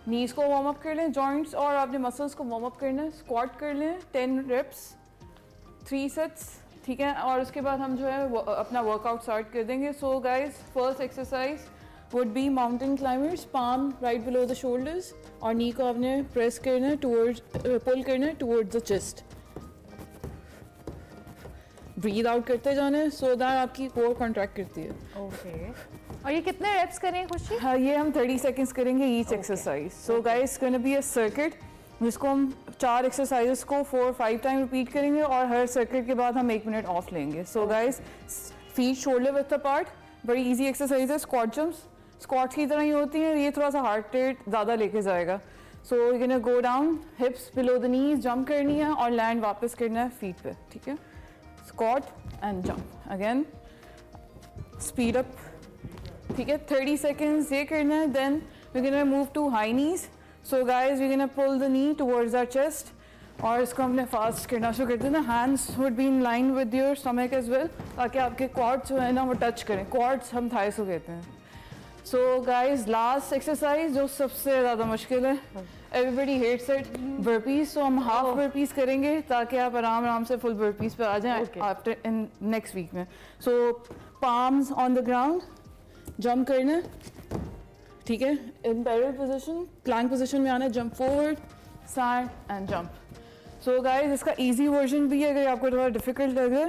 नीज को वार्म अप कर लें, जॉइंट्स और अपने मसल्स को वार्म अप करना है। स्क्वाट कर लें 10 reps, 3 sets, ठीक है, और उसके बाद हम जो है अपना वर्कआउट स्टार्ट कर देंगे। So guys, first exercise would be mountain climbers, palm right below the shoulders, और नी को आपने प्रेस करना है towards, पुल करना है towards the chest। Breathe out करते जाना है, सो दैट आपकी कोर कॉन्ट्रैक्ट करती है। ओके, और ये कितने रेप्स करें खुशी? हाँ, ये हम 30 सेकंड्स करेंगे each exercise. So guys, gonna be a circuit जिसको हम 4 एक्सरसाइजेस को 4-5 टाइम रिपीट करेंगे, और हर सर्किट के बाद हम 1 मिनट ऑफ लेंगे। So guys, feet shoulder width apart, बड़ी इजी एक्सरसाइज है। स्क्वाट जंप्स स्क्वाट्स की तरह ही होती हैं, ये थोड़ा सा हार्ट रेट ज़्यादा लेके जाएगा। So you can go down, हिप्स below the knees, jump करनी है और लैंड वापस करना है फीट पे, ठीक है। Squat and jump again, speed up, ठीक है, 30 सेकेंड्स ये करना है। Then we can move to high knees. So guys, we can pull the knee towards our chest, और इसको हमने फास्ट करना शुरू कर देना। Hands would be in line with your stomach as well, ताकि आपके क्वाड्स जो है ना वो टच करें। क्वाड्स हम थाइस को कहते हैं। सो गाइज, लास्ट एक्सरसाइज जो सबसे ज़्यादा मुश्किल है, एवरीबडी हेट्स इट, बर्पीज। सो हम हाफ बर्पीज करेंगे ताकि आप आराम से फुल बर्पीज पे आ जाएं आफ्टर इन नेक्स्ट वीक में। So palms on the ground, jump करना, ठीक है, in parallel position, plank position में आना, jump forward, side and jump. So guys, इसका इजी वर्जन भी है, अगर आपको थोड़ा डिफिकल्ट लगे,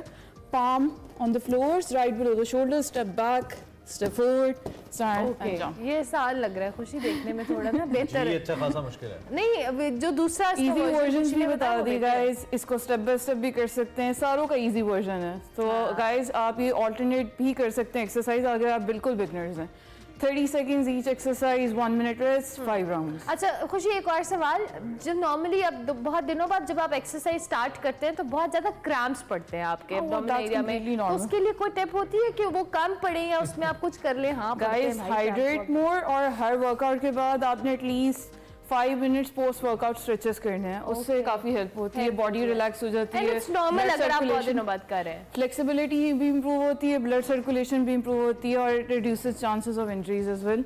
palm on the floors, right below the shoulder, step back, step forward, side and jump. ये आसान लग रहा है खुशी, देखने में थोड़ा ना बेहतर है। अच्छा खासा मुश्किल है। नहीं, अभी जो दूसरा इजी वर्जन भी बता दी गाइस, इसको स्टेप बाय स्टेप भी कर सकते हैं, सारों का इजी वर्जन है। तो गाइस, आप ये ऑल्टरनेट भी कर सकते हैं एक्सरसाइज अगर आप बिल्कुल बिगनर्स हैं। 30 seconds each exercise, 1 minute rest, 5 rounds। अच्छा खुशी, एक और सवाल, जब नॉर्मली अब बहुत दिनों बाद जब आप एक्सरसाइज स्टार्ट करते हैं तो बहुत ज्यादा क्रैम्प्स पड़ते हैं आपके एब्डोमिनल एरिया में, तो उसके लिए कोई टिप होती है कि वो कम पड़े या उसमें आप कुछ कर लें? हाँ गाइस, हाइड्रेट मोर, और हर वर्कआउट के बाद आपने at least 5 minutes post workout stretches करने हैं, उससे काफी हेल्प होती है, बॉडी रिलैक्स हो जाती है। इट्स नॉर्मल अगर आप बहुत दिनों बाद कर रहे हैं। फ्लेक्सिबिलिटी भी इंप्रूव होती है, ब्लड सर्कुलेशन भी इंप्रूव होती है, और it reduces chances of injuries as well.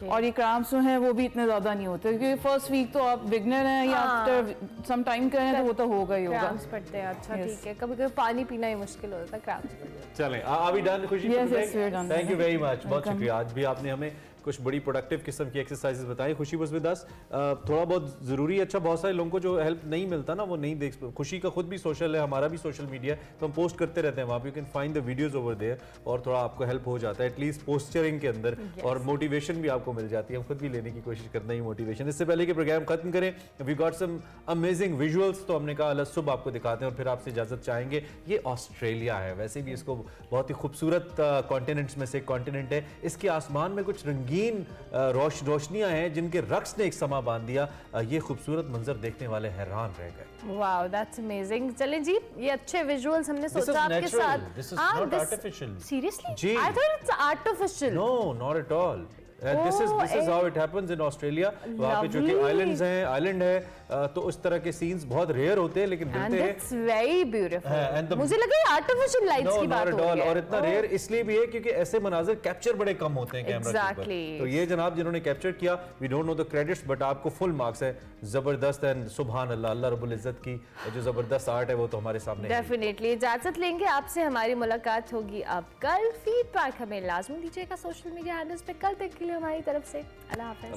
और ये क्रैम्प्स जो हैं वो भी इतने ज्यादा नहीं होते, क्योंकि फर्स्ट वीक तो आप बिगनर हैं या आफ्टर सम टाइम कर रहे हैं तो वो तो होगा ही होगा। क्रैम्प्स पड़ते हैं, अच्छा ठीक है, कभी कभी पानी पीना ही मुश्किल होता है, क्रैम्प्स। चलें, अभी डन खुशी? थैंक यू वेरी मच, बहुत शुक्रिया। आज भी आपने हमें कुछ बड़ी प्रोडक्टिव किस्म की एक्सरसाइजेस बताई। खुशी वाज विद अस। थोड़ा बहुत ज़रूरी है, अच्छा बहुत सारे लोगों को जो हेल्प नहीं मिलता ना वो नहीं देख, खुशी का खुद भी सोशल है, हमारा भी सोशल मीडिया, तो हम पोस्ट करते रहते हैं वहाँ पे, you can find the videos over there, और थोड़ा आपको हेल्प हो जाता है एटलीस्ट पोस्चरिंग के अंदर, और मोटिवेशन भी आपको मिल जाती है। हम खुद भी लेने की कोशिश करते हैं मोटिवेशन। इससे पहले कि प्रोग्राम खत्म करें, we got some amazing visuals, तो हमने कहा अल सुबह आपको दिखाते हैं और फिर आपसे इजाज़त चाहेंगे। ये ऑस्ट्रेलिया है, वैसे भी इसको बहुत ही खूबसूरत कॉन्टिनेंट्स में से एक कॉन्टिनेंट है। इसके आसमान में कुछ रंगीन रोशनियां हैं जिनके रक्स ने एक समा बांध दिया। ये खूबसूरत मंजर देखने वाले हैरान रह गए। Wow, that's amazing. चलें जी, ये अच्छे विजुअल्स हमने सोचा आपके साथ। This is not artificial. Seriously? जी। I thought it's artificial. No, not at all. This is how it happens in Australia. वहाँ पे चूंकि आइलैंड है तो उस तरह के सीन्स बहुत रेयर होते हैं, लेकिन बनते हैं। It's very beautiful. मुझे लगा ये आर्टिफिशियल लाइट्स की बात हो रही है। और इतना रेयर इसलिए भी है क्योंकि ऐसे मनाजिर कैप्चर बड़े कम होते हैं कैमरा के ऊपर। तो ये जनाब जिन्होंने कैप्चर किया, we don't know the credits, but आपको फुल मार्क्स है। जबरदस्त एंड सुभान अल्लाह, अल्लाह रब्बुल इज्जत की जो जबरदस्त आर्ट है वो तो हमारे सामने है। डेफिनेटली इजाजत लेंगे आपसे, हमारी मुलाकात होगी अब कल। फीडबैक हमें लाजमी दीजिएगा सोशल मीडिया हैंडल्स पे। कल तक के लिए हमारी तरफ से अल्लाह हाफ़िज़।